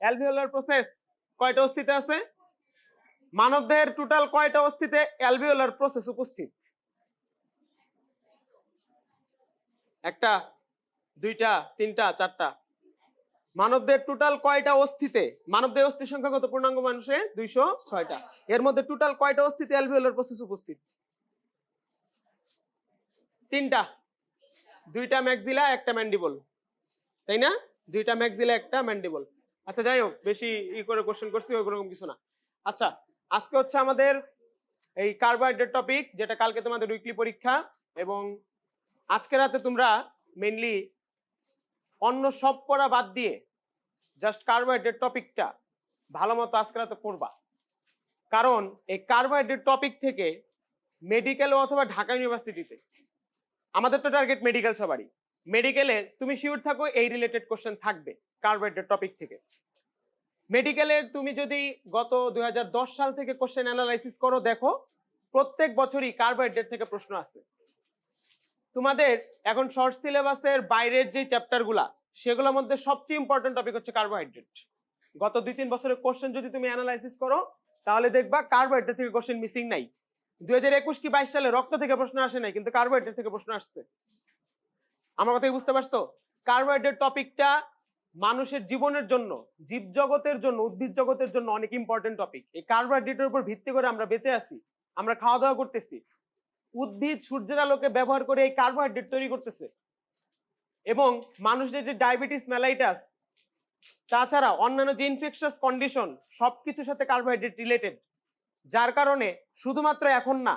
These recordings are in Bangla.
অ্যালভিওলার প্রসেস কয়টা অস্থিতে আছে? মানবদেহের টোটাল কয়টা অস্থিতে অ্যালভিওলার প্রসেস উপস্থিত? একটা, দুইটা, তিনটা, চারটা? মানবদেহের টোটাল কয়টা অস্থিতে? মানবদেহের অস্থির সংখ্যা কত পূর্ণাঙ্গ মানুষে? 206টা। এর মধ্যে টোটাল কয়টা অস্থিতে অ্যালভিওলার প্রসেস উপস্থিত? তিনটা, দুইটা ম্যাক্সিলা, একটা ম্যান্ডিবল, তাই না? দুইটা ম্যাক্সিলা, একটা ম্যান্ডিবল। আচ্ছা যাই হোক, বেশি করে কোশ্চেন করছি ওইরকম কিছু না। আচ্ছা, আজকে হচ্ছে আমাদের এই কার্বোহাইড্রেট টপিক, যেটা কালকে তোমাদের উইকলি পরীক্ষা, এবং আজকে রাতে তোমরা মেইনলি অন্য সব পড়া বাদ দিয়ে জাস্ট কার্বোহাইড্রেট টপিকটা ভালো মতো আজকে রাতে পড়বা। কারণ এই কার্বোহাইড্রেট টপিক থেকে মেডিকেলে অথবা ঢাকা ইউনিভার্সিটিতে, আমাদের তো টার্গেট মেডিকেল সবারই, মেডিকেলে তুমি শিওর থাকো এই রিলেটেড কোশ্চেন থাকবে কার্বোহাইড্রেট টপিক থেকে। মেডিকেলের তুমি যদি গত 2010 সাল থেকে কোশ্চেন অ্যানালাইসিস করো, দেখো প্রত্যেক বছরই কার্বোহাইড্রেট থেকে প্রশ্ন আছে। তোমাদের এখন শর্ট সিলেবাসের বাইরের যে চ্যাপ্টারগুলা, সেগুলোর মধ্যে সবচেয়ে ইম্পর্টেন্ট টপিক হচ্ছে কার্বোহাইড্রেট। গত 2-3 বছরের কোশ্চেন যদি তুমি অ্যানালাইসিস করো, তাহলে দেখবা কার্বোহাইড্রেট থেকে কোশ্চেন মিসিং নাই। 2021 কি 22 সালে রক্ত থেকে প্রশ্ন আসে নাই, কিন্তু কার্বোহাইড্রেট থেকে প্রশ্ন আসছে। আমার কথা বুঝতে পারছো? কার্বোহাইড্রেট টপিকটা মানুষের জীবনের জন্য, জীবজগতের জন্য, উদ্ভিদ জগতের জন্য অনেক ইম্পর্টেন্ট টপিক। এই কার্বোহাইড্রেটের উপর ভিত্তি করে আমরা বেঁচে আছি, আমরা খাওয়া দাওয়া করতেছি। উদ্ভিদ সূর্যের আলোকে ব্যবহার করে এই কার্বোহাইড্রেট তৈরি করতেছে, এবং মানুষের যে ডায়াবেটিস মেলাইটাস, তাছাড়া অন্যান্য যে ইনফেকশাস কন্ডিশন, সবকিছুর সাথে কার্বোহাইড্রেট রিলেটেড। যার কারণে শুধুমাত্র এখন না,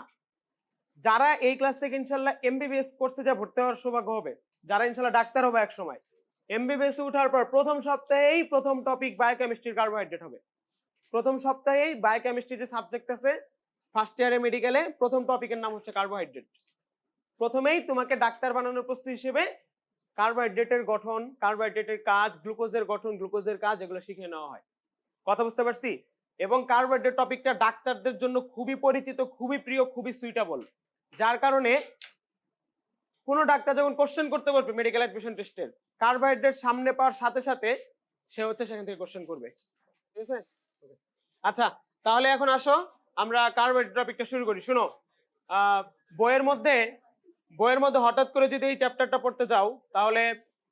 যারা এই ক্লাস থেকে ইনশাল্লাহ এমবিবিএস কোর্সে যা ভর্তি হওয়ার সৌভাগ্য হবে, যারা ইনশাল্লাহ ডাক্তার হবে এক সময়, এমবিবিএস উঠার পর প্রথম সপ্তাহেই প্রথম টপিক বায়োকেমিস্ট্রির কার্বোহাইড্রেট হবে। প্রথম সপ্তাহেই বায়োকেমিস্ট্রি যে সাবজেক্ট আছে ফার্স্ট ইয়ারে মেডিকেলে, প্রথম টপিকের নাম হচ্ছে কার্বোহাইড্রেট। প্রথমেই তোমাকে ডাক্তার বানানোর প্রস্তুতি হিসেবে কার্বোহাইড্রেটের গঠন, কার্বোহাইড্রেটের কাজ, গ্লুকোজের গঠন, গ্লুকোজের কাজ, এগুলো শিখে নেওয়া হয়। কথা বুঝতে পারছি? এবং কার্বোহাইড্রেট টপিকটা ডাক্তারদের জন্য খুবই পরিচিত, খুবই প্রিয়, খুবই সুইটেবল। যার কারণে কোনো ডাক্তার যখন কোশ্চেন করতে বলবে মেডিকেল অ্যাডমিশন টেস্টের, কার্বোহাইড্রেট সামনে পাওয়ার সাথে সাথে সে হচ্ছে সেখান থেকে কোশ্চেন করবে। ঠিক আছে? আচ্ছা, তাহলে এখন আসো আমরা কার্বোহাইড্রেট টপিকটা শুরু করি। শুনো, বইয়ের মধ্যে হঠাৎ করে যদি এই চ্যাপ্টারটা পড়তে যাও, তাহলে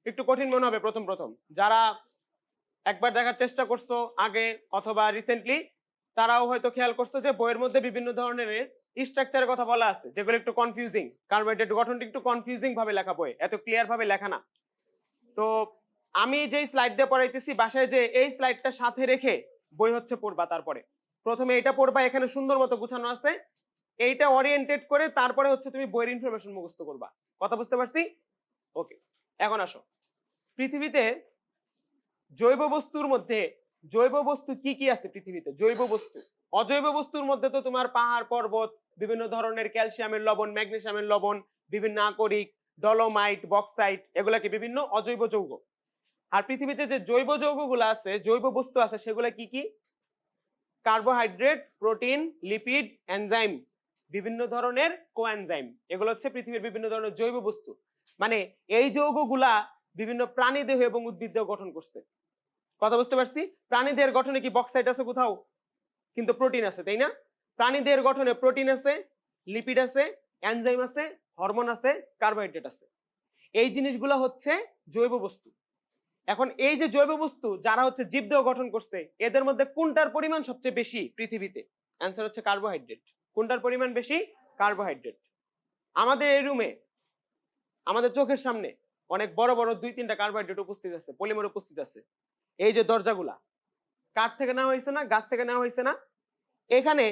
একটু কঠিন মনে হবে প্রথম প্রথম। যারা একবার দেখার চেষ্টা করছো আগে অথবা রিসেন্টলি, তারাও হয়তো খেয়াল করছো যে বইয়ের মধ্যে বিভিন্ন ধরনের স্ট্রাকচারের কথা বলা আছে, যেগুলো একটু কনফিউজিং। কার্বোহাইড্রেট গঠনটা একটু কনফিউজিং ভাবে লেখা, বই এত ক্লিয়ার ভাবে লেখা না। তো আমি যেই স্লাইড দিয়ে পড়াইতেছি, বাসায় যে এই স্লাইডটা সাথে রেখে বই হচ্ছে পড়বা। তারপরে প্রথমে এটা পড়বা, এখানে সুন্দর মতো গুছানো আছে, এইটা ওরিয়েন্টেড করে তারপরে হচ্ছে তুমি বইয়ের ইনফরমেশন মুখস্থ করবা। কথা বুঝতে পারছি? ওকে, এখন আসো। পৃথিবীতে জৈব বস্তুর মধ্যে, জৈব বস্তু কি কি আছে পৃথিবীতে? জৈব বস্তু, অজৈব বস্তুর মধ্যে তো তোমার পাহাড় পর্বত, বিভিন্ন ধরনের ক্যালসিয়ামের লবণ, ম্যাগনেসিয়ামের লবণ, বিভিন্ন আকরিক, ডলোমাইট, বক্সাইট, এগুলা কি বিভিন্ন অজৈব যৌগ। আর পৃথিবীতে যে জৈব যৌগগুলো আছে, জৈব বস্তু আছে, সেগুলো কি কি? কার্বোহাইড্রেট, প্রোটিন, লিপিড, এনজাইম, বিভিন্ন ধরনের কোএনজাইম, এগুলো হচ্ছে পৃথিবীর বিভিন্ন ধরনের জৈব বস্তু। মানে এই যৌগগুলা বিভিন্ন প্রাণীদেহ এবং উদ্ভিদদেহ গঠন করছে। কথা বুঝতে পারছি? প্রাণীদের গঠনে কি বক্সাইট আছে কোথাও? কিন্তু প্রোটিন আছে, তাই না? প্রাণীদের গঠনে প্রোটিন আছে, লিপিড আছে, এনজাইম আছে, হরমোন আছে, কার্বোহাইড্রেট আছে। এই জিনিসগুলো হচ্ছে জৈব বস্তু। এখন এই যে জৈব বস্তু যারা হচ্ছে জীবদেহ গঠন করছে, এদের মধ্যে কোনটার পরিমাণ সবচেয়ে বেশি পৃথিবীতে? অ্যান্সার হচ্ছে কার্বোহাইড্রেট। কোনটার পরিমাণ বেশি? কার্বোহাইড্রেট। আমাদের এই রুমে, আমাদের চোখের সামনে অনেক বড় বড় 2-3টা কার্বোহাইড্রেট উপস্থিত আছে, পলিমার উপস্থিত আছে। এই যে দরজাগুলা কাঠ থেকে নেওয়া হয়েছে না, গাছ থেকে নেওয়া হয়েছে না? এখানে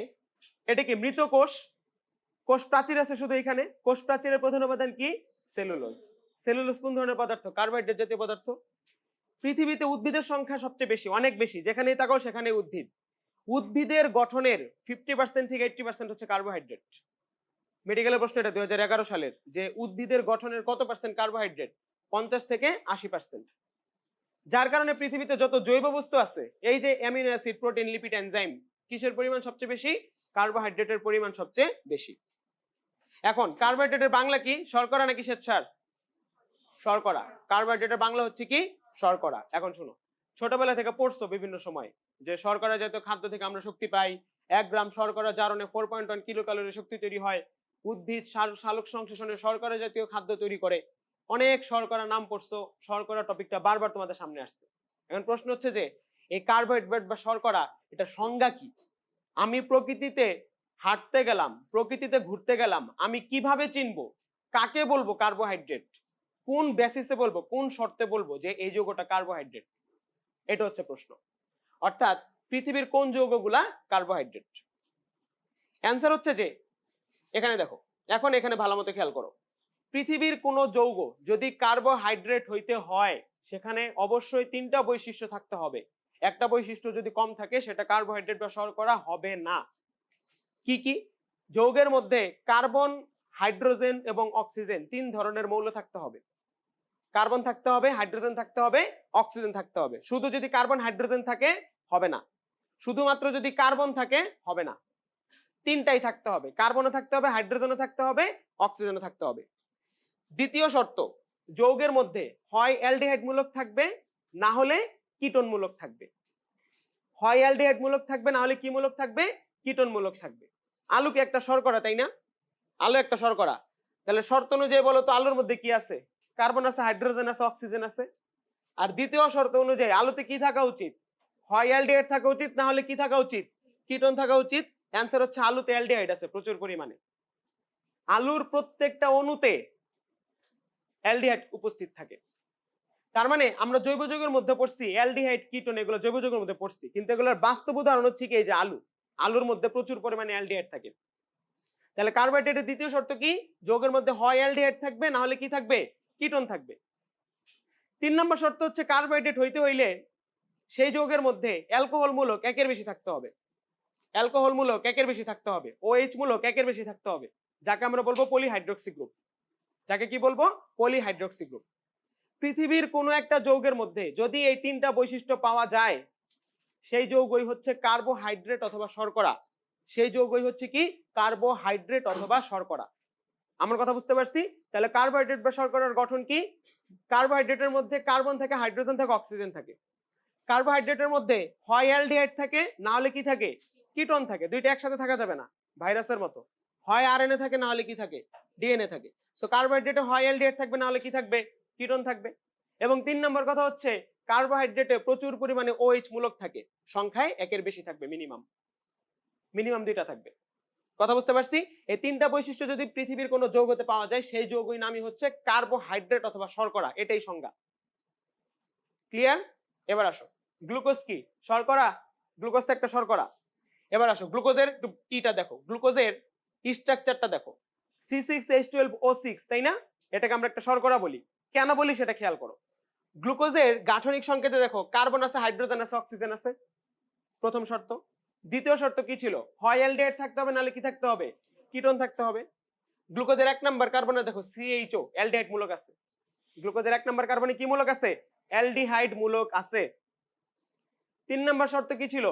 এটা কি মৃত কোষ? কোষ প্রাচীর আছে শুধু এখানে। কোষ প্রাচীরের প্রধান উপাদান কি? সেলুলোজ। সেলুলোজ কোন ধরনের পদার্থ? কার্বোহাইড্রেট জাতীয় পদার্থ। পৃথিবীতে উদ্ভিদের সংখ্যা সবচেয়ে বেশি, অনেক বেশি, যেখানেই তাকাও সেখানে উদ্ভিদ। উদ্ভিদের গঠনের 50% থেকে 80% হচ্ছে কার্বোহাইড্রেট। মেডিকেলের প্রশ্ন এটা 2011 সালের, যে উদ্ভিদের গঠনের কত পার্সেন্ট কার্বোহাইড্রেট? 50 থেকে 80%। যার কারণে পৃথিবীতে যত জৈব বস্তু আছে, এই যে amino acid, protein, lipid, enzyme, কিসের পরিমাণ সবচেয়ে বেশি? কার্বোহাইড্রেটের পরিমাণ সবচেয়ে বেশি। এখন কার্বোহাইড্রেটের বাংলা কি? শর্করা নাকি শ্বেতসার? শর্করা। কার্বোহাইড্রেটের বাংলা হচ্ছে কি? শর্করা। এখন শুনো, ছোটবেলা থেকে পড়ছো বিভিন্ন সময় যে শর্করা জাতীয় খাদ্য থেকে আমরা শক্তি পাই। 1 গ্রাম শর্করা জারণে 4.1 কিলো ক্যালোরি শক্তি তৈরি হয়। উদ্ভিদ সালোক সংশ্লেষণে শর্করা জাতীয় খাদ্য তৈরি করে। অনেক শর্করা নাম পড়ছো, শর্করা টপিকটা বারবার তোমাদের সামনে আসছে। এখন প্রশ্ন হচ্ছে যে এই কার্বোহাইড্রেট বা শর্করা এটা সংজ্ঞা কি? আমি প্রকৃতিতে হাঁটতে গেলাম, প্রকৃতিতে ঘুরতে গেলাম, আমি কিভাবে চিনবো কাকে বলবো কার্বোহাইড্রেট? কোন বেসিসে বলবো, কোন শর্তে বলবো যে এই যৌগটা কার্বোহাইড্রেট? এটা হচ্ছে প্রশ্ন। অর্থাৎ পৃথিবীর কোন যৌগগুলা কার্বোহাইড্রেট? অ্যান্সার হচ্ছে যে এখানে দেখো, এখন এখানে ভালো মতো খেয়াল করো। পৃথিবীর কোন যৌগ যদি কার্বোহাইড্রেট হইতে হয় সেখানে অবশ্যই 3টা বৈশিষ্ট্য থাকতে হবে। একটা বৈশিষ্ট্য যদি কম থাকে সেটা কার্বোহাইড্রেট বা শর্করা হবে না। কি কি? যৌগের মধ্যে কার্বন, হাইড্রোজেন এবং অক্সিজেন 3 ধরনের মৌল থাকতে হবে। কার্বন থাকতে হবে, হাইড্রোজেন থাকতে হবে, অক্সিজেন থাকতে হবে। শুধু যদি কার্বন হাইড্রোজেন থাকে হবে না, শুধুমাত্র যদি কার্বন থাকে হবে না, 3টাই থাকতে হবে। কার্বনও থাকতে হবে, হাইড্রোজেনও থাকতে হবে, অক্সিজেনও থাকতে হবে। দ্বিতীয় শর্ত, যৌগের মধ্যে হয় অ্যালডিহাইড মূলক থাকবে না হলে কিটোন মূলক থাকবে। হয় অ্যালডিহাইড মূলক থাকবে না হলে কি মূলক থাকবে? কিটোন মূলক থাকবে। আলু কি একটা শর্করা, তাই না? আলু একটা শর্করা। তাহলে শর্ত অনুযায়ী বলো তো আলুর মধ্যে কি আছে? কার্বন আছে, হাইড্রোজেন আছে, অক্সিজেন আছে। আর দ্বিতীয় শর্ত অনুযায়ী আলুতে কি থাকা উচিত? হয় অ্যালডিহাইড থাকা উচিত না হলে কি থাকা উচিত? কিটোন থাকা উচিত। অ্যান্সার হচ্ছে আলুতে অ্যালডিহাইড আছে প্রচুর পরিমাণে। আলুর প্রত্যেকটা অণুতে অ্যালডিহাইড উপস্থিত থাকে। তার মানে আমরা জৈব যৌগের মধ্যে পড়ছি অ্যালডিহাইড, কিটোন, এগুলো জৈব যৌগের মধ্যে পড়ছি, কিন্তু এগুলোর বাস্তব উদাহরণ হচ্ছে কি এই যে আলু। আলুর মধ্যে প্রচুর পরিমাণে অ্যালডিহাইড থাকে। তাহলে কার্বোহাইড্রেটের দ্বিতীয় শর্ত কি? যৌগের মধ্যে হয় অ্যালডিহাইড থাকবে না হলে কি থাকবে? কিটোন থাকবে। 3 নম্বর শর্ত হচ্ছে কার্বোহাইড্রেট হইতে হইলে সেই যৌগের মধ্যে অ্যালকোহল মূলক 1-এর বেশি থাকতে হবে। অ্যালকোহল মূলক 1-এর বেশি থাকতে হবে, OH মূলক 1-এর বেশি থাকতে হবে, যাকে আমরা বলবো পলিহাইড্রক্সি গ্রুপ। যাকে কি বলবো? Polyhydroxy group. পৃথিবীর কোনো একটা যৌগের মধ্যে যদি এই 3টা বৈশিষ্ট্য পাওয়া যায় সেই যৌগই হচ্ছে কার্বোহাইড্রেট অথবা শর্করা। সেই যৌগই হচ্ছে কি? কার্বোহাইড্রেট অথবা শর্করা। আমার কথা বুঝতে পারছি? তাহলে কার্বোহাইড্রেট বা শর্করার গঠন কি? কার্বোহাইড্রেটের মধ্যে কার্বন থাকে, হাইড্রোজেন থাকে, অক্সিজেন থাকে। কার্বোহাইড্রেটের মধ্যে হয় অ্যালডিহাইড থাকে না হলে কি থাকে? কিটোন থাকে। দুইটা একসাথে থাকা যাবে না, ভাইরাসের মতো। হয় আরএনএ থাকে না হলে কি থাকে? ডিএনএ থাকে। সো কার্বোহাইড্রেটে হয় অ্যালডিহাইড থাকবে না হলে কি থাকবে? কিটোন থাকবে। এবং 3 নম্বর কথা হচ্ছে কার্বোহাইড্রেটে প্রচুর পরিমাণে OH মূলক থাকে, সংখ্যায় 1-এর বেশি থাকবে, মিনিমাম 2টা থাকবে। কথা বুঝতে পারছি? এই 3টা বৈশিষ্ট্য যদি পৃথিবীর কোনো যৌগতে পাওয়া যায় সেই যৌগই নামই হচ্ছে কার্বোহাইড্রেট অথবা শর্করা। এটাই সংজ্ঞা। ক্লিয়ার? এবার আসো, গ্লুকোজ কি? শর্করা। গ্লুকোজ তো একটা শর্করা। এবার আসো গ্লুকোজের ইটা দেখো, গ্লুকোজের স্ট্রাকচারটা দেখো, C6H12O6, তাই না? এটাকে আমরা একটা শর্করা বলি। কেন বলি সেটা খেয়াল করো। গ্লুকোজের গাঠনিক সংকেতে দেখো কার্বন আছে, হাইড্রোজেন আছে, অক্সিজেন আছে, প্রথম শর্ত। দ্বিতীয় শর্ত কি ছিল? হয় অ্যালডিহাইড থাকতে হবে নাহলে কি থাকতে হবে? কিটোন থাকতে হবে। গ্লুকোজের 1 নাম্বার কার্বনে দেখো CHO, অ্যালডিহাইড মূলক আছে। গ্লুকোজের 1 নাম্বার কার্বনে কি মূলক আছে? অ্যালডিহাইড মূলক আছে। 3 নাম্বার শর্ত কি ছিল?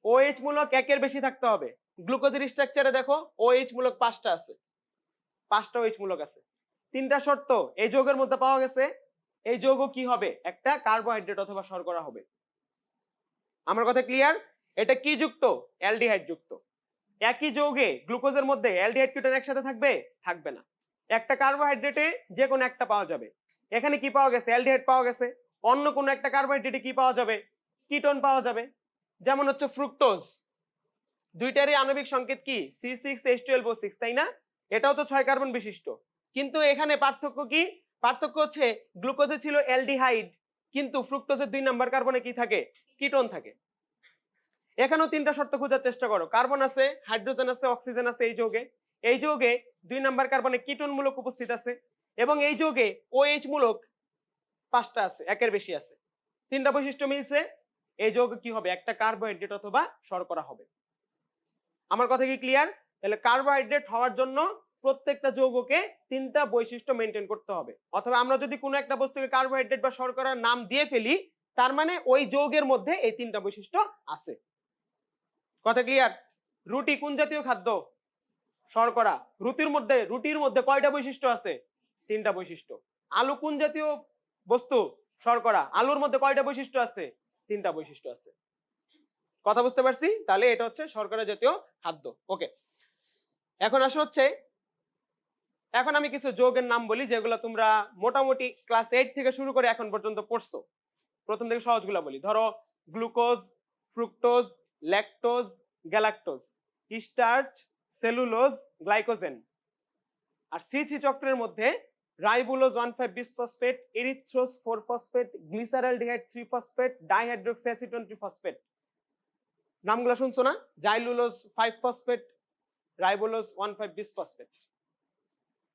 OH মূলক 1-এর বেশি থাকতে হবে। গ্লুকোজের স্ট্রাকচারে দেখো OH মূলক 5টা আছে, 5টা OH মূলক আছে। 3টা শর্ত এই যৌগের মধ্যে পাওয়া গেছে। এই যৌগ কি হবে? একটা কার্বোহাইড্রেট অথবা শর্করা হবে। আমার কথা ক্লিয়ার? এটা কি যুক্ত? অ্যালডিহাইড যুক্ত। একই যৌগে গ্লুকোজের মধ্যে অ্যালডিহাইড কিটোন একসাথে থাকবে? থাকবে না। একটা কার্বোহাইড্রেটে যে কোনো একটা পাওয়া যাবে। এখানে কি পাওয়া গেছে? অ্যালডিহাইড পাওয়া গেছে। অন্য কোনো একটা কার্বোহাইড্রেটে কি পাওয়া যাবে? কিটোন পাওয়া যাবে। যেমন হচ্ছে ফ্রুক্টোজ, দুইটারই আণবিক সংকেত কি? C6H12O6, তাই না? এটাও তো 6 কার্বন বিশিষ্ট। কিন্তু এখানে পার্থক্য কি? পার্থক্য হচ্ছে গ্লুকোজে ছিল অ্যালডিহাইড, কিন্তু ফ্রুক্টোজের 2 নাম্বার কার্বনে কি থাকে? কিটোন থাকে। এখানেও 3টা শর্ত খোঁজার চেষ্টা করো। কার্বন আছে, হাইড্রোজেন আছে, অক্সিজেন আছে এই যৌগে। এই যৌগে 2 নাম্বার কার্বনে কিটোন মূলক উপস্থিত আছে এবং এই যৌগে OH মূলক 5টা আছে, 1-এর বেশি আছে। 3টা বৈশিষ্ট্য মিলছে, এই যৌগ কি হবে? একটা কার্বোহাইড্রেট অথবা শর্করা হবে। আমার কথা কি ক্লিয়ার? তাহলে কার্বোহাইড্রেট হওয়ার জন্য প্রত্যেকটা যৌগকে 3টা বৈশিষ্ট্য মেনটেন করতে হবে। অথবা আমরা যদি কোনো একটা বস্তুকে কার্বোহাইড্রেট বা শর্করার নাম দিয়ে ফেলি তার মানে ওই যৌগের মধ্যে এই 3টা বৈশিষ্ট্য আছে। কথা ক্লিয়ার? রুটি কোন জাতীয় খাদ্য? শর্করা। রুটির মধ্যে কয়টা বৈশিষ্ট্য আছে? 3টা বৈশিষ্ট্য। আলু কোন জাতীয় বস্তু? শর্করা। আলুর মধ্যে কয়টা বৈশিষ্ট্য আছে? তিনটা বৈশিষ্ট্য আছে। কথা বুঝতে পারছি? তাহলে এটা হচ্ছে শর্করা জাতীয় খাদ্য। ওকে, এখন আসো হচ্ছে, এখন আমি কিছু যৌগের নাম বলি যেগুলো তোমরা মোটামুটি ক্লাস 8 থেকে শুরু করে এখন পর্যন্ত পড়ছো। প্রথম থেকে সহজগুলো বলি। ধরো glucose, fructose, lactose, galactose, starch, cellulose, glycogen. আর C3 চক্রের মধ্যে ribulose 1,5 bisphosphate, erythrose 4 phosphate, glyceraldehyde 3 phosphate, dihydroxyacetone 3 phosphate. নামগুলো শুনছো না? Xylulose 5 phosphate, ribulose 1,5 bisphosphate.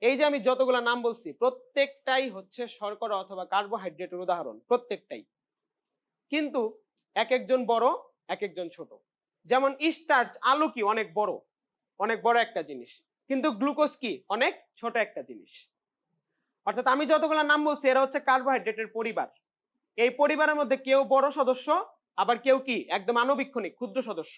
এই যে আমি যতগুলা নাম বলছি প্রত্যেকটাই হচ্ছে শর্করা অথবা কার্বোহাইড্রেটের উদাহরণ, প্রত্যেকটাই। কিন্তু এক একজন বড়, এক একজন ছোট। যেমন স্টার্চ, আলু কি অনেক বড় একটা জিনিস, কিন্তু গ্লুকোজ কি অনেক ছোট একটা জিনিস। অর্থাৎ আমি যতগুলা নাম বলছি এরা হচ্ছে কার্বোহাইড্রেটের পরিবার। এই পরিবারের মধ্যে কেউ বড় সদস্য, আবার কেউ কি একদম আণুবীক্ষণিক ক্ষুদ্র সদস্য।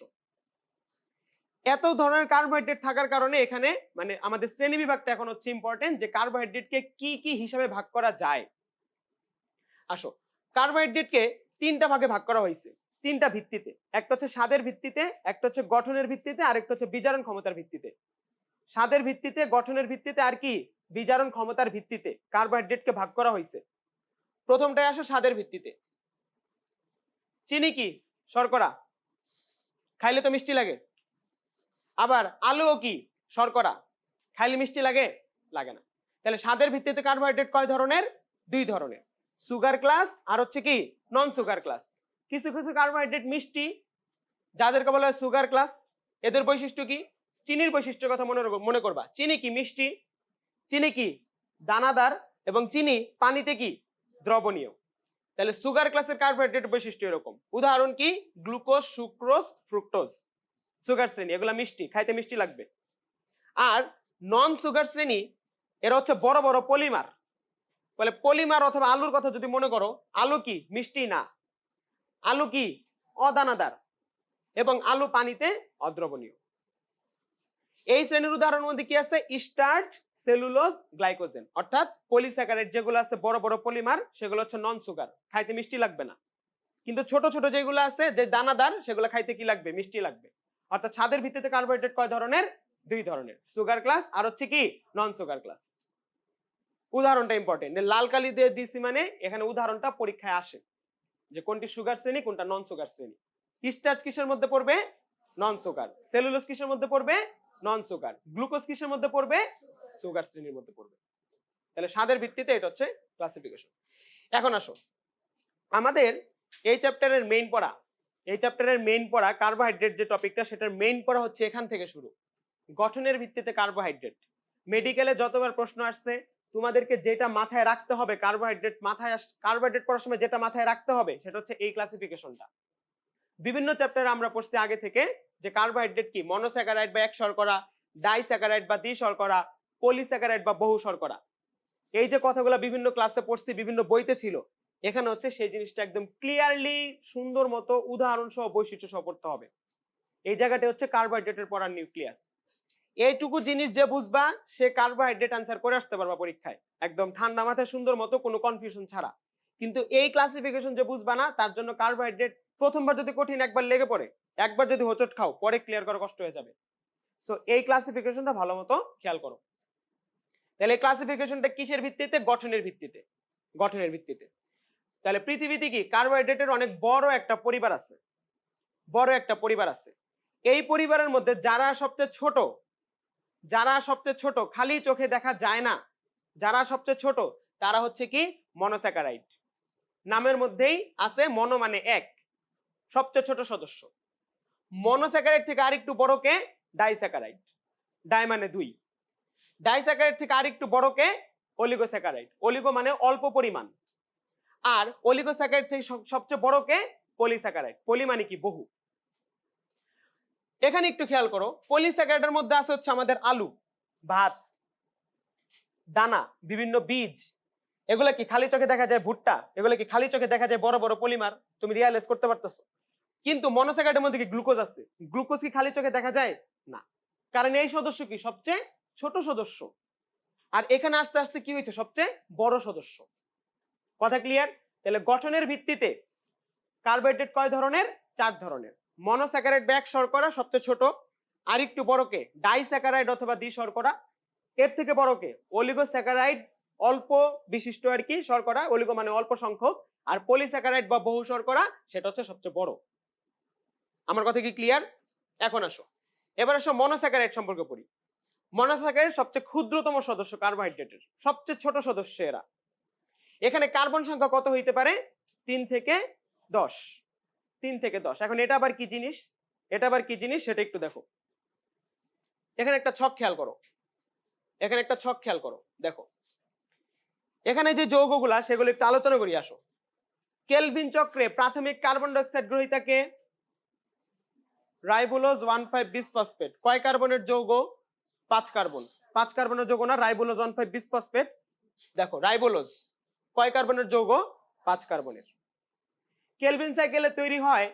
এত ধরনের কার্বোহাইড্রেট থাকার কারণে এখানে মানে আমাদের শ্রেণী বিভাগটা এখন হচ্ছে ইম্পর্টেন্ট, যে কার্বোহাইড্রেটকে কি কি হিসাবে ভাগ করা যায়। আসো, কার্বোহাইড্রেটকে তিনটা ভাগে ভাগ করা হয়েছে, তিনটা ভিত্তিতে। একটা হচ্ছে স্বাদের ভিত্তিতে, একটা হচ্ছে গঠনের ভিত্তিতে, আর একটা হচ্ছে বিজারণ ক্ষমতার ভিত্তিতে। স্বাদের ভিত্তিতে, গঠনের ভিত্তিতে, আর কি বিজারণ ক্ষমতার ভিত্তিতে কার্বোহাইড্রেটকে ভাগ করা হয়েছে। প্রথমটাই আসো স্বাদের ভিত্তিতে। চিনি কি শর্করা, খাইলে তো মিষ্টি লাগে। আবার আলুও কি শর্করা, খাইলে মিষ্টি লাগে? লাগে না। তাহলে স্বাদের ভিত্তিতে কার্বোহাইড্রেট কয় ধরনের? দুই ধরনের, সুগার ক্লাস আর হচ্ছে কি নন সুগার ক্লাস। কিছু কিছু কার্বোহাইড্রেট মিষ্টি, যাদেরকে বলা হয় সুগার ক্লাস। এদের বৈশিষ্ট্য কি? চিনির বৈশিষ্ট্যের কথা মনে করবা। চিনি কি মিষ্টি, চিনি কি দানাদার, এবং চিনি পানিতে কি দ্রবণীয়। তাহলে সুগার ক্লাসের কার্বোহাইড্রেট বৈশিষ্ট্য এরকম। উদাহরণ কি? গ্লুকোজ, সুক্রোজ, ফ্রুক্টোজ সুগার শ্রেণী, এগুলা মিষ্টি, খাইতে মিষ্টি লাগবে। আর নন সুগার শ্রেণী এরা হচ্ছে বড় বড় পলিমার। বলে পলিমার অথবা আলুর কথা যদি মনে করো, আলু কি মিষ্টি না, আলু কি অদানাদার, এবং আলু পানিতে অদ্রবণীয়। এই শ্রেণীর উদাহরণের মধ্যে কি আছে? Starch, cellulose, glycogen. অর্থাৎ পলিস্যাকারাইড যেগুলো আছে বড় বড় পলিমার, সেগুলো হচ্ছে নন সুগার, খাইতে মিষ্টি লাগবে না। কিন্তু ছোট ছোট যেগুলো আছে যে দানাদার, সেগুলো খাইতে কি লাগবে? মিষ্টি লাগবে। অর্থাৎ স্বাদের ভিত্তিতে কার্বোহাইড্রেট কয় ধরনের? দুই ধরনের, সুগার ক্লাস আর হচ্ছে কি নন সুগার ক্লাস। উদাহরণটা ইম্পর্টেন্ট, লাল কালি দিয়ে দিছি মানে এখানে উদাহরণটা পরীক্ষায় আসে যে কোনটি সুগার শ্রেণী, কোনটা নন সুগার শ্রেণী। স্টার্চ কিসের মধ্যে পড়বে? নন সুগার। সেলুলোজ কিসের মধ্যে পড়বে? নন সুগার। গ্লুকোজ কিসের মধ্যে পড়বে? সুগার শ্রেণীর মধ্যে পড়বে। তাহলে স্বাদের ভিত্তিতে এটা হচ্ছে ক্লাসিফিকেশন। এখন আসো, আমাদের এই চ্যাপ্টারের মেইন পড়া কার্বোহাইড্রেট যে টপিকটা, সেটার মেইন পড়া হচ্ছে এখান থেকে শুরু, গঠনের ভিত্তিতে কার্বোহাইড্রেট। মেডিকেলে যতবার প্রশ্ন আসছে তোমাদেরকে যেটা মাথায় রাখতে হবে, কার্বোহাইড্রেট পড়ার সময় যেটা মাথায় রাখতে হবে সেটা হচ্ছে এই ক্লাসিফিকেশনটা। বিভিন্ন চ্যাপ্টারে আমরা পড়ছি আগে থেকে যে কার্বোহাইড্রেট কি মনোস্যাকারাইড বা এক শর্করা, ডাইস্যাকারাইড বা দ্বি শর্করা, পলিস্যাকারাইড বা বহু শর্করা। এই যে কথাগুলো বিভিন্ন ক্লাসে পড়ছি, বিভিন্ন বইতে ছিল, এখানে হচ্ছে সেই জিনিসটা একদম ক্লিয়ারলি সুন্দর মতো উদাহরণ সহ বৈশিষ্ট্য সহ পড়তে হবে। এই জায়গাটা হচ্ছে কার্বোহাইড্রেটের পড়ার নিউক্লিয়াস। এইটুকু জিনিস যে বুঝবা সে কার্বোহাইড্রেট আনসার করে আসতে পারবা পরীক্ষায় একদম ঠান্ডা মাথায় সুন্দর মতো, কোনো কনফিউশন ছাড়া। কিন্তু এই ক্লাসিফিকেশন যে বুঝবা না, তার জন্য কার্বোহাইড্রেট প্রথমবার যদি কঠিন একবার লেগে পড়ে, একবার যদি হোঁচট খাও, পরে ক্লিয়ার করা কষ্ট হয়ে যাবে। সো এই ক্লাসিফিকেশনটা ভালো মতো খেয়াল করো। তাহলে এই ক্লাসিফিকেশনটা কিসের ভিত্তিতে? গঠনের ভিত্তিতে। তাহলে পৃথিবীতে কি কার্বোহাইড্রেটের অনেক বড় একটা পরিবার আছে। এই পরিবারের মধ্যে যারা সবচেয়ে ছোট, খালি চোখে দেখা যায় না, যারা সবচেয়ে ছোট, তারা হচ্ছে কি মনোস্যাকারাইড। নামের মধ্যেই আছে, মনো মানে এক, সবচেয়ে ছোট সদস্য। মনোস্যাকারাইড থেকে আরেকটু বড়কে ডাইস্যাকারাইড, ডাই মানে দুই। ডাইস্যাকারাইড থেকে আরেকটু বড়কে অলিগোস্যাকারাইড, অলিগো মানে অল্প পরিমাণ। আর অলিগোস্যাকারাইড থেকে সবচেয়ে বড়কে পলিস্যাকারাইড, পলি মানে কি বহু। এখানে একটু খেয়াল করো, পলিস্যাকারাইডের মধ্যে আছে হচ্ছে আমাদের আলু, ভাত, দানা, বিভিন্ন বীজ। এগুলা কি খালি চোখে দেখা যায়? ভুট্টা, এগুলা কি খালি চোখে দেখা যায় বড় বড় পলিমার? তুমি রিয়ালাইজ করতে পারতেছো? কিন্তু মনোস্যাকারাইডের মধ্যে কি গ্লুকোজ আছে? গ্লুকোজ কি খালি চোখে দেখা যায়? না, কারণ এই সদস্য কি সবচেয়ে ছোট সদস্য, আর এখানে আস্তে আস্তে কি হয়েছে? সবচেয়ে বড় সদস্য। কথা ক্লিয়ার? তাহলে গঠনের ভিত্তিতে কার্বোহাইড্রেট কয় ধরনের? 4 ধরনের। মনোস্যাকারাইড বা এক শর্করা সবচেয়ে ছোট, আর একটু বড়কে ডাইস্যাকারাইড অথবা দ্বি শর্করা, এর থেকে বড়কে অলিগোস্যাকারাইড অল্প বিশিষ্ট আর কি শর্করা, অলিগো মানে অল্প সংখ্যক, আর পলিস্যাকারাইড বা বহু শর্করা সেটা হচ্ছে সবচেয়ে বড়। আমার কথা কি ক্লিয়ার? এখন আসো, এবার আসো মনোস্যাকারাইড সম্পর্কে পড়ি। মনোস্যাকারাইড সবচেয়ে ক্ষুদ্রতম সদস্য কার্বোহাইড্রেটের, সবচেয়ে ছোট সদস্য এরা। এখানে কার্বন সংখ্যা কত হইতে পারে? 3 থেকে 10। 3 থেকে 10। এখন এটা আবার কি জিনিস? এটা আবার কি জিনিস সেটা একটু দেখো। এখানে একটা ছক খেয়াল করো, এখানে একটা ছক খেয়াল করো, দেখো এখানে যে যৌগগুলা সেগুলো একটু আলোচনা করি আসো। কেলভিন চক্রে প্রাথমিক কার্বন ডাই অক্সাইড গ্রহীতাকে রাইবোলোজ 1,5 বিসফসফেট। কয় কার্বনের যৌগ? 5 কার্বন। 5 কার্বনের যৌগ না, রাইবোলোজ 1,5 বিসফসফেট। দেখো রাইবোলোজ কয় কার্বনের যৌগ? 5 কার্বনের। কেলভিন সাইকেলে তৈরি হয়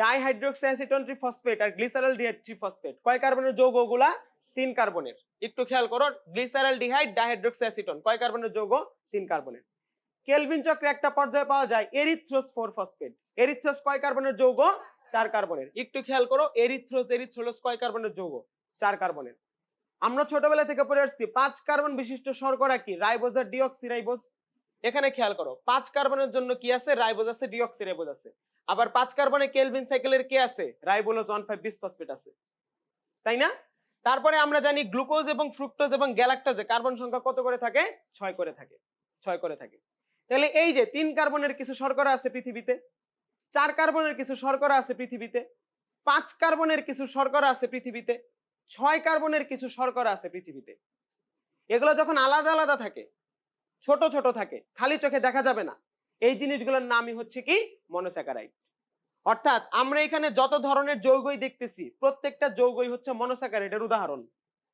ডাইহাইড্রোক্সিঅ্যাসিটোন ট্রিফসফেট আর গ্লিসারলডিহাইড ট্রিফসফেট। কয় কার্বনের যৌগগুলা? 3 কার্বনের। একটু খেয়াল করো, গ্লিসারলডিহাইড ডাইহাইড্রোক্সিঅ্যাসিটোন কয় কার্বনের যৌগ? 3 কার্বনের। কেলভিন চক্রে একটা পর্যায়ে পাওয়া যায় এরিথ্রোস 4 ফসফেট। এরিথ্রোস কয় কার্বনের যৌগ? 4 কার্বনের। একটু খেয়াল করো, এরিথ্রোস কয় কার্বনের যৌগ? 4 কার্বনের। আমরা ছোটবেলা থেকে পড়ে আসছি 5 কার্বন বিশিষ্ট শর্করা কি? রাইবোজ আর ডিঅক্সিরাইবোজ। এখানে খেয়াল করো 5 কার্বনের জন্য কি আছে? রাইবোজ আছে, ডিঅক্সিরাইবোজ আছে। আবার 5 কার্বনে কেলভিন সাইকেলের কি আছে? রাইবোলোজ 1,5 বিসফসফেট আছে, তাই না? তারপরে আমরা জানি গ্লুকোজ এবং ফ্রুক্টোজ এবং গ্যালাক্টোজে কার্বন সংখ্যা কত করে থাকে? 6 করে থাকে, 6 করে থাকে। তাহলে এই যে 3 কার্বনের কিছু শর্করা আছে পৃথিবীতে, 4 কার্বনের কিছু শর্করা আছে পৃথিবীতে, 5 কার্বনের কিছু শর্করা আছে পৃথিবীতে, 6 কার্বনের কিছু শর্করা আছে পৃথিবীতে। এগুলো যখন আলাদা আলাদা থাকে, ছোট ছোট থাকে, খালি চোখে দেখা যাবে না, এই জিনিসগুলোর নামই হচ্ছে কি? মনোস্যাকারাইড। অর্থাৎ আমরা এখানে যত ধরনের যৌগই দেখতেছি প্রত্যেকটা যৌগই হচ্ছে মনোস্যাকারাইডের উদাহরণ।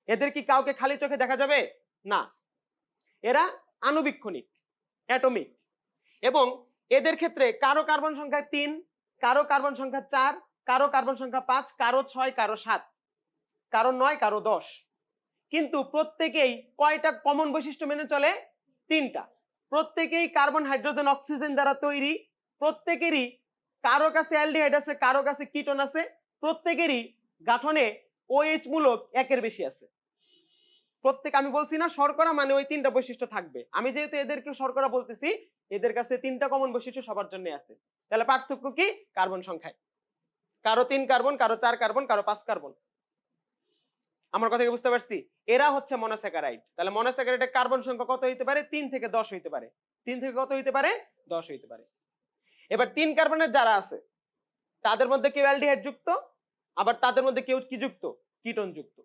এদের কি কাউকে খালি চোখে দেখা যাবে না, এরা আণুবীক্ষণিক, অ্যাটমিক। এবং এদের ক্ষেত্রে কারো কার্বন সংখ্যা 3, কারো কার্বন সংখ্যা 4, কারো কার্বন সংখ্যা 5, কারো 6, কারো 7, কারো 9, কারো 10। কিন্তু প্রত্যেকেই কয়টা কমন বৈশিষ্ট্য মেনে চলে? 3টা। প্রত্যেকেই কার্বন হাইড্রোজেন অক্সিজেন দ্বারা তৈরি, প্রত্যেকেরই কারো কাছে অ্যালডিহাইড আছে, কারো কাছে কিটোন আছে, প্রত্যেকেরই গঠনে OH মূলক 1-এর বেশি আছে। প্রত্যেক, আমি বলছি না শর্করা মানে ওই 3টা বৈশিষ্ট্য থাকবে, আমি যেহেতু এদেরকে শর্করা বলতেছি, এদের কাছে 3টা কমন বৈশিষ্ট্য সবার জন্য আছে। তাহলে পার্থক্য কি? কার্বন সংখ্যায়, কারো 3 কার্বন, কারো 4 কার্বন, কারো 5 কার্বন। আমার কথা কি বুঝতে পারছি? এরা হচ্ছে মনোস্যাকারাইড। তাহলে মনোস্যাকারাইডের কার্বন সংখ্যা কত হইতে পারে? 3 থেকে 10 হইতে পারে। 3 থেকে কত হইতে পারে? 10 হইতে পারে। এবার 3 কার্বনের যারা আছে তাদের মধ্যে কেউ অ্যালডিহাইড যুক্ত, আবার তাদের মধ্যে কেউ কি যুক্ত? কিটোন যুক্ত।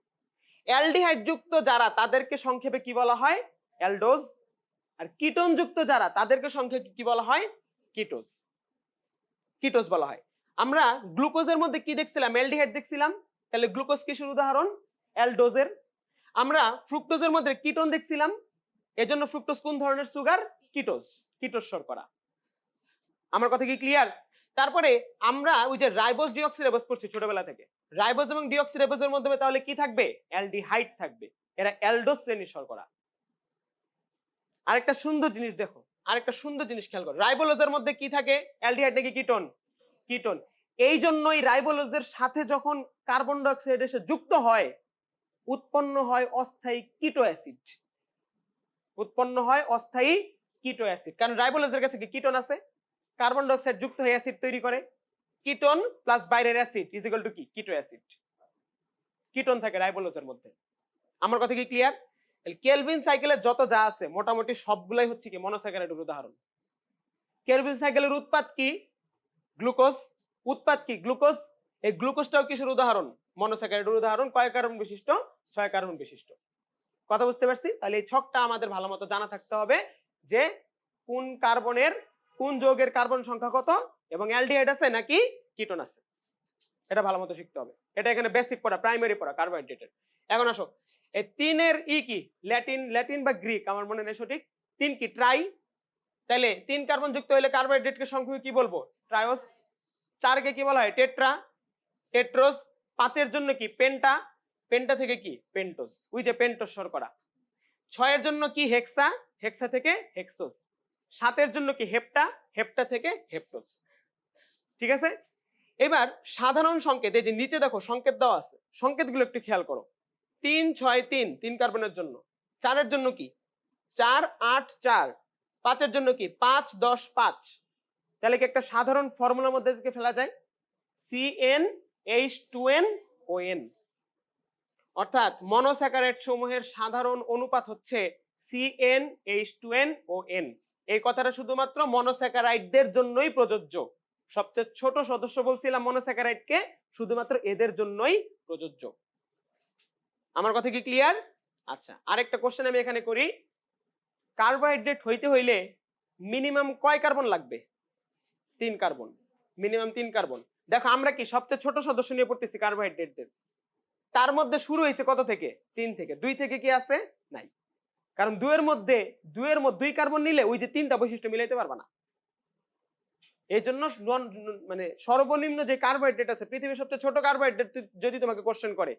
অ্যালডিহাইড যুক্ত যারা তাদেরকে সংক্ষেপে কি বলা হয়? অ্যালডোজ। আর কিটোন যুক্ত যারা তাদেরকে সংক্ষেপে কি বলা হয়? কিটোজ। কিটোজ বলা হয়। আমরা গ্লুকোজের মধ্যে কি দেখছিলাম? অ্যালডিহাইড দেখছিলাম। তাহলে গ্লুকোজ কিসের উদাহরণ? অ্যালডোজের। আমরা ফ্রুক্টোজের মধ্যে কিটোন দেখছিলাম, এজন্য ফ্রুক্টোজ কোন ধরনের সুগার? কিটোজ, কিটোজ শর্করা। আমার কথা কি ক্লিয়ার? তারপরে আমরা ওই যে রাইবোজ ডিঅক্সিরাইবোজ পড়ছি ছোটবেলা থেকে, রাইবোজ এবং ডিঅক্সিরাইবোজের মধ্যে তাহলে কি থাকবে? অ্যালডিহাইড থাকবে। এরা অ্যালডোজ শ্রেণীর শর্করা। আরেকটা সুন্দর জিনিস দেখো, আরেকটা সুন্দর জিনিস খেয়াল করো, রাইবোলোজের মধ্যে কি থাকে? অ্যালডিহাইড নাকি কিটোন? কিটোন। এই জন্যই রাইবোলোজের সাথে যখন কার্বন ডাই অক্সাইড এসে যুক্ত হয় উৎপন্ন হয় অস্থায়ী কিটো অ্যাসিড, উৎপন্ন হয় অস্থায়ী কিটো অ্যাসিড। কারণ রাইবোলোজের কাছে কি কিটোন আছে, কার্বন ডাই অক্সাইড যুক্ত হয়ে অ্যাসিড তৈরি করে, কিটোন প্লাস বাইরের অ্যাসিড ইজ ইকুয়াল টু কি? কিটো অ্যাসিড। কিটোন থাকে রাইবোলোজের মধ্যে। আমার কথা কি ক্লিয়ার? কেলভিন সাইকেলের যত যা আছে মোটামুটি সবগুলাই হচ্ছে কি? মনোস্যাকারাইডের উদাহরণ। কেলভিন সাইকেলের উৎপাদ কি? গ্লুকোজ। উৎপাদ কি? গ্লুকোজ। এই গ্লুকোজটাও কিসের উদাহরণ? মনোস্যাকারাইডের উদাহরণ। কয় কার্বন বিশিষ্ট? 6 কার্বন বিশিষ্ট। কথা বুঝতে পারছি? তাহলে এই ছকটা আমাদের ভালো মতো জানা থাকতে হবে যে কোন কার্বনের, কোন যৌগের কার্বন সংখ্যা কত, এবং অ্যালডিহাইড আছে নাকি কিটোন আছে, এটা ভালো মতো শিখতে হবে। এটা এখানে বেসিক পড়া, প্রাইমারি পড়া কার্বোহাইড্রেটের। এখন আসো, এই 3-এর কি? ল্যাটিন বা গ্রিক, আমার মনে নেই সঠিক। 3 কি? ট্রাই। তাহলে 3 কার্বন যুক্ত হলে কার্বোহাইড্রেটকে সংক্ষেপে কি বলবো? ট্রায়োস। 4 কে কি বলা হয়? টেট্রা, টেট্রোস। 5-এর জন্য কি? পেন্টা, পেন্টা থেকে কি? পেন্টোজ, ওই যে পেন্টোজ শর্করা। 6-এর জন্য কি? হেক্সা, হেক্সা থেকে হেক্সোস। 7-এর জন্য কি? হেপ্টা, হেপ্টা থেকে হেপ্টোস। ঠিক আছে? এবার সাধারণ সংকেত, এই যে নিচে দেখো সংকেত দেওয়া আছে, সংকেতগুলো একটু খেয়াল করো। 3 6 3 3 কার্বনের জন্য, 4 এর জন্য কি 4 8 4, 5 এর জন্য কি 5 10 5। তাহলে কি একটা সাধারণ ফর্মুলার মধ্যে থেকে ফেলা যায়, CnH2nOn। অর্থাৎ মনোস্যাকারাইড সমূহের সাধারণ অনুপাত হচ্ছে CnH2nOn। এই কথাটা শুধুমাত্র মনোস্যাকারাইডদের জন্যই প্রযোজ্য। সবচেয়ে ছোট সদস্য বলছিলাম মনোস্যাকারাইডকে, শুধুমাত্র এদের জন্যই প্রযোজ্য। আমার কথা কি ক্লিয়ার? আচ্ছা, আরেকটা কোশ্চেন আমি এখানে করি। কার্বোহাইড্রেট হইতে হইলে মিনিমাম কয় কার্বন লাগবে? 3 কার্বন, মিনিমাম 3 কার্বন। দেখো আমরা কি সবচেয়ে ছোট সদস্য নিয়ে পড়তেছি কার্বোহাইড্রেটদের, তার মধ্যে শুরু হয়েছে কত থেকে? 3 থেকে। 2 থেকে কি আছে? নাই। কারণ 2 এর মধ্যে 2 কার্বন নিলে ওই যে 3টা বৈশিষ্ট্য মিলাইতে পারবা না। এই জন্য মানে সর্বনিম্ন যে কার্বোহাইড্রেট আছে, পৃথিবীর সবচেয়ে ছোট কার্বোহাইড্রেট যদি তোমাকে কোশ্চেন করে,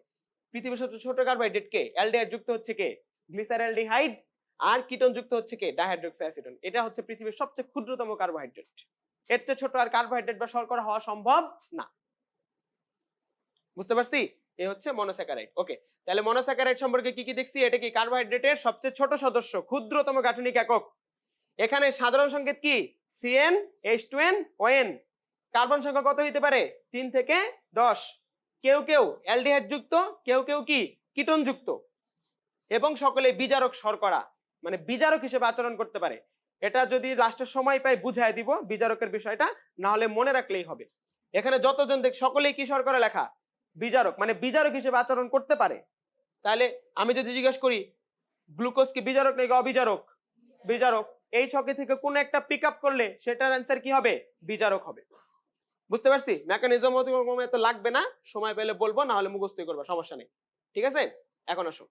পৃথিবীর সবচেয়ে ছোট কার্বোহাইড্রেট কে? অ্যালডিহাইড যুক্ত হচ্ছে কে? গ্লিসারঅ্যালডিহাইড। আর কিটোন যুক্ত হচ্ছে কে? ডাইহাইড্রোক্সিঅ্যাসিটোন। এটা হচ্ছে পৃথিবীর সবচেয়ে ক্ষুদ্রতম কার্বোহাইড্রেট। এর চেয়ে ছোট আর কার্বোহাইড্রেট বা শর্করা হওয়া সম্ভব না। বুঝতে পারছি? এই হচ্ছে মনোস্যাকারাইড। ওকে, তাহলে মনোস্যাকারাইড সম্পর্কে কি কি দেখছি? এটা কি কার্বোহাইড্রেটের সবচেয়ে ছোট সদস্য, ক্ষুদ্রতম গাঠনিক একক। এখানে সাধারণ সংকেত কি? CnH2nOn। কার্বন সংখ্যা কত হইতে পারে? 3 থেকে 10। কেউ কেউ অ্যালডিহাইড যুক্ত, কেউ কেউ কি কিটোন যুক্ত, এবং সকলে বিজারক শর্করা, মানে বিজারক হিসেবে আচরণ করতে পারে। এটা যদি লাস্টের সময় পাই বুঝাই দিব বিজারকের বিষয়টা, না হলে মনে রাখলেই হবে। এখানে যতজন দেখ সকলেই কি শর্করা লেখা? বিজারক, মানে বিজারক হিসেবে আচরণ করতে পারে। তাহলে আমি যদি জিজ্ঞেস করি গ্লুকোজ কি বিজারক নাকি অবিজারক? বিজারক। এই ছকে থেকে কোন একটা পিক আপ করলে সেটার অ্যান্সার কি হবে? বিজারক হবে। বুঝতে পারছি? মেকানিজম এত লাগবে না, সময় পেলে বলবো, না হলে মুখস্থই করবো, সমস্যা নেই। ঠিক আছে, এখন আসো।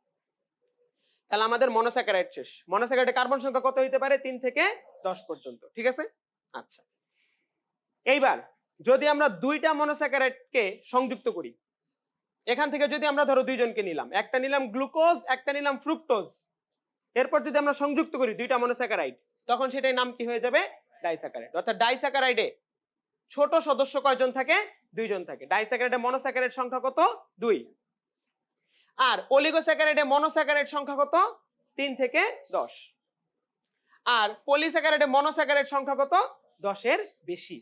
তাহলে আমাদের মনোস্যাকারাইড শেষ। মনোস্যাকারাইডের কার্বন সংখ্যা কত হইতে পারে? 3 থেকে 10 পর্যন্ত। ঠিক আছে, আচ্ছা। এইবার যদি আমরা 2টা মনোস্যাকারাইডকে সংযুক্ত করি, এখান থেকে যদি আমরা ধরো 2 জনকে নিলাম, একটা নিলাম গ্লুকোজ, একটা নিলাম ফ্রুক্টোজ। এরপর যদি আমরা সংযুক্ত করি 2টা মনোস্যাকারাইড, তখন সেটার নাম কি হয়ে যাবে? ডাইস্যাকারাইড। অর্থাৎ ডাইস্যাকারাইডে ছোট সদস্য কয়জন থাকে? 2 জন থাকে। ডাইস্যাকারাইডে মনোস্যাকারাইড সংখ্যা কত? 2। আর অলিগোস্যাকারাইডে মনোস্যাকারাইড সংখ্যা কত? 3 থেকে 10। আর পলিস্যাকারাইডে মনোস্যাকারাইড সংখ্যা কত? 10 এর বেশি।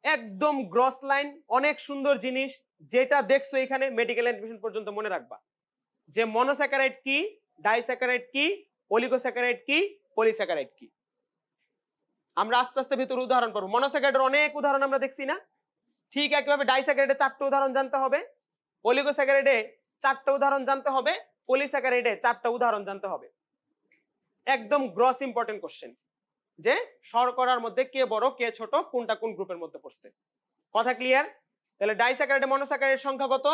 একদম গ্রস লাইন, অনেক সুন্দর জিনিস, যেটা দেখছো এখানে মেডিকেল এডমিশন পর্যন্ত মনে রাখবা, যে মনোস্যাকারাইড কি, ডাইস্যাকারাইড কি, অলিগোস্যাকারাইড কি, পলিস্যাকারাইড কি। আমরা আস্তে আস্তে ভিতরে উদাহরণ পড়ব। মনোস্যাকারাইডের অনেক উদাহরণ আমরা দেখছি না? ঠিক একইভাবে ডাইস্যাকারাইডে 4টা উদাহরণ জানতে হবে, অলিগোস্যাকারাইডে 4টা উদাহরণ জানতে হবে, পলিস্যাকারাইডে 4টা উদাহরণ জানতে হবে। একদম গ্রস ইম্পর্টেন্ট কোশ্চেন, যে শর্করার মধ্যে কে বড় কে ছোট, কোনটা কোন গ্রুপের মধ্যে পড়ছে। কথা ক্লিয়ার? তাহলে ডাইস্যাকারাইডে মনোস্যাকারাইড সংখ্যা কত?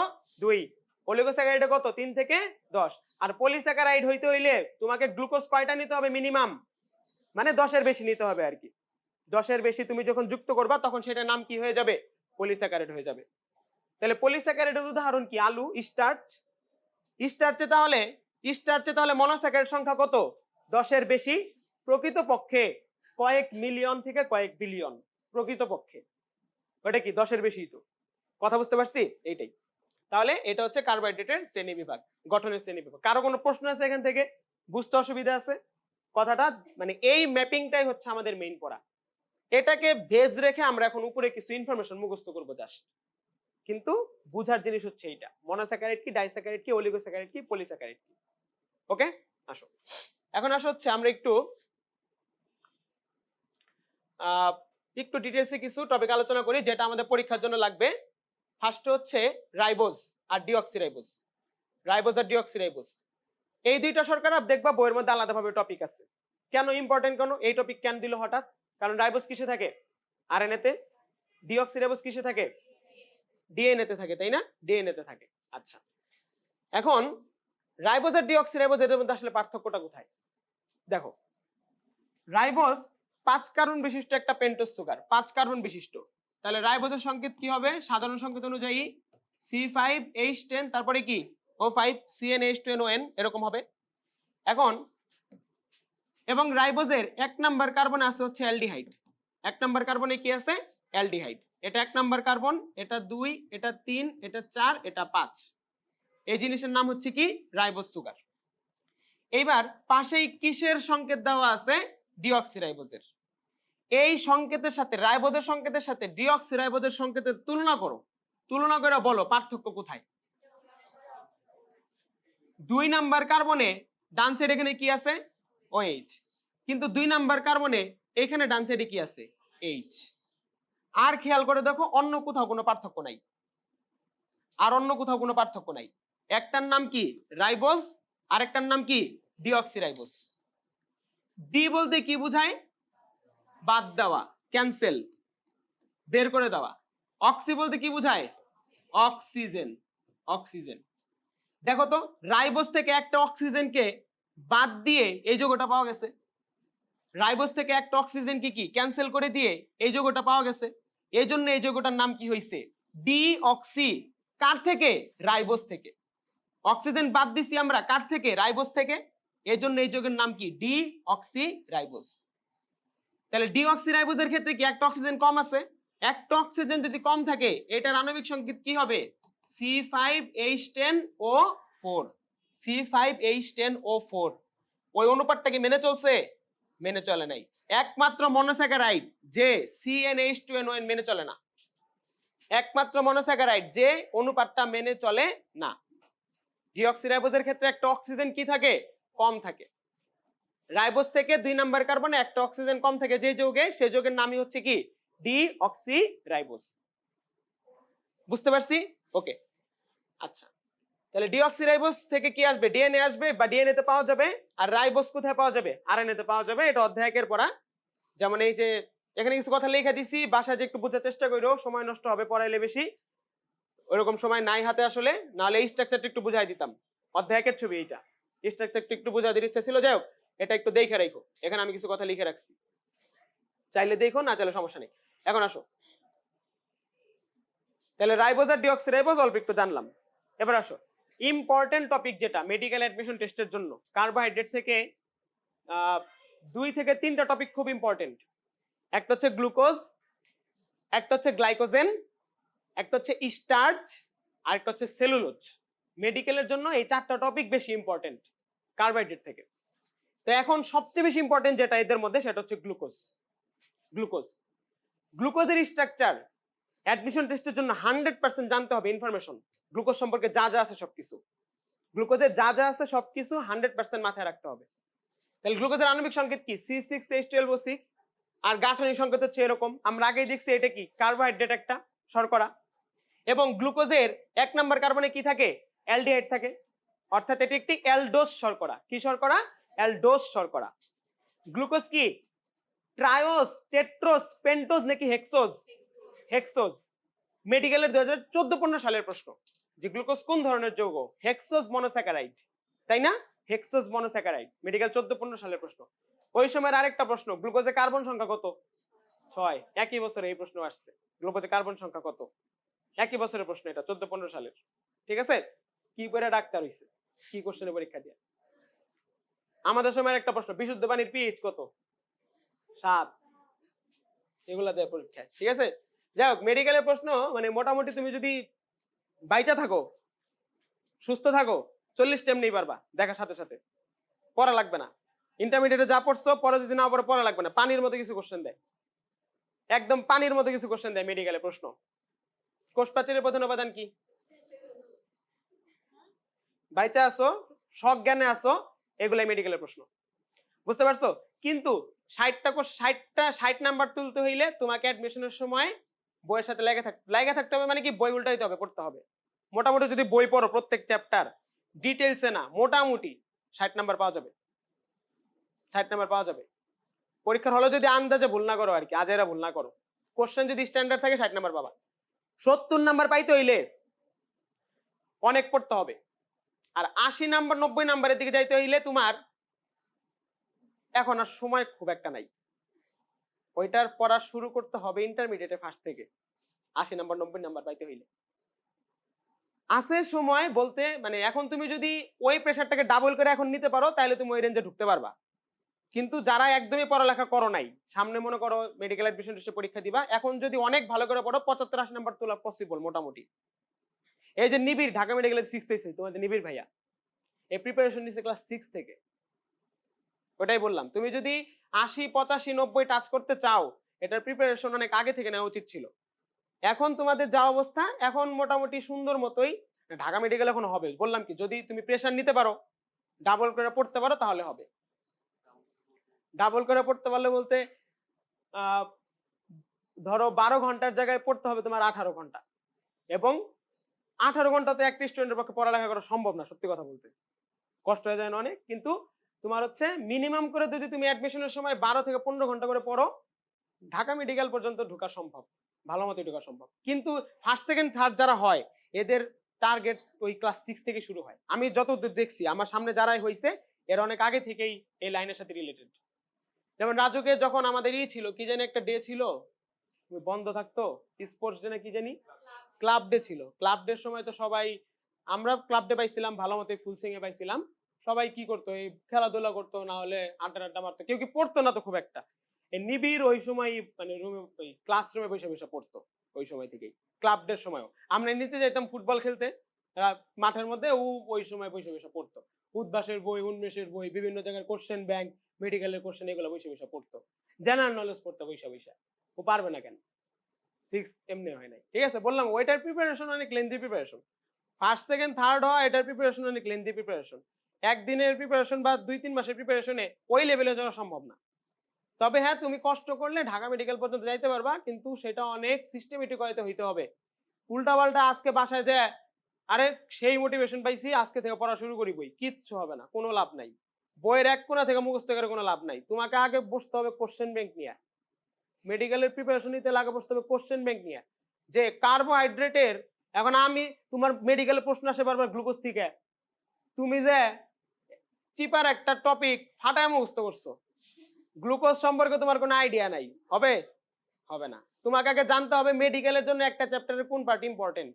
2। অলিগোস্যাকারাইডে কত? 3 থেকে 10। আর পলিস্যাকারাইড হইতে হইলে তোমাকে গ্লুকোজ কয়টা নিতে হবে? মিনিমাম, মানে 10 এর বেশি নিতে হবে আর কি। 10 এর বেশি তুমি যখন যুক্ত করবা, তখন সেটার নাম কি হয়ে যাবে? পলিস্যাকারাইড হয়ে যাবে। তাহলে পলিস্যাকারাইডের উদাহরণ কি? আলু, স্টার্চ। স্টার্চে তাহলে মনোস্যাকারাইড সংখ্যা কত? 10 এর বেশি। প্রকৃতপক্ষে কয়েক মিলিয়ন থেকে কয়েক বিলিয়ন, প্রকৃতপক্ষে ওটা কি 10 এর বেশি। তো কথা বুঝতে পারছি? এইটাই। তাহলে এটা হচ্ছে কার্বোহাইড্রেটের শ্রেণী বিভাগ, গঠনের শ্রেণী বিভাগ। কারো কোনো প্রশ্ন আছে এখান থেকে? বুঝতে অসুবিধা আছে? কথাটা মানে এই ম্যাপিংটাই হচ্ছে আমাদের মেইন পড়া। এটাকে বেজ রেখে আমরা এখন উপরে কিছু ইনফরমেশন মুখস্থ করব জাস্ট, কিন্তু বুঝার জিনিস হচ্ছে এইটা, মনোস্যাকারাইড কি, ডাইস্যাকারাইড কি, অলিগোস্যাকারাইড কি, পলিস্যাকারাইড কি। ওকে, আসো। এখন আসো হচ্ছে আমরা একটু ডিটেইলসে কিছু টপিক আলোচনা করি, যেটা আমাদের পরীক্ষার জন্য লাগবে। ফার্স্ট হচ্ছে রাইবোজ আর ডিঅক্সিরাইবোজ। রাইবোজ আর ডিঅক্সিরাইবোজ, এই 2টা শর্করা দেখবা বইয়ের মধ্যে আলাদাভাবে টপিক আছে। কেন ইম্পর্টেন্ট? কেন এই টপিক কেন দিল হঠাৎ? কারণ রাইবোজ কিসে থাকে? আরএনএ তে। ডিঅক্সিরাইবোজ কিসে থাকে? ডিএনএ তে থাকে, তাই না? ডিএনএ তে থাকে। আচ্ছা, এখন রাইবোজ আর ডিঅক্সিরাইবোজ এদের মধ্যে আসলে পার্থক্যটা কোথায়? দেখো, রাইবোজ 5 কার্বন বিশিষ্ট একটা পেন্টোজ সুগার, 5 কার্বন বিশিষ্ট। তাহলে রাইবোজের সংকেত কি হবে? সাধারণ সংকেত অনুযায়ী C5H10, তারপরে কি O5 CnH2nOn, এরকম হবে। এখন এবং রাইবোজের 1 নাম্বার কার্বনে আছে হচ্ছে অ্যালডিহাইড। 1 নাম্বার কার্বনে কি আছে? অ্যালডিহাইড। এটা 1 নাম্বার কার্বন, এটা 2, এটা 3, এটা 4, এটা 5। এই জিনিসের নাম হচ্ছে কি রাইবোজ সুগার। এইবার পাশেই কিসের সংকেত দেওয়া আছে? ডিঅক্সিরাইবোজের। এই সংকেতের সাথে রাইবোজের সংকেতের সাথে ডিঅক্সিরাইবোজের সংকেতের তুলনা করো, তুলনা করে বলো পার্থক্য কোথায়। 2 নাম্বার কার্বনে ডান সাইড এখানে কি আছে? OH, কিন্তু 2 নাম্বার কার্বনে এখানে ডান সাইডে কি আছে? H। আর খেয়াল করে দেখো অন্য কোথাও কোনো পার্থক্য নাই, আর অন্য কোথাও কোনো পার্থক্য নাই। একটার নাম কি রাইবোজ, আরেকটার নাম কি ডিঅক্সিরাইবোজ। ডি বলতে কি বোঝায়? বাদ দেওয়া, ক্যান্সেল, বের করে দেওয়া। অক্সি বলতে কি বোঝায়? Oxygen, oxygen. দেখো তো রাইবোজ থেকে একটা অক্সিজেনকে বাদ দিয়ে এই যৌগটা পাওয়া গেছে, রাইবোজ থেকে একটা অক্সিজেনকে কি ক্যান্সেল করে দিয়ে এই যৌগটা পাওয়া গেছে। এই জন্য এই যৌগটার নাম কি হয়েছে? ডিঅক্সি। কার থেকে? রাইবোজ থেকে। অক্সিজেন বাদ দিছি আমরা কার থেকে? রাইবোজ থেকে। এই জন্য এই যৌগের নাম কি? ডিঅক্সিরাইবোজ। তাহলে ডিঅক্সিরাইবোজের ক্ষেত্রে কি একটা অক্সিজেন কম আছে? একটা অক্সিজেন যদি কম থাকে এটার আণবিক সংকেত কি হবে? C5H10O4। C5H10O4। ওই অনুপাতটাকে মেনে চলছে? মেনে চলে নাই। একমাত্র মনোস্যাকারাইড যে CnH2nOn মেনে চলে না, একমাত্র মনোস্যাকারাইড যে অনুপাতটা মেনে চলে না। ডিঅক্সিরাইবোজের ক্ষেত্রে একটা অক্সিজেন কি থাকে? কম থাকে। রাইবোজ থেকে 2 নাম্বার কার্বনে একটা অক্সিজেন কম থাকে যে যৌগে, সেই যৌগের নামই হচ্ছে কি ডিঅক্সিরাইবোজ। বুঝতে পারছি? ওকে, আচ্ছা। তাহলে ডিঅক্সিরাইবোজ থেকে কি আসবে? ডিএনএ আসবে, বা ডিএনএ তে পাওয়া যাবে। আর রাইবোজ কোথায় পাওয়া যাবে? আরএনএ তে পাওয়া যাবে। এটা অধ্যায় 1 এর পড়া। যেমন এই যে এখানে কিছু কথা লিখে দিছি, বাসায় যে একটু বোঝার চেষ্টা করো, সময় নষ্ট হবে পড়াইলে বেশি। ওরকম সময় নাই হাতে আসলে, নাহলে এই স্ট্রাকচারটা একটু বুঝাই দিতাম। অধ্যায় 1 এর ছবি এইটা, স্ট্রাকচারটা একটু বুঝাই দিতে ইচ্ছা ছিল। যাই হোক, এটা একটু দেখে রাখো, এখানে আমি কিছু কথা লিখে রাখছি, চাইলে দেখো, না চাইলে সমস্যা নেই। এখন আসো, তাহলে রাইবোজ আর ডিঅক্সিরাইবোজ অল্প একটু জানলাম। এবার আসো ইম্পর্টেন্ট টপিক যেটা মেডিকেল অ্যাডমিশন টেস্টের জন্য, কার্বোহাইড্রেট থেকে 2 থেকে 3টা টপিক খুব ইম্পর্টেন্ট। একটা হচ্ছে গ্লুকোজ, একটা হচ্ছে গ্লাইকোজেন, একটা হচ্ছে স্টার্চ, আর একটা হচ্ছে সেলুলোজ। মেডিকেলের জন্য এই 4টা টপিক বেশি ইম্পর্টেন্ট কার্বোহাইড্রেট থেকে। তো এখন সবচেয়ে বেশি ইম্পর্টেন্ট যেটা এদের মধ্যে সেটা হচ্ছে গ্লুকোজ। গ্লুকোজ, গ্লুকোজের স্ট্রাকচার অ্যাডমিশন টেস্টের জন্য 100% জানতে হবে ইনফরমেশন। গ্লুকোজ সম্পর্কে যা যা আছে সবকিছু, গ্লুকোজের যা যা আছে সবকিছু 100% মাথায় রাখতে হবে। তাহলে গ্লুকোজের আণবিক সংকেত কি? C6H12O6। আর গাঠনিক সংকেত হচ্ছে এরকম, আমরা আগেই দেখছি এটা কি কার্বোহাইড্রেট, একটা শর্করা। এবং গ্লুকোজের 1 নাম্বার কার্বনে কি থাকে? অ্যালডিহাইড থাকে, অর্থাৎ এটি একটি অ্যালডোজ শর্করা। কি শর্করা? অ্যালডোজ শর্করা। গ্লুকোজ কি ট্রায়োজ, টেট্রোজ, পেন্টোজ নাকি হেক্সোজ? হেক্সোজ। মেডিকেলের 2014-15 সালের প্রশ্ন যে গ্লুকোজ কোন ধরনের যৌগ? হেক্সোজ মনোস্যাকারাইড, তাই না? হেক্সোজ মনোস্যাকারাইড, মেডিকেল 14-15 সালের প্রশ্ন। ওই সময়ের আরেকটা প্রশ্ন, গ্লুকোজে কার্বন সংখ্যা কত? 6। একই বছরে এই প্রশ্ন আসছে, গ্লুকোজে কার্বন সংখ্যা কত? একই বছরের প্রশ্ন, এটা 14-15 সালের। ঠিক আছে, কি করে ডাক্তার হইছে, কি কোশ্চেনে পরীক্ষা দিয়ে। আমাদের সময়ের একটা প্রশ্ন, বিশুদ্ধ পানির পিএইচ কত? 7। এগুলা দেয় পরীক্ষায়। ঠিক আছে, যাই হোক, মেডিকেলের প্রশ্ন মানে মোটামুটি তুমি যদি বাইচা থাকো, সুস্থ থাকো, 40 এমনিই পারবা দেখার সাথে সাথে, পড়া লাগবে না। ইন্টারমিডিয়েটে যা পড়ছো পরে যদি না পড়ে পড়া লাগবে না। পানির মতো কিছু কোশ্চেন দেয়, একদম পানির মতো কিছু কোশ্চেন দেয় মেডিকেলের প্রশ্ন। কোষ প্রাচীরের প্রধান উপাদান কি? বাইচা আছো, সজ্ঞানে আছো, এগুলাই মেডিকেলের প্রশ্ন। বুঝতে পারছো? কিন্তু 60 নাম্বার তুলতে হইলে তোমাকে অ্যাডমিশনের সময় বইয়ের সাথে লাগা থাকতে হবে। মানে কি, বই উল্টাইতে হবে, পড়তে হবে। মোটামুটি যদি বই পড়ো প্রত্যেক চ্যাপ্টার ডিটেইলসে না, মোটামুটি 60 নাম্বার পাওয়া যাবে। 60 নাম্বার পাওয়া যাবে। পরীক্ষার হলে যদি আন্দাজে ভুল না করো আর কি, আজেরা ভুল না করো, কোশ্চেন যদি স্ট্যান্ডার্ড থাকে 60 নাম্বার পাবা। 70 নাম্বার পাইতে হইলে অনেক পড়তে হবে। আর 80 নাম্বার 90 নাম্বারের দিকে যাইতে হইলে তোমার এখন আর সময় খুব একটা নাই, ওইটার পড়া শুরু করতে হবে ইন্টারমিডিয়েটে ফার্স্ট থেকে। 80 নাম্বার 90 নাম্বার পাইতে হইলে আছে সময় বলতে, মানে এখন তুমি যদি ওই প্রেসারটাকে ডাবল করে এখন নিতে পারো তাহলে তুমি ওই রেঞ্জে ঢুকতে পারবা। কিন্তু যারা একদমই পড়ালেখা করো নাই, সামনে মনে করো মেডিকেল অ্যাডমিশন টেস্টে পরীক্ষা দিবা, এখন যদি অনেক ভালো করে পড়ো 75-80 নাম্বার তোলা পসিবল মোটামুটি। এই যে নিবিড় ঢাকা মেডিকেলের 6 হয়েছে তোমাদের নিবিড় ভাইয়া, এই প্রিপারেশন নিচ্ছে ক্লাস 6 থেকে। ওটাই বললাম, তুমি যদি 80, 85, 90 টাচ করতে চাও, এটার প্রিপারেশন অনেক আগে থেকে নেওয়া উচিত ছিল। এখন তোমাদের যা অবস্থা, এখন মোটামুটি সুন্দর মতোই ঢাকা মেডিকেল এখন হবে। বললাম কি, যদি তুমি প্রেশার নিতে পারো, ডাবল করে পড়তে পারো, তাহলে হবে। ডাবল করে পড়তে পারলে বলতে ধরো 12 ঘন্টার জায়গায় পড়তে হবে তোমার 18 ঘন্টা, এবং 18 ঘন্টাতে একটা স্টুডেন্টের পক্ষে পড়ালেখা করা সম্ভব না, সত্যি কথা বলতে কষ্ট হয়ে যায় না অনেক। কিন্তু তোমার হচ্ছে মিনিমাম করে যদি তুমি অ্যাডমিশনের সময় 12 থেকে 15 ঘন্টা করে পড়ো, ঢাকা মেডিকেল পর্যন্ত ঢোকা সম্ভব, ভালো মতো ঢোকা সম্ভব। কিন্তু ফার্স্ট সেকেন্ড থার্ড যারা হয়, এদের টার্গেট ওই ক্লাস 6 থেকে শুরু হয়। আমি যতদূর দেখছি, আমার সামনে যারাই হয়েছে, এর অনেক আগে থেকেই এই লাইনের সাথে রিলেটেড। যেমন রাজুকে যখন আমাদের ছিল, কি জানি একটা ডে ছিল, বন্ধ থাকতো, স্পোর্টস ডে না কি জানি, ক্লাব ডে ছিল। ক্লাব ডের সময় তো সবাই, আমরা ক্লাব ডে পাইছিলাম ভালো মতো, ফুল সিং এ পাইছিলাম। সবাই কি করতো, এই খেলাধুলা করতো, না হলে আড্ডা আড্ডা মারতো, কেউ কি পড়তো না তো খুব একটা। এই নিবিড় ওই সময় মানে রুমে, ওই ক্লাসরুমে বসে বসে পড়তো ওই সময় থেকেই। ক্লাব ডের সময়ও আমরা নিচে যাইতাম ফুটবল খেলতে মাঠের মধ্যে, ও ওই সময় বসে বসে পড়তো। উদ্ভাসের বই, উন্মেষের বই, বিভিন্ন জায়গার কোশ্চেন ব্যাংক, মেডিকেলের কোশ্চেন, এগুলো বসে বসে পড়তো। জেনারেল নলেজ পড়তো বসে বসে। ও পারবে না কেন, 6 এমনি হয় নাই, ঠিক আছে। বললাম ওইটার প্রিপারেশন অনেক lengthy preparation. First second third হওয়া, এটার প্রিপারেশন অনেক লেন্দি প্রিপারেশন। একদিনের প্রিপারেশন বা 2-3 মাসের প্রিপারেশনে ওই লেভেলে যাওয়া সম্ভব না। তবে হ্যাঁ, তুমি কষ্ট করলে ঢাকা মেডিকেল পর্যন্ত যাইতে পারবা, কিন্তু সেটা অনেক সিস্টেমেটিক হইতে হবে। উল্টা পাল্টা আজকে বাসায় যে আরে সেই মোটিভেশন পাইছি, আজকে থেকে পড়া শুরু করি, বই কিচ্ছু হবে না, কোনো লাভ নাই। বইয়ের এক কোণা থেকে মুখস্থ করে কোনো লাভ নাই। তোমাকে আগে বসতে হবে কোশ্চেন ব্যাংক নিয়ে। মেডিকেলের প্রিপারেশন নিতে লাগে বসতে হবে কোশ্চেন ব্যাংক নিয়ে, যে কার্বোহাইড্রেটের, এখন আমি তোমার মেডিকেলের প্রশ্ন আসে বারবার গ্লুকোজ থেকে, তুমি যে চিপার একটা টপিক ফাটায় মুখস্থ করছো, গ্লুকোজ সম্পর্কে তোমার কোনো আইডিয়া নাই, হবে? হবে না। তোমাকে আগে জানতে হবে মেডিকেলের জন্য একটা চ্যাপ্টারের কোন পার্ট ইম্পর্টেন্ট,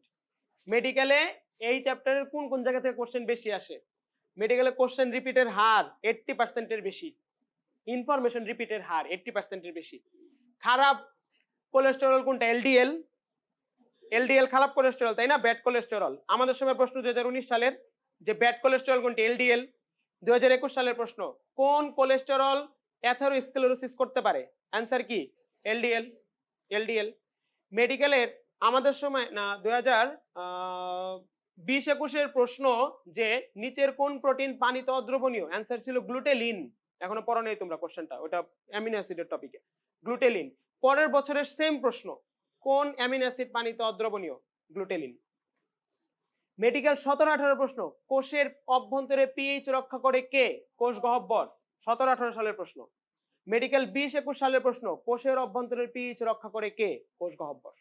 মেডিকেলে এই চ্যাপ্টারের কোন কোন জায়গা থেকে কোশ্চেন বেশি আসে, মেডিকেলে কোশ্চেন রিপিটের হার 80% এর বেশি, ইনফরমেশন রিপিটের হার 80% এর বেশি। খারাপ কোলেস্টেরল কোনটা? এলডিএল। এলডিএল খারাপ কোলেস্টেরল, তাই না? Bad cholesterol. আমাদের সময় প্রশ্ন 2019 সালের, যে ব্যাড কোলেস্টেরল কোনটি? এলডিএল। 2021 সালের প্রশ্ন, কোন কোলেস্টেরল অ্যাথেরোস্ক্লেরোসিস করতে পারে? অ্যান্সার কি? এলডিএল। এলডিএল। মেডিকেলের আমাদের সময় না 2020-21 প্রশ্ন, যে নিচের কোন প্রোটিন পানিতে অদ্রবণীয়? অ্যান্সার ছিল গ্লুটেলিন। এখনো পড়া নেই তোমরা কোশ্চেনটা, ওটা অ্যামিনো অ্যাসিডের টপিকে, গ্লুটেলিন। পরের বছরের সেম প্রশ্ন, কোন অ্যামিনো অ্যাসিড পানিতে অদ্রবণীয়? গ্লুটেলিন। মেডিকেল 17-18 প্রশ্ন, কোষের অভ্যন্তরে পিএইচ রক্ষা করে কে? কোষ গহ্বর। 17-18 সালের প্রশ্ন। মেডিকেল 20-21 সালের প্রশ্ন, কোষের অভ্যন্তরের পিএইচ রক্ষা করে কে? কোষ গহ্বর।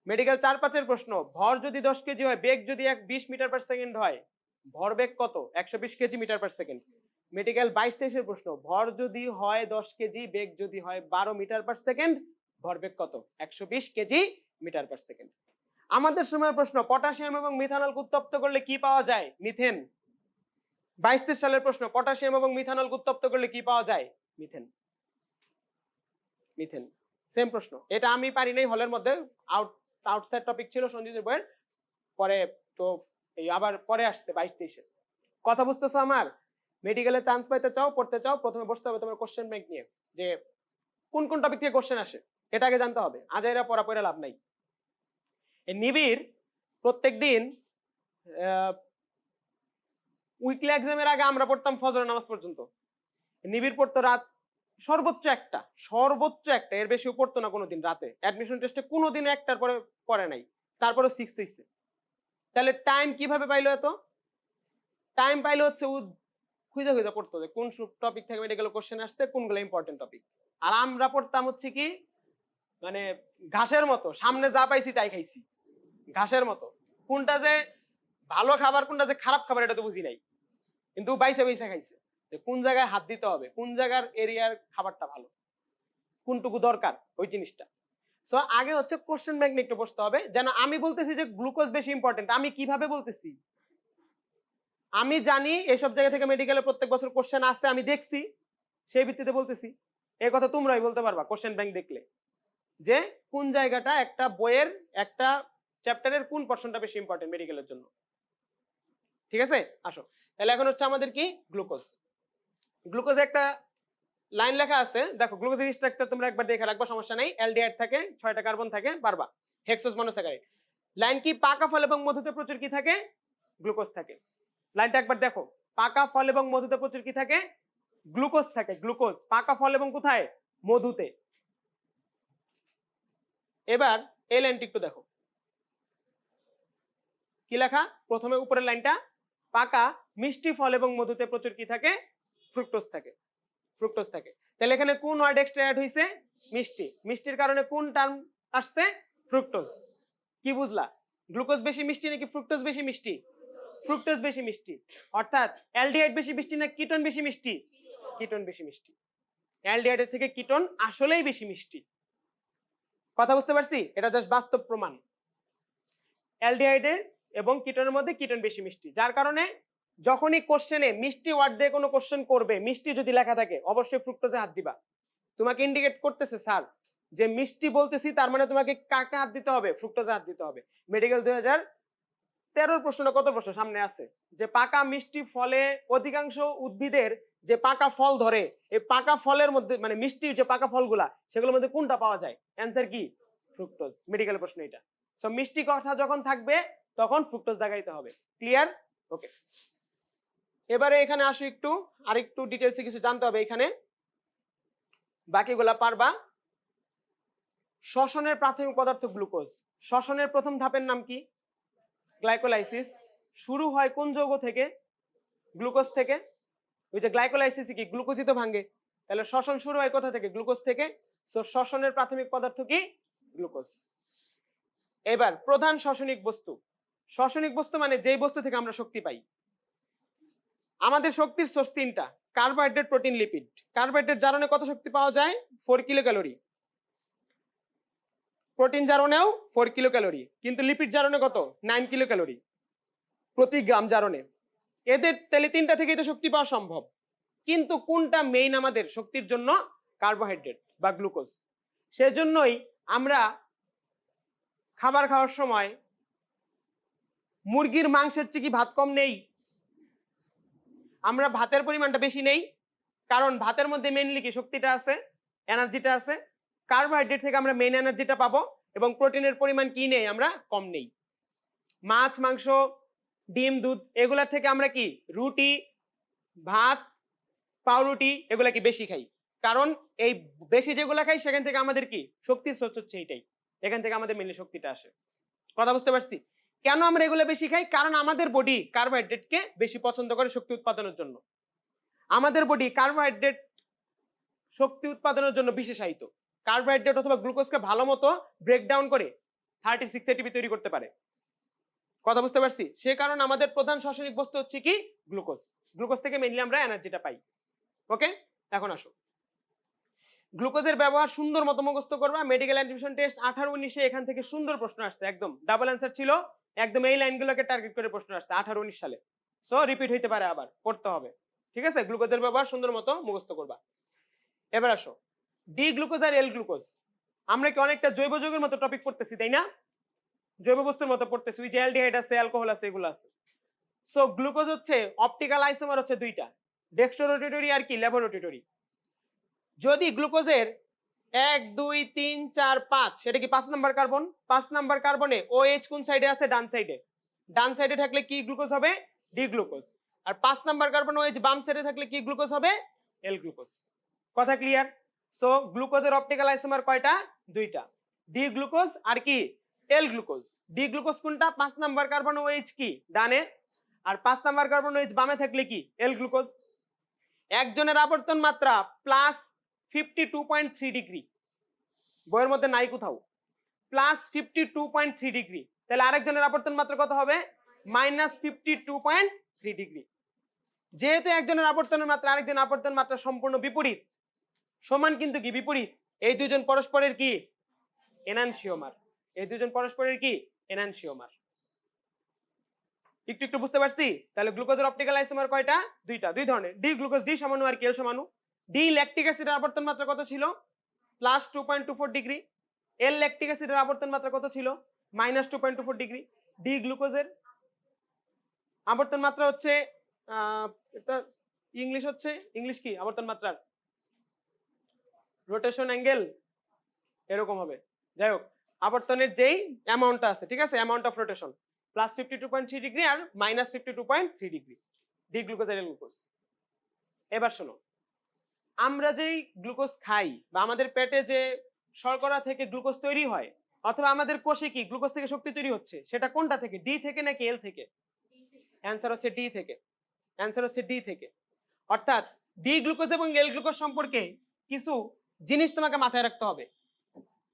মেডিকেল 4-5 প্রশ্ন, ভর যদি 10 কেজি হয়, বেগ যদি 20 মিটার পার সেকেন্ড হয়, ভরবেগ কত? 120 kg meter per second. Medical 22-23 প্রশ্ন, ভর যদি হয় 10 কেজি, বেগ যদি হয় 12 মিটার পার সেকেন্ড, ভরবেগ কত? 120 কেজি মিটার পার সেকেন্ড। আমাদের সময়ের প্রশ্ন, পটাশিয়াম এবং মিথানল উত্তপ্ত করলে কি পাওয়া যায়? মিথেন। 22-23 সালের প্রশ্ন, পটাশিয়াম এবং মিথানল উত্তপ্ত করলে কি পাওয়া যায়? মিথেন। মিথেন। সেম প্রশ্ন, এটা আমি পারি নাই হলের মধ্যে, আউটসাইড টপিক ছিল সঞ্জিতের বইয়ের, পরে তো এই আবার পরে আসছে 22-23-এ। কথা বুঝতেছো আমার? মেডিকেলে চান্স পাইতে চাও, পড়তে চাও, প্রথমে বসতে হবে তোমার কোশ্চেন ব্যাংক নিয়ে, যে কোন কোন টপিক থেকে কোশ্চেন আসে, এটা আগে জানতে হবে। আজাইরা পড়া পড়ে লাভ নাই। এই নিবিড় প্রত্যেকদিন উইকলি এক্সামের আগে আমরা পড়তাম ফজরের নামাজ পর্যন্ত, নিবিড় পড়তো রাত সর্বোচ্চ একটা, এর বেশি পড়তো না কোনোদিন রাতে। অ্যাডমিশন টেস্টে কোনোদিন একটার পরে পড়ে নাই, তারপরে 6 হইছে। তাহলে টাইম কিভাবে পাইলো? এত টাইম পাইলো হচ্ছে ও খুঁজে খুঁজে পড়তো, যে কোন টপিক থেকে মেডিকেল কোশ্চেন আসছে, কোনগুলো ইম্পর্টেন্ট টপিক। আর আমরা পড়তাম হচ্ছে কি, মানে ঘাসের মতো, সামনে যা পাইছি তাই খাইছি, ঘাসের মতো। কোনটা যে ভালো খাবার, কোনটা যে খারাপ খাবার, এটা তো বুঝি নাই, কিন্তু বাইসে বাইসে খাইছে, যে কোন জায়গায় হাত দিতে হবে, কোন জায়গার এরিয়ার খাবারটা ভালো, কোনটুকু দরকার ওই জিনিসটা। সো আগে হচ্ছে কোশ্চেন ব্যাংক নিয়ে একটু বসতে হবে। যেন আমি বলতেছি যে গ্লুকোজ বেশি ইম্পর্টেন্ট, আমি কিভাবে বলতেছি? আমি জানি এসব জায়গা থেকে মেডিকেলে প্রত্যেক বছর কোশ্চেন আসছে, আমি দেখছি, সেই ভিত্তিতে বলতেছি। এই কথা তোমরাই বলতে পারবা কোশ্চেন ব্যাংক দেখলে, যে কোন জায়গাটা একটা বইয়ের একটা চ্যাপ্টারের কোন পোরশনটা বেশি ইম্পর্টেন্ট মেডিকেলের জন্য। ঠিক আছে, আসো তাহলে এখন হচ্ছে আমাদের কি গ্লুকোজ। গ্লুকোজে একটা লাইন লেখা আছে, দেখো গ্লুকোজের স্ট্রাকচার তোমরা একবার দেখে রাখবা, সমস্যা নাই। অ্যালডিহাইড থাকে, 6টা কার্বন থাকে, পারবা। Hexose monosaccharide. লাইন কি, পাকা ফল এবং মধুতে প্রচুর কি থাকে, গ্লুকোজ থাকে। লাইনটা একবার দেখো, পাকা ফল এবং মধুতে প্রচুর কি থাকে, গ্লুকোজ থাকে। গ্লুকোজ পাকা ফল এবং কোথায়, মধুতে। এবার এই লাইনটি একটু দেখো, কি লেখা, প্রথমে উপরের লাইনটা, পাকা মিষ্টি ফল এবং মধুতে প্রচুর কি থাকে, ফ্রুক্টোজ থাকে। ফ্রুক্টোজ থাকে। তাহলে এখানে কোন ওয়ার্ড এক্সট্রা অ্যাড হইছে, মিষ্টি। মিষ্টির কারণে কোন টার্ম আসছে, ফ্রুক্টোজ। কি বুঝলা, গ্লুকোজ বেশি মিষ্টি নাকি ফ্রুক্টোজ বেশি মিষ্টি, ফ্রুক্টোজ বেশি মিষ্টি। অর্থাৎ অ্যালডিহাইড বেশি মিষ্টি না কিটোন বেশি মিষ্টি, কিটোন বেশি মিষ্টি। অ্যালডিহাইডের থেকে কিটোন আসলেই বেশি মিষ্টি। কথা বুঝতে পারছি, এটা জাস্ট বাস্তব প্রমাণ। অ্যালডিহাইডের এবং কিটোনের মধ্যে কিটোন বেশি মিষ্টি, যার কারণে যখনই কোশ্চেনে মিষ্টি ওয়ার্ড দিয়ে কোনো কোশ্চেন করবে, মিষ্টি যদি লেখা থাকে অবশ্যই ফ্রুক্টোজে হাত দিবা। তোমাকে ইন্ডিকেট করতেছে স্যার যে মিষ্টি বলতেছি, তার মানে তোমাকে কাকে হাত দিতে হবে, ফ্রুক্টোজে হাত দিতে হবে। মেডিকেল 2013 প্রশ্ন, কত প্রশ্ন সামনে আছে, যে পাকা মিষ্টি ফলে অধিকাংশ উদ্ভিদের যে পাকা ফল ধরে, এই পাকা ফলের মধ্যে মানে মিষ্টির যে পাকা ফলগুলা, সেগুলোর মধ্যে কোনটা পাওয়া যায়, অ্যান্সার কি, ফ্রুক্টোজ। মেডিকেল প্রশ্ন এটা। সো মিষ্টি কথা যখন থাকবে তখন ফ্রুক্টোজ দেখাইতে হবে। ক্লিয়ার, ওকে। এবারে এখানে আসো, একটু আরেকটু ডিটেলসে কিছু জানতে হবে এখানে, বাকিগুলা পারবা। শ্বসনের প্রাথমিক পদার্থ গ্লুকোজ। শ্বসনের প্রথম ধাপের নাম কি, গ্লাইকোলাইসিস। শুরু হয় কোন যৌগ থেকে, গ্লুকোজ থেকে। ওই যে গ্লাইকোলাইসিস কি, গ্লুকোজই তো ভাঙে, তাহলে শ্বসন শুরু হয় কোথা থেকে, গ্লুকোজ থেকে। সো শ্বসনের প্রাথমিক পদার্থ কি, গ্লুকোজ। এবার প্রধান শ্বসনিক বস্তু। শ্বসনিক বস্তু মানে যেই বস্তু থেকে আমরা শক্তি পাই। আমাদের শক্তির সোর্স তিনটা, কার্বোহাইড্রেট, প্রোটিন, লিপিড। কার্বোহাইড্রেট জারণে কত শক্তি পাওয়া যায়, 4 কিলো ক্যালোরি। প্রোটিন জারণেও 4 কিলো ক্যালোরি, কিন্তু লিপিড জারণে কত, 9 কিলো ক্যালোরি প্রতি গ্রাম জারণে। এদের তেলে তিনটা থেকেই তো শক্তি পাওয়া সম্ভব, কিন্তু কোনটা মেইন আমাদের শক্তির জন্য, কার্বোহাইড্রেট বা গ্লুকোজ। সেজন্যই আমরা খাবার খাওয়ার সময় মুরগির মাংসের চেয়ে কি ভাত কম নেই, আমরা ভাতের পরিমাণটা বেশি নেই, কারণ ভাতের মধ্যে মেইনলি কি শক্তিটা আছে, এনার্জিটা আছে। কার্বোহাইড্রেট থেকে আমরা মেইন এনার্জিটা পাবো, এবং প্রোটিনের পরিমাণ কি নেই, আমরা কম নেই। মাছ, মাংস, ডিম, দুধ এগুলা থেকে আমরা কি রুটি, ভাত, পাউরুটি এগুলা কি বেশি খাই, কারণ এই বেশি যেগুলা খাই সেখান থেকে আমাদের কি শক্তির সোর্স হচ্ছে এইটাই, এখান থেকে আমাদের মেইনলি শক্তিটা আসে। কথা বুঝতে পারছি, কেন আমরা এগুলো বেশি খাই, কারণ আমাদের বডি কার্বোহাইড্রেটকে বেশি পছন্দ করে শক্তি উৎপাদনের জন্য। আমাদের বডি কার্বোহাইড্রেট শক্তি উৎপাদনের জন্য বিশেষায়িত। কার্বোহাইড্রেট অথবা গ্লুকোজকে ভালো মতো ব্রেকডাউন করে 36 এটিপি তৈরি করতে পারে। কথা বুঝতে পারছি, সে কারণে আমাদের প্রধান শ্বসনিক বস্তু হচ্ছে কি, গ্লুকোজ। গ্লুকোজ থেকে মেইনলি আমরা এনার্জিটা পাই। ওকে, এখন আসো, গ্লুকোজের ব্যবহার সুন্দর মতো মুখস্থ করবা। মেডিকেল অ্যাডমিশন টেস্ট 18-19 এখান থেকে সুন্দর প্রশ্ন আসছে, একদম ডাবল অ্যান্সার ছিল, একদম এই লাইনগুলোকে টার্গেট করে প্রশ্ন আসছে 18-19 সালে। সো রিপিট হইতে পারে, আবার পড়তে হবে। ঠিক আছে, গ্লুকোজের ব্যবহার সুন্দর মতো মুখস্থ করবা। এবার আসো, ডি গ্লুকোজ আর এল গ্লুকোজ। আমরা কি অনেকটা জৈব যৌগের মতো টপিক পড়তেছি, তাই না, জৈব বস্তুর মতো পড়তেছি, ওই যে অ্যালডিহাইড আছে, অ্যালকোহল আছে, এগুলো আছে। সো গ্লুকোজ হচ্ছে অপটিক্যাল আইসোমার হচ্ছে দুইটা, ডেক্সট্রোরোটেটরি আর কি ল্যাবোরোটেটরি। যদি গ্লুকোজের 1 2 3 4 5 সেটা কি 5 নাম্বার কার্বন, 5 নাম্বার কার্বনে OH কোন সাইডে আছে, ডান সাইডে। ডান সাইডে থাকলে কি গ্লুকোজ হবে, ডি গ্লুকোজ। আর 5 নাম্বার কার্বন OH বাম সাইডে থাকলে কি গ্লুকোজ হবে, এল গ্লুকোজ। কথা ক্লিয়ার। সো গ্লুকোজের অপটিক্যাল আইসোমার কয়টা, দুইটা, ডি গ্লুকোজ আর কি এল গ্লুকোজ। ডি গ্লুকোজ কোনটা, 5 নাম্বার কার্বন OH কি ডানে, আর 5 নাম্বার কার্বন OH বামে থাকলে কি এল গ্লুকোজ। একজনের আবর্তন মাত্রা প্লাস 52.3 ডিগ্রি, বইয়ের মধ্যে নাই কোথাও, প্লাস 52.3 ডিগ্রি। তাহলে আরেকজনের আবর্তন মাত্রা কত হবে, মাইনাস 52.3 ডিগ্রি। যেহেতু একজনের আবর্তনের মাত্রা আরেকজনের আবর্তন মাত্রা সম্পূর্ণ বিপরীত, সমান কিন্তু কি বিপরীত, এই দুজন পরস্পরের কি এনানসিওমার, এই দুজন পরস্পরের কি এনানসিওমার। একটু বুঝতে পারছি। তাহলে গ্লুকোজের অপটিক্যাল আইসোমার কয়টা, দুইটা, দুই ধরনের, ডি গ্লুকোজ ডি সমাণু আর কি এল সমাণু। ডি ল্যাকটিক অ্যাসিডের আবর্তন মাত্রা কত ছিল +2.24 ডিগ্রি, এল ল্যাকটিক অ্যাসিডের আবর্তন মাত্রা কত ছিল -2.24 ডিগ্রি, ডি গ্লুকোজের আবর্তন মাত্রা হচ্ছে এটা ইংলিশ কি আবর্তন মাত্রার রোটেশন অ্যাঙ্গেল এরকম হবে। যাই হোক, আবর্তনের যেই অ্যামাউন্টটা আছে, ঠিক আছে, অ্যামাউন্ট অফ রোটেশন +52.3 ডিগ্রি আর -52.3 ডিগ্রি, ডি গ্লুকোজ আর এল গ্লুকোজ। এবার শোনো, আমরা যেই গ্লুকোজ খাই বা আমাদের পেটে যে শর্করা থেকে গ্লুকোজ তৈরি হয় অথবা আমাদের কোষে কি গ্লুকোজ থেকে শক্তি তৈরি হচ্ছে, সেটা কোনটা থেকে, ডি থেকে নাকি এল থেকে? অ্যান্সার হচ্ছে ডি থেকে। অ্যান্সার হচ্ছে ডি থেকে। অর্থাৎ ডি গ্লুকোজ এবং এল গ্লুকোজ সম্পর্কে কিছু জিনিস তোমাকে মাথায় রাখতে হবে।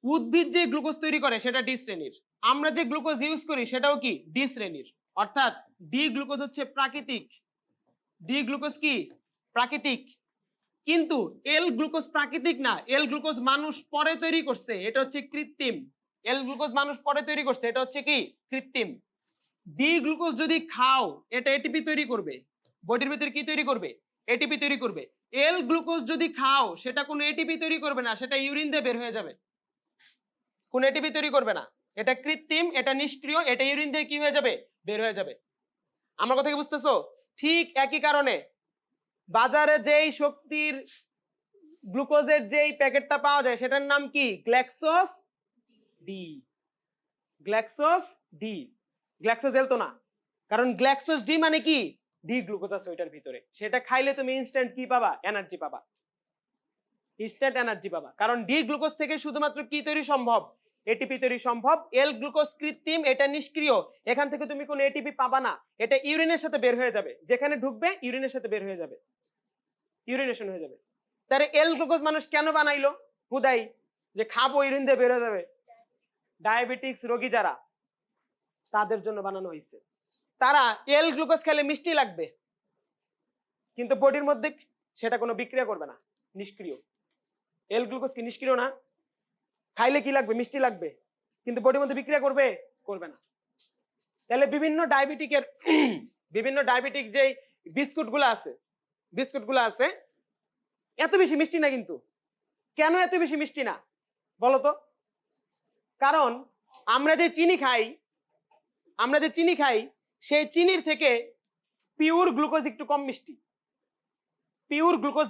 উদ্ভিদ যে গ্লুকোজ তৈরি করে সেটা ডি শ্রেণীর, আমরা যে গ্লুকোজ ইউজ করি সেটাও কি ডি শ্রেণীর। অর্থাৎ ডি গ্লুকোজ হচ্ছে প্রাকৃতিক, ডি গ্লুকোজ কি প্রাকৃতিক, কিন্তু এল গ্লুকোজ প্রাকৃতিক না, এল গ্লুকোজ মানুষ পরে তৈরি করছে, এটা হচ্ছে কৃত্রিম। এল গ্লুকোজ মানুষ পরে তৈরি করছে, এটা হচ্ছে কি কৃত্রিম। ডি গ্লুকোজ যদি খাও এটা এটিপি তৈরি করবে, বডির ভিতরে কি তৈরি করবে, এটিপি তৈরি করবে। এল গ্লুকোজ যদি খাও সেটা কোনো এটিপি তৈরি করবে না, সেটা ইউরিন দিয়ে বের হয়ে যাবে, কোনো এটিপি তৈরি করবে না, এটা কৃত্রিম, এটা নিষ্ক্রিয়, এটা ইউরিন দিয়ে কি হয়ে যাবে, বের হয়ে যাবে। আমার কথা কি বুঝতেছো? ঠিক একই কারণে বাজারে যেই শক্তির গ্লুকোজের যেই প্যাকেটটা পাওয়া যায় সেটার নাম কি গ্ল্যাক্সোস ডি, গ্ল্যাক্সোস ডি, গ্ল্যাক্সোস এল তো না, কারণ গ্ল্যাক্সোস ডি মানে কি ডি গ্লুকোজ আছে ওইটার ভিতরে, সেটা খাইলে তুমি ইনস্ট্যান্ট কি পাবা, এনার্জি পাবা, ইনস্ট্যান্ট এনার্জি পাবা। কারণ ডি গ্লুকোজ থেকে শুধুমাত্র কি তৈরি সম্ভব, এটিপি তৈরি সম্ভব। এল গ্লুকোজ কৃত্রিম, এটা নিষ্ক্রিয়, এখান থেকে তুমি কোনো এটিপি পাবা না, এটা ইউরিনের সাথে বের হয়ে যাবে, যেখানে ঢুকবে ইউরিনের সাথে বের হয়ে যাবে, ইউরিনেশন হয়ে যাবে। তাহলে এল গ্লুকোজ মানুষ কেন বানাইলো, হুদাই যে খাবো ইউরিন দিয়ে বের হয়ে যাবে, ডায়াবেটিক্স রোগী যারা তাদের জন্য বানানো হয়েছে। তারা এল গ্লুকোজ খেলে মিষ্টি লাগবে, কিন্তু বডির মধ্যে সেটা কোনো বিক্রিয়া করবে না, নিষ্ক্রিয়। এল গ্লুকোজ কি নিষ্ক্রিয় না? খাইলে কি লাগবে, মিষ্টি লাগবে, কিন্তু বডির মধ্যে বিক্রিয়া করবে, করবে না। তাহলে বিভিন্ন ডায়াবেটিক যে বিস্কুটগুলো আছে এত বেশি মিষ্টি না, কিন্তু কেন এত বেশি মিষ্টি না বলতো? কারণ আমরা যে চিনি খাই সেই চিনির থেকে পিওর গ্লুকোজ একটু কম মিষ্টি। পিওর গ্লুকোজ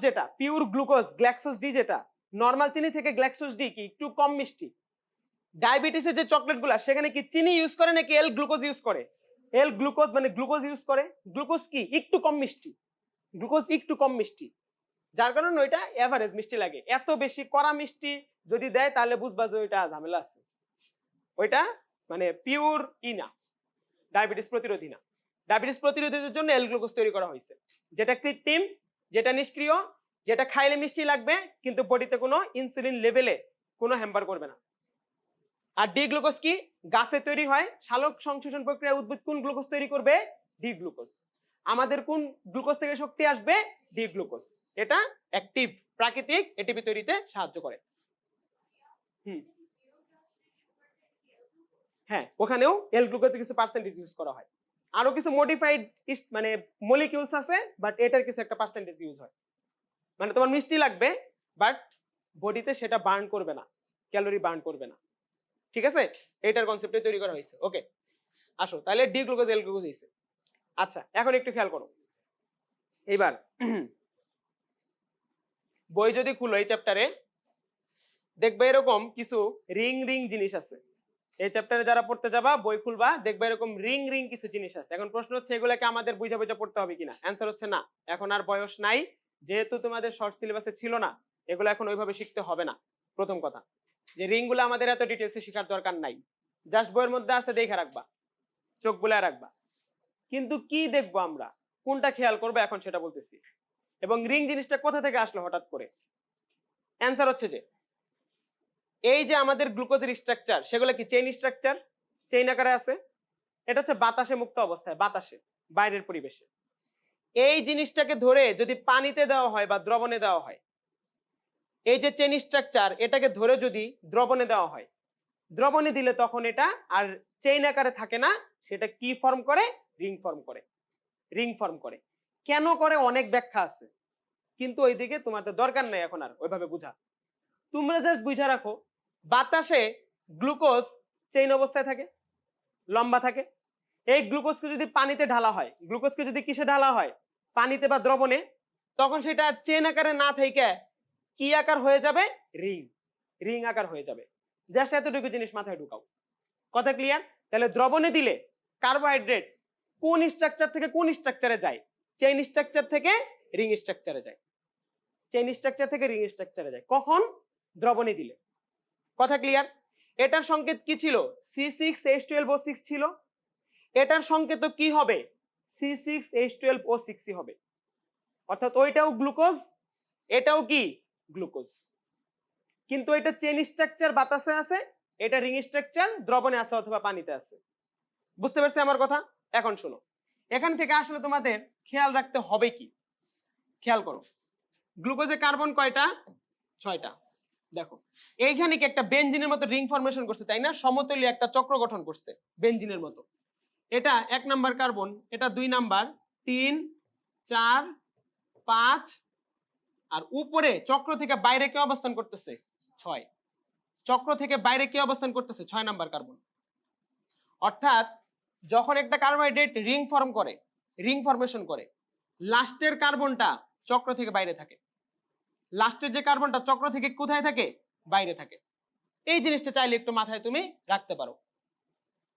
গ্ল্যাক্সোস ডি, যেটা নরমাল চিনি থেকে গ্ল্যাক্সোস ডি কি একটু কম মিষ্টি। ডায়াবেটিসের যে চকলেটগুলো সেখানে কি চিনি ইউজ করে নাকি এল গ্লুকোজ ইউজ করে? এল গ্লুকোজ মানে গ্লুকোজ ইউজ করে। গ্লুকোজ কি একটু কম মিষ্টি, গ্লুকোজ একটু কম মিষ্টি, যার কারণে ওইটা এভারেজ মিষ্টি লাগে। এত বেশি কড়া মিষ্টি যদি দেয় তাহলে বুঝবা যে ওইটা ঝামেলা আছে, ওইটা মানে পিওর না, ডায়াবেটিস প্রতিরোধী না। ডায়াবেটিস প্রতিরোধীদের জন্য এল গ্লুকোজ তৈরি করা হয়েছে, যেটা কৃত্রিম, যেটা নিষ্ক্রিয়, যেটা খাইলে মিষ্টি লাগবে কিন্তু বডিতে কোনো ইনসুলিন লেভেলে কোনো হ্যাম্পার করবে না। আর ডি গ্লুকোজ কি গাছে তৈরি হয়, সালোক সংশ্লেষণ প্রক্রিয়ায় উদ্ভিদ কোন গ্লুকোজ তৈরি করবে, ডি গ্লুকোজ। আমাদের কোন গ্লুকোজ থেকে শক্তি আসবে, ডি গ্লুকোজ। এটা অ্যাক্টিভ, প্রাকৃতিক, এটিপি তৈরিতে সাহায্য করে। হ্যাঁ, ওখানেও এল গ্লুকোজে কিছু পার্সেন্টেজ ইউজ করা হয়, আরো কিছু মডিফাইড মানে মলিকিউলস আছে, বাট এটার কিছু একটা পার্সেন্টেজ ইউজ হয়। মানে তোমার মিষ্টি লাগবে বাট বডিতে সেটা বার্ন করবে না, ক্যালোরি বার্ন করবে না, ঠিক আছে? এটার কনসেপ্টে তৈরি করা হয়েছে। ওকে, আসো তাহলে ডি গ্লুকোজ এল গ্লুকোজ হয়েছে। আচ্ছা, এখন একটু খেয়াল করো, এইবার বই যদি খুলো এই চ্যাপ্টারে দেখবে এরকম কিছু রিং জিনিস আছে। এই চ্যাপ্টারে যারা পড়তে যাবা বই খুলবা দেখবে এরকম রিং কিছু জিনিস আছে। এখন প্রশ্ন হচ্ছে এগুলাকে আমাদের বুঝা পড়তে হবে কিনা। অ্যান্সার হচ্ছে না, এখন আর বয়স নাই, যেহেতু তোমাদের শর্ট সিলেবাসে ছিল না, এগুলো এখন ওইভাবে শিখতে হবে না। প্রথম কথা যে রিংগুলো আমাদের এত ডিটেলসে শেখার দরকার নাই, জাস্ট বইয়ের মধ্যে আছে দেখে রাখবা, চোখ বুলায় রাখবা। কিন্তু কি দেখবো আমরা, কোনটা খেয়াল করবো এখন সেটা বলতেছি। এবং রিং জিনিসটা কোথা থেকে আসলো হঠাৎ করে? অ্যান্সার হচ্ছে যে এই যে আমাদের গ্লুকোজের স্ট্রাকচার সেগুলো কি চেইন স্ট্রাকচার, চেইন আকারে আছে। এটা হচ্ছে বাতাসে মুক্ত অবস্থায়, বাতাসে বাইরের পরিবেশে। এই জিনিসটাকে ধরে যদি পানিতে দেওয়া হয় বা দ্রবণে দেওয়া হয়, এই যে চেইন স্ট্রাকচার এটাকে ধরে যদি দ্রবণে দেওয়া হয়, দ্রবণে দিলে তখন এটা আর চেইন আকারে থাকে না, সেটা কি ফর্ম করে, রিং ফর্ম করে। রিং ফর্ম করে কেন করে অনেক ব্যাখ্যা আছে, কিন্তু ওইদিকে তোমাদের দরকার নাই এখন আর ওইভাবে বুঝা। তোমরা জাস্ট বুঝা রাখো বাতাসে গ্লুকোজ চেইন অবস্থায় থাকে, লম্বা থাকে। এই গ্লুকোজকে যদি পানিতে ঢালা হয়, গ্লুকোজকে যদি কিসে ঢালা হয়, পানিতে বা দ্রবণে, তখন সেটা চেন আকারে না থেকে কি আকার হয়ে যাবে? রিং, রিং আকার হয়ে যাবে। জাস্ট এতটুকু জিনিস মাথায় ঢুকাও। কথা ক্লিয়ার? তাহলে দ্রবণে দিলে কার্বোহাইড্রেট কোন স্ট্রাকচার থেকে কোন স্ট্রাকচারে যায়? চেইন স্ট্রাকচার থেকে রিং স্ট্রাকচারে যায়। চেইন স্ট্রাকচার থেকে রিং স্ট্রাকচারে যায় কখন? দ্রবণে দিলে। কথা ক্লিয়ার? এটার সংকেত কি ছিল? C6H12O6 ছিল। এটার সংকেত কি হবে? C6H12O6 হবে। অর্থাৎ ওইটাও গ্লুকোজ, এটাও কি গ্লুকোজ, কিন্তু এটা চেইন স্ট্রাকচার বাতাসে আছে, এটা রিং স্ট্রাকচার দ্রবণে আছে অথবা পানিতে আছে। বুঝতে পারছি আমার কথা? এখন শোনো, এখান থেকে আসলে তোমাদের খেয়াল রাখতে হবে কি, খেয়াল করো। গ্লুকোজে কার্বন কয়টা? 6টা। দেখো এইখানে কি একটা বেনজিনের মতো রিং ফরমেশন করছে, তাই না? সমতলীয় একটা চক্র গঠন করছে বেনজিনের মতো। এটা 1 নাম্বার কার্বন, এটা 2 নাম্বার, 3, 4, 5, আর উপরে চক্র থেকে বাইরে কে অবস্থান করতেছে? 6। চক্র থেকে বাইরে কে অবস্থান করতেছে? 6 নাম্বার কার্বন। অর্থাৎ যখন একটা কার্বোহাইড্রেট রিং ফর্ম করে, রিং ফরমেশন করে, লাস্টের কার্বনটা চক্র থেকে বাইরে থাকে। লাস্টের যে কার্বনটা চক্র থেকে কোথায় থাকে? বাইরে থাকে। এই জিনিসটা চাইলে একটু মাথায় তুমি রাখতে পারো।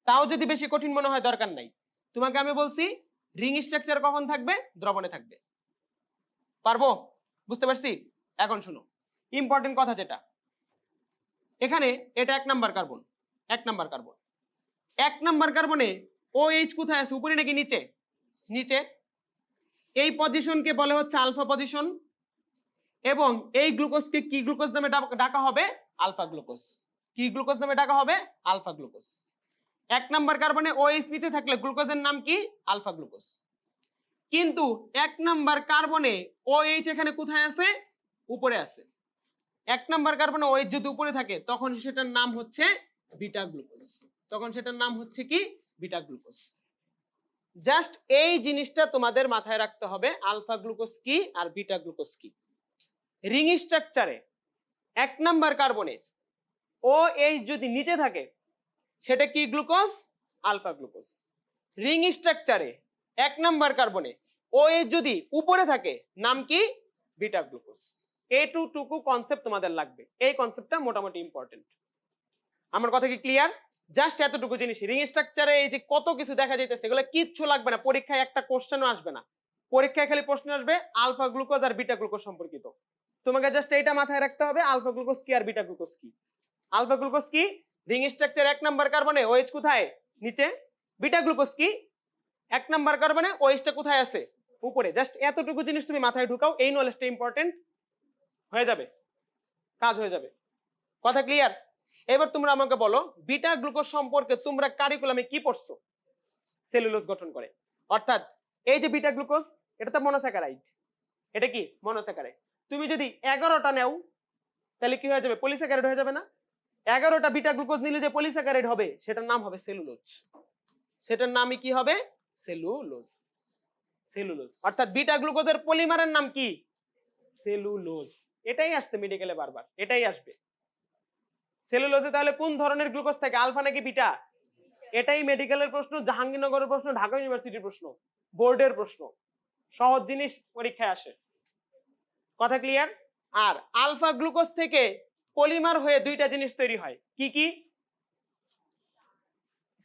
তাও যদি বেশি কঠিন মনে হয় দরকার নাই, তোমাকে আমি বলছি রিং স্ট্রাকচার কখন থাকবে? দ্রবণে থাকবে। পারবো? বুঝতে পারছি? এখন শুনো ইম্পর্টেন্ট কথা যেটা এখানে, এটা 1 number carbon, 1 number carbon. 1 number কার্বনে OH কোথায় আছে? উপরে নাকি নিচে? নিচে। এই পজিশনকে বলে হচ্ছে আলফা পজিশন, এবং এই গ্লুকোজকে কি গ্লুকোজ নামে ডাকা হবে? Alpha glucose. কি গ্লুকোজ নামে ডাকা হবে? Alpha glucose. 1 নাম্বার কার্বনে OH নিচে থাকলে গ্লুকোজের নাম কি? Alpha glucose. কিন্তু 1 নাম্বার কার্বনে OH এখানে কোথায় আছে? উপরে আছে। 1 নাম্বার কার্বনে OH যদি উপরে থাকে তখন সেটার নাম হচ্ছে বিটা গ্লুকোজ। তখন সেটার নাম হচ্ছে কি? Beta glucose. জাস্ট এই জিনিসটা তোমাদের মাথায় রাখতে হবে, আলফা গ্লুকোজ কি আর বিটা গ্লুকোজ কি। রিং স্ট্রাকচারে 1 নাম্বার কার্বনে OH যদি নিচে থাকে সেটা কি গ্লুকোজ? Alpha glucose. রিং স্ট্রাকচারে 1 নাম্বার কার্বনে OH যদি উপরে থাকে নাম কি? Beta glucose. এইটুকু কনসেপ্ট তোমাদের লাগবে। এই কনসেপ্টটা মোটামুটি ইম্পর্টেন্ট। আমার কথা কি ক্লিয়ার? জাস্ট এতটুকু জিনিস। রিং স্ট্রাকচারে এই যে কত কিছু দেখা যাইতেছে এগুলো কিচ্ছু লাগবে না, পরীক্ষায় একটা কোশ্চেনও আসবে না। পরীক্ষায় খালি প্রশ্ন আসবে আলফা গ্লুকোজ আর বিটা গ্লুকোজ সম্পর্কিত। তোমাকে জাস্ট এইটা মাথায় রাখতে হবে, আলফা গ্লুকোজ কি আর বিটা গ্লুকোজ কি। আলফা গ্লুকোজ কি? রিং স্ট্রাকচার 1 নাম্বার কার্বনে OH কোথায়? নিচে। বিটা গ্লুকোজ কি? 1 নাম্বার কার্বনে OH টা কোথায় আছে? উপরে। জাস্ট এতটুকু জিনিস তুমি মাথায় ঢুকাও, এই নলেজটা ইম্পর্টেন্ট হয়ে যাবে, কাজ হয়ে যাবে। কথা ক্লিয়ার? এবার তোমরা আমাকে বলো বিটা গ্লুকোজ সম্পর্কে তোমরা কারিকুলামে কি পড়ছো? সেলুলোজ গঠন করে। অর্থাৎ এই যে বিটা গ্লুকোজ, এটা তো মনোস্যাকারাইড। এটা কি? মনোস্যাকারাইড। তুমি যদি 11টা নাও তাহলে কি হয়ে যাবে? পলিস্যাকারাইড হয়ে যাবে না? 11টা বিটা গ্লুকোজ নিলে যে পলিস্যাকারাইড হবে সেটার নাম হবে সেলুলোজ। সেটার নামই কি হবে? সেলুলোজ। সেলুলোজ। অর্থাৎ বিটা গ্লুকোজের পলিমারের নাম কি? সেলুলোজ। এটাই আসছে মেডিকেলে বারবার, এটাই আসবে। সেলুলোজে তাহলে কোন ধরনের গ্লুকোজ থাকে? আলফা নাকি বিটা? এটাই মেডিকেলের প্রশ্ন, জাহাঙ্গীরনগরের প্রশ্ন, ঢাকা ইউনিভার্সিটির প্রশ্ন, বোর্ডের প্রশ্ন। সহজ জিনিস পরীক্ষায় আসে। কথা ক্লিয়ার? আর আলফা গ্লুকোজ থেকে পলিমার হয়ে 2টা জিনিস তৈরি হয়। কি কি?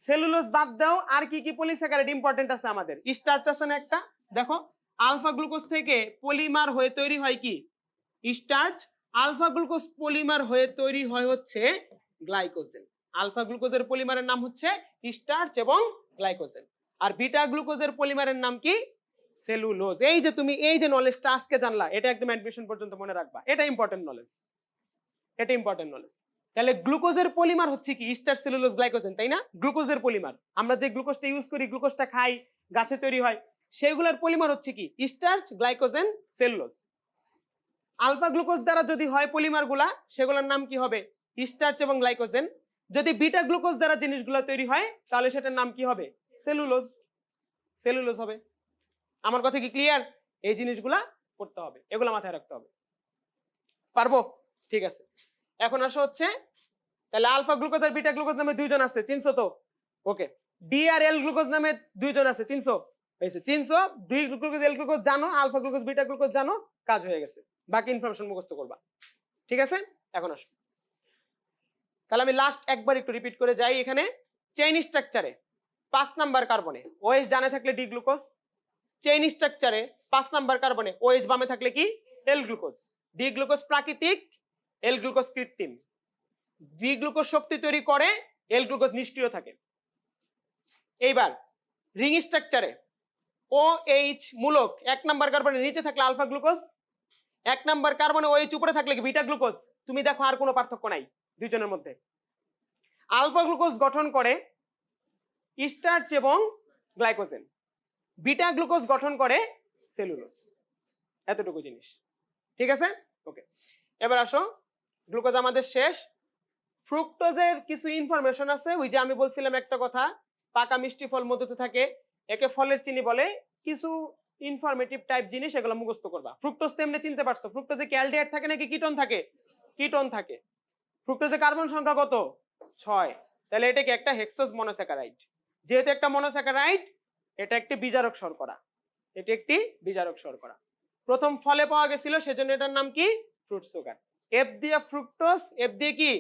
সেলুলোজ বাদ দাও, আর কি কি পলিস্যাকারাইড ইম্পর্টেন্ট আছে আমাদের? স্টার্চ আছে না একটা? দেখো আলফা গ্লুকোজ থেকে পলিমার হয়ে তৈরি হয় কি? স্টার্চ। আলফা গ্লুকোজ পলিমার হয়ে তৈরি হয় হচ্ছে গ্লাইকোজেন। আলফা গ্লুকোজের পলিমারের নাম হচ্ছে স্টার্চ এবং গ্লাইকোজেন। আর বিটা গ্লুকোজের পলিমারের নাম কি? সেলুলোজ। এই যে তুমি এই যে নলেজটা আজকে জানলা, এটা একদম অ্যাডমিশন পর্যন্ত মনে রাখবা। এটা ইম্পর্টেন্ট নলেজ, এটা ইম্পর্টেন্ট নলেজ। তাহলে গ্লুকোজের পলিমার হচ্ছে কি? স্টার্চ, সেলুলোজ, গ্লাইকোজেন, তাই না? গ্লুকোজের পলিমার আমরা যে গ্লুকোজটা ইউজ করি, গ্লুকোজটা খাই, গাছে তৈরি হয়, সেগুলোর পলিমার হচ্ছে কি? Starch, glycogen, cellulose. Alpha glucose দ্বারা যদি হয় পলিমার গুলা, সেগুলোর নাম কি হবে? স্টার্চ এবং গ্লাইকোজেন। যদি বিটা গ্লুকোজ দ্বারা জিনিসগুলো তৈরি হয় তাহলে সেটার নাম কি হবে? সেলুলোজ। সেলুলোজ হবে। আমার কথা কি ক্লিয়ার? এই জিনিসগুলা করতে হবে, এগুলো মাথায় রাখতে হবে। পারবো? ঠিক আছে। এখন আসো হচ্ছে তাহলে আলফা গ্লুকোজ আর বিটা গ্লুকোজ নামে দুইজন আছে, চিনছো তো? ওকে। ডি আর এল গ্লুকোজ নামে দুইজন আছে, চিনছো? হয়েছে, চিনছো। ডি গ্লুকোজ এল গ্লুকোজ জানো, আলফা গ্লুকোজ বিটা গ্লুকোজ জানো, কাজ হয়ে গেছে। বাকি ইনফরমেশন মুখস্থ করবা। ঠিক আছে? এখন আসো তাহলে আমি লাস্ট একবার একটু রিপিট করে যাই। এখানে চেইন স্ট্রাকচারে 5 নাম্বার কার্বনে ওএইচ ডানে থাকলে ডি গ্লুকোজ, চেইন স্ট্রাকচারে 5 নাম্বার কার্বনে ওএইচ বামে থাকলে কি এল গ্লুকোজ। ডি গ্লুকোজ প্রাকৃতিক, এল গ্লুকোজ কৃত্রিম। ডি গ্লুকোজ শক্তি তৈরি করে, এল গ্লুকোজ নিষ্ক্রিয় থাকে। এইবার রিং স্ট্রাকচারে OH মূলক 1 নাম্বার কার্বনের নিচে থাকলে আলফা গ্লুকোজ, 1 নাম্বার কার্বনে OH উপরে থাকলে কি বিটা গ্লুকোজ। তুমি দেখো আর কোনো পার্থক্য নাই দুইজনের মধ্যে। আলফা গ্লুকোজ গঠন করে স্টার্চ এবং গ্লাইকোজেন, বিটা গ্লুকোজ গঠন করে সেলুলোজ। এতটুকু জিনিস। ঠিক আছে? ওকে। এবার আসো, গ্লুকোজ আমাদের শেষ। ফ্রুক্টোজের কিছু ইনফরমেশন আছে, ওই যে আমি বলছিলাম একটা কথা, পাকা মিষ্টি ফল মধুতে থাকে, একে ফলের চিনি বলে। কিছু ইনফরমেটিভ টাইপ জিনিস, এগুলো মুখস্থ করবা। ফ্রুক্টোজ তো এমনি চিনতে পারছো, ফ্রুক্টোজে কি অ্যালডিহাইড থাকে নাকি কিটোন থাকে? কিটোন থাকে। ফ্রুক্টোজে কার্বন সংখ্যা কত? 6। তাহলে এটা কি একটা হেক্সোজ মনোস্যাকারাইড। যেহেতু একটা মনোস্যাকারাইড, এটা একটি বিজারক শর্করা। এটি একটি বিজারক শর্করা। প্রথম ফলে পাওয়া গেছিল, সেজন্য এটার নাম কি? Fruit sugar. এফ দিয়ে ফ্রুক্টোজ, এফ দিয়ে কি?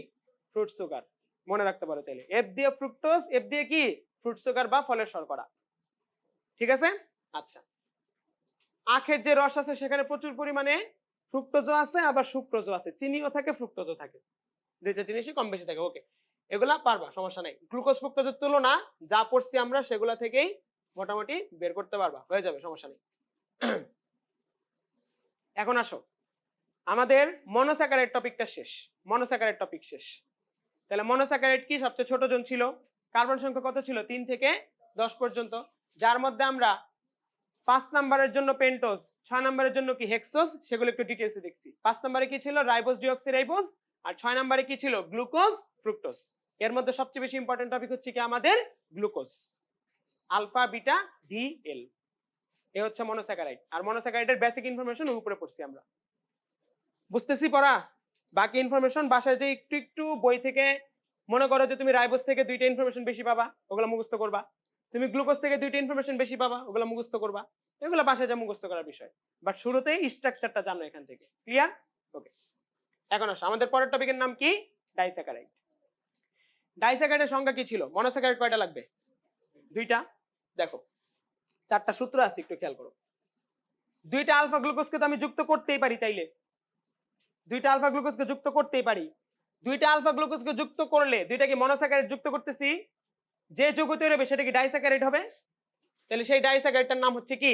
Fruit sugar. মনে রাখতে পারো চাইলে। এফ দিয়ে ফ্রুক্টোজ, এফ দিয়ে কি? ফ্রুট সুগার বা ফলের শর্করা। ঠিক আছে? আচ্ছা, আখের যে রস আছে সেখানে প্রচুর পরিমাণে ফ্রুক্টোজও আছে, আবার সুক্রোজও আছে। চিনিও থাকে, ফ্রুক্টোজও থাকে, দুইটা জিনিসই কম বেশি থাকে। ওকে, এগুলা পারবা, সমস্যা নাই। গ্লুকোজ ফ্রুক্টোজের তুলনা যা পড়ছি আমরা সেগুলা থেকেই মোটামুটি বের করতে পারবা, হয়ে যাবে, সমস্যা নেই। এখন আসো, আমাদের মনোস্যাকারাইড টপিকটা শেষ। মনোস্যাকারাইড টপিক শেষ। তাহলে মনোস্যাকারাইড কি? সবচেয়ে ছোট জন ছিল। কার্বন সংখ্যা কত ছিল? 3 থেকে 10 পর্যন্ত। যার মধ্যে আমরা 5 নাম্বারের জন্য পেন্টোজ, 6 নাম্বারের জন্য কি হেক্সোজ, সেগুলো একটু ডিটেইলসে দেখছি। 5 নাম্বারে কি ছিল? Ribose deoxyribose. আর 6 নাম্বারে কি ছিল? Glucose fructose. এর মধ্যে সবচেয়ে বেশি ইম্পর্টেন্ট টপিক হচ্ছে কি আমাদের? গ্লুকোজ। আলফা বিটা ডি এল, এ হচ্ছে মনোস্যাকারাইড। আর মনোস্যাকারাইডের বেসিক ইনফরমেশন উপরে পড়ছি আমরা। বুঝতেছি পড়া? বাকি ইনফরমেশন বাসায় যে একটু একটু বই থেকে, মনে করো যে তুমি রাইবোজ থেকে 2টা ইনফরমেশন বেশি পাবা, ওগুলো মুখস্থ করবা। তুমি গ্লুকোজ থেকে 2টা ইনফরমেশন বেশি পাবা, ওগুলো মুখস্থ করবা। এগুলো বাসায় যা মুখস্থ করার বিষয়, বাট শুরুতেই স্ট্রাকচারটা জানো এখান থেকে। ক্লিয়ার? ওকে। এখন আসো, আমাদের পরের টপিকের নাম কি? ডাইস্যাকারাইড। ডাইস্যাকারাইডের সংখ্যা কি ছিল? মনোস্যাকারাইড কয়টা লাগবে? 2টা। দেখো 4টা সূত্র আছে, একটু খেয়াল করো। 2টা আলফা গ্লুকোজকে তো আমি যুক্ত করতেই পারি চাইলে। 2টা আলফা গ্লুকোজকে যুক্ত করতেই পারি। 2টা আলফা গ্লুকোজকে যুক্ত করলে, 2টা কি মনোস্যাকারাইড যুক্ত করতেছি, যে যৌগ তৈরি হবে সেটা কি ডাইস্যাকারাইড হবে। তাহলে সেই ডাইস্যাকারাইডটার নাম হচ্ছে কি?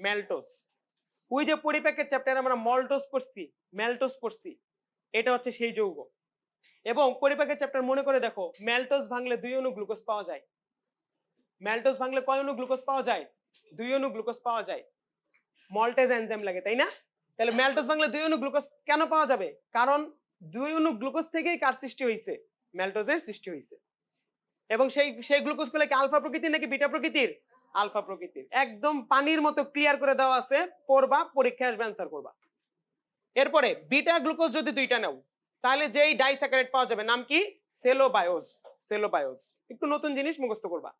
ম্যালটোজ। ওই যে পরিপাকের চ্যাপ্টারে আমরা মল্টোজ পড়ছি, ম্যালটোজ পড়ছি, এটা হচ্ছে সেই যৌগ। এবং পরিপাকের চ্যাপ্টার মনে করে দেখো, ম্যালটোজ ভাঙলে 2 অণু গ্লুকোজ পাওয়া যায়। ম্যালটোজ ভাঙলে কয় অণু গ্লুকোজ পাওয়া যায়? 2 অণু গ্লুকোজ পাওয়া যায়। মল্টেজ এনজাইম লাগে, তাই না? তাহলে ম্যালটোজ ভাঙলে 2 অণু গ্লুকোজ কেন পাওয়া যাবে? কারণ 2 অণু গ্লুকোজ থেকেই কার সৃষ্টি হয়েছে? ম্যালটোজের সৃষ্টি হয়েছে। এবং সেই গ্লুকোজগুলো কি আলফা প্রকৃতির নাকি বিটা প্রকৃতির? আলফা প্রকৃতির। একদম পানির মতো ক্লিয়ার করে দেওয়া আছে, পড়বা, পরীক্ষায় আসবে অ্যানসার করবা। এরপরে বিটা গ্লুকোজ যদি 2টা নাও, তাহলে যেই ডাইস্যাকারাইড পাওয়া যাবে নাম কি? সেলোবায়োজ। সেলোবায়োজ। একটু নতুন জিনিস মুখস্থ করবা।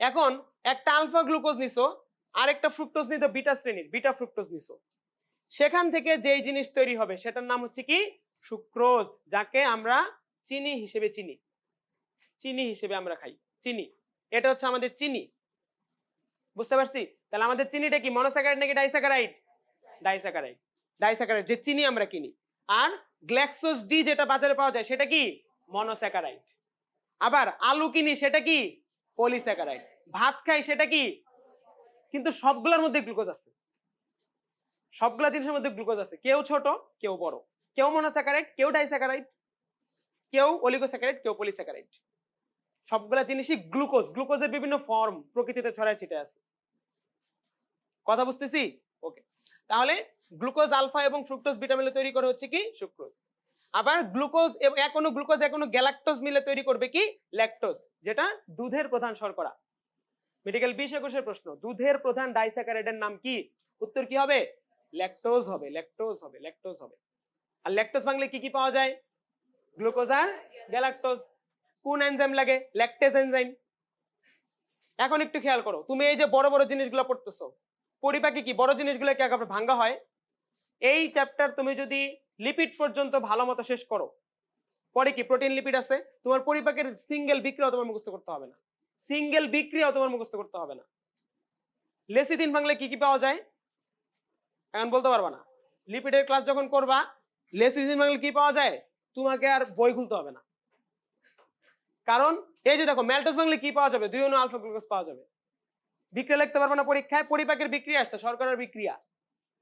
এখন একটা আলফা গ্লুকোজ নিছো, আরেকটা ফ্রুক্টোজ নিছো বিটা শ্রেণীর, বিটা ফ্রুক্টোজ নিছো, সেখান থেকে যেই জিনিস তৈরি হবে সেটার নাম হচ্ছে কি? সুক্রোজ, যাকে আমরা চিনি হিসেবে চিনি। চিনি হিসেবে আমরা খাই চিনি, এটা হচ্ছে আমাদের চিনি। বুঝতে পারছি? তাহলে আমাদের চিনিটা কি মনোস্যাকারাইড নাকি ডাইস্যাকারাইড? ডাইস্যাকারাইড। ডাইস্যাকারাইড যে চিনি আমরা কিনি। আর গ্ল্যাক্সোজ ডি যেটা বাজারে পাওয়া যায় সেটা কি? মনোস্যাকারাইড। আবার আলু কিনি, সেটা কি? পলিস্যাকারাইড। ভাত খাই, সেটা কি? কিন্তু সবগুলোর মধ্যে গ্লুকোজ আছে, সবগুলা জিনিসের মধ্যে গ্লুকোজ আছে। কেউ ছোট, কেউ বড়, কেউ মনোস্যাকারাইড, কেউ ডাইস্যাকারাইড, কেউ অলিগোস্যাকারাইড, কেউ পলিস্যাকারাইড। সবগুলা জিনিসই গ্লুকোজ। গ্লুকোজের বিভিন্ন ফর্ম প্রকৃতিতে ছড়ায় ছিটে আছে। কথা বুঝতেছি? ওকে। তাহলে গ্লুকোজ আলফা এবং ফ্রুক্টোজ বিটা মিলে তৈরি করে হচ্ছে কি? সুক্রোজ। আবার গ্লুকোজ এবং এক অণু গ্লুকোজ এক অণু গ্যালাক্টোজ মিলে তৈরি করবে কি? ল্যাকটোজ, যেটা দুধের প্রধান শর্করা। মেডিকেল 20-21 প্রশ্ন, দুধের প্রধান ডাইস্যাকারাইডের নাম কি? উত্তর কি হবে? ল্যাকটোজ হবে, ল্যাকটোজ হবে, ল্যাকটোজ হবে। আর ল্যাকটোজ ভাঙলে কি কি পাওয়া যায়? গ্লুকোজ আর গ্যালাক্টোজ। কোন এনজাইম লাগে? Lactase enzyme. এখন একটু খেয়াল করো, তুমি এই যে বড় বড় জিনিসগুলো পড়তেছো, পরিপাকে কি বড় জিনিসগুলো কি আগে ভাঙা হয়? এই চ্যাপ্টার তুমি যদি লিপিড পর্যন্ত ভালো মতো শেষ করো, পরে কি প্রোটিন লিপিড আছে, তোমার পরিপাকের সিঙ্গেল বিক্রিয়াও তোমার মুখস্থ করতে হবে না, সিঙ্গেল বিক্রিয়াও তোমার মুখস্থ করতে হবে না। লেসিথিন ভাঙলে কি কি পাওয়া যায় এখন বলতে পারবা না। লিপিডের ক্লাস যখন করবা, লেসিথিন ভাঙলে কি পাওয়া যায় তোমাকে আর বই খুলতে হবে না। কারণ এই যে দেখো ম্যালটোজ ভাঙলে কি পাওয়া যাবে? 2 অণু আলফা গ্লুকোজ পাওয়া যাবে। বিক্রিয়া লিখতে পারবা না পরীক্ষায়? পরিপাকের বিক্রিয়া আসছে, শর্করার বিক্রিয়া।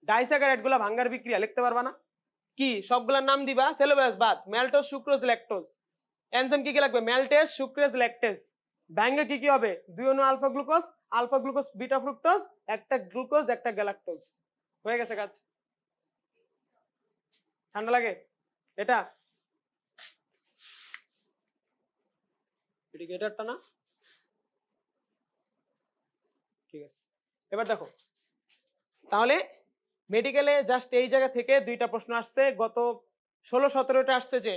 ডাইস্যাকারাইড গুলা ভাঙ্গার বিক্রিয়া লিখতে পারবা না? কি সবগুলোর নাম দিবা, সেলুলোজ বাদ, ম্যালটোজ, সুক্রোজ, ল্যাকটোজ। এনজাইম কি কি লাগবে? ম্যালটেজ, সুক্রেজ, ল্যাকটেজ। ভাঙ্গে কি কি হবে? 2 অণু আলফা গ্লুকোজ, বিটা ফ্রুক্টোজ, একটা গ্লুকোজ, একটা গ্যালাক্টোজ। হয়ে গেছে কাজ। ঠান্ডা লাগে এটা? এটারটা না? ঠিক আছে, এবার দেখো তাহলে মেডিকেলে জাস্ট এই জায়গা থেকে 2টা প্রশ্ন আসছে, গত 16-17টা আসছে যে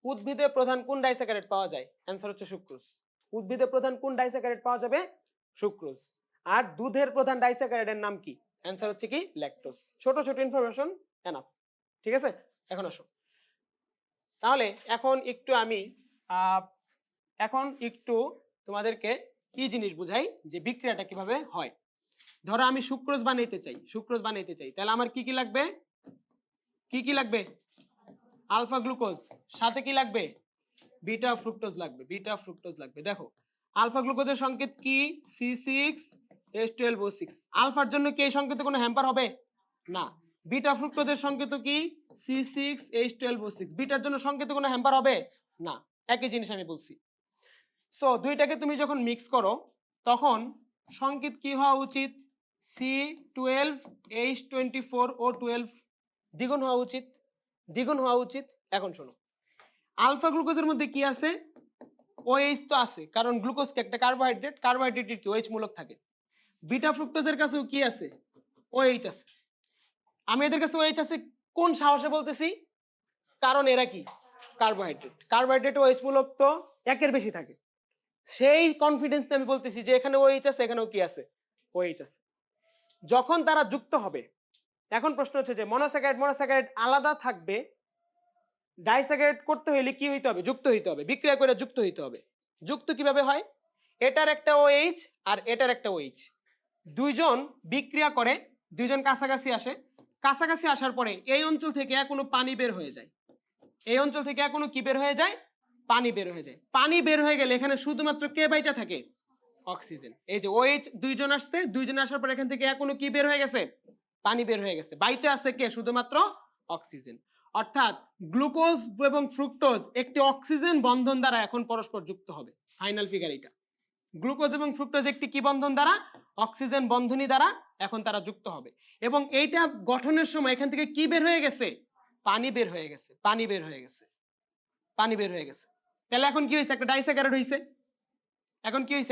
উদ্ভিদে প্রধান কোন ডাইস্যাকারাইড পাওয়া যায়? অ্যান্সার হচ্ছে সুক্রোজ। উদ্ভিদে প্রধান কোন ডাইস্যাকারাইড পাওয়া যাবে? সুক্রোজ। আর দুধের প্রধান ডাইস্যাকারাইডের নাম কি? অ্যান্সার হচ্ছে কি? ল্যাকটোজ। ছোট ছোট ইনফরমেশন এনাফ। ঠিক আছে, এখন আসো তাহলে এখন একটু তোমাদেরকে কি জিনিস বুঝাই যে বিক্রিয়াটা কিভাবে হয়। ধরো আমি সুক্রোজ বানাইতে চাই, তাহলে আমার কি কি লাগবে? কি কি লাগবে? আলফা গ্লুকোজ, সাথে কি লাগবে? বিটা ফ্রুক্টোজ লাগবে। দেখো আলফা গ্লুকোজের সংকেত কি? C6H12O6। আলফার জন্য কি এই সংকেতে কোনো হ্যাম্পার হবে? না। বিটা ফ্রুক্টোজের সংকেত কি? C6H12O6। বিটার জন্য সংকেতে কোনো হ্যাম্পার হবে না। একই জিনিস আমি বলছি। সো দুইটাকে তুমি যখন মিক্স করো তখন সংকেত কি হওয়া উচিত? C12H24O12 দ্বিগুণ হওয়া উচিত। এখন শোনো, আলফা গ্লুকোজের মধ্যে কি আছে? OH তো আছে, কারণ গ্লুকোজ কি একটা কার্বোহাইড্রেট কি OH মূলক থাকে। বিটা ফ্রুক্টোজের কাছেও কি আছে? OH আছে। আমি এদের কাছে OH আছে কোন সাহসে বলতেছি? কারণ এরা কি কার্বোহাইড্রেট OH মূলক তো একের বেশি থাকে, সেই কনফিডেন্স আমি বলতেছি যে এখানে OH আছে, এখানেও কি আছে? OH আছে। যখন তারা যুক্ত হবে, এখন প্রশ্ন হচ্ছে যে মনোস্যাকারাইড আলাদা থাকবে, ডাইস্যাকারাইড করতে হলে কি হইতে হবে? যুক্ত হইতে হবে, বিক্রিয়া করে যুক্ত হইতে হবে। যুক্ত কিভাবে হয়? এটার একটা OH আর এটার একটা OH, দুইজন বিক্রিয়া করে, দুইজন কাছাকাছি আসে, কাছাকাছি আসার পরে এই অঞ্চল থেকে কোনো পানি বের হয়ে যায়, এই অঞ্চল থেকে কোনো কি বের হয়ে যায়? পানি বের হয়ে যায়। পানি বের হয়ে গেলে এখানে শুধুমাত্র কে বাইচা থাকে? অক্সিজেন। এই যে OH দুইজন আসছে, দুইজন আসার পর এখান থেকে কোনো কি বের হয়ে গেছে? পানি বের হয়ে গেছে। বাইচা আছে কে? শুধুমাত্র অক্সিজেন। অর্থাৎ গ্লুকোজ এবং ফ্রুক্টোজ একটি অক্সিজেন বন্ধন দ্বারা এখন পরস্পর যুক্ত হবে। ফাইনাল ফিগার এটা। গ্লুকোজ এবং ফ্রুক্টোজ একটি কি বন্ধন দ্বারা? অক্সিজেন বন্ধনী দ্বারা এখন তারা যুক্ত হবে। এবং এইটা গঠনের সময় এখান থেকে কি বের হয়ে গেছে? পানি বের হয়ে গেছে। তাহলে এখন কি হয়েছে? একটা ডাইস্যাকারাইড হয়েছে।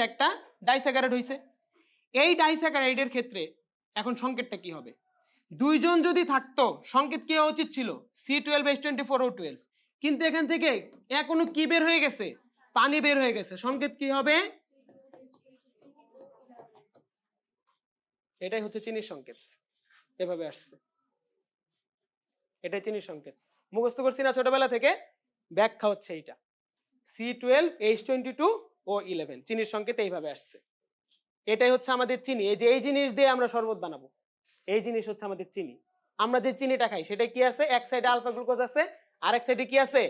একটা ডাইস্যাকারাইড হয়েছে। এই ডাইস্যাকারাইডের ক্ষেত্রে এখন সংকেতটা কি হবে? দুইজন যদি থাকতো সংকেত কি হওয়া উচিত ছিল? C12H24O12। কিন্তু এখান থেকে কোনো কি বের হয়ে গেছে? পানি বের হয়ে গেছে। সংকেত কি হবে? এটাই হচ্ছে চিনির সংকেত। এভাবে আসছে, এটাই চিনির সংকেত। মুখস্থ করছি না ছোটবেলা থেকে, ব্যাখ্যা হচ্ছে এইটা। C12H22O11 চিনির সংকেত এইভাবে আসছে। এটাই হচ্ছে আমাদের চিনি। এই যে এই জিনিস দিয়ে আমরা শরবত বানাবো, এই জিনিস হচ্ছে আমাদের চিনি। আমরা যে চিনিটা খাই সেটা কি আছে? এক সাইডে আলফা গ্লুকোজ আছে, আর এক সাইডে কি আছে?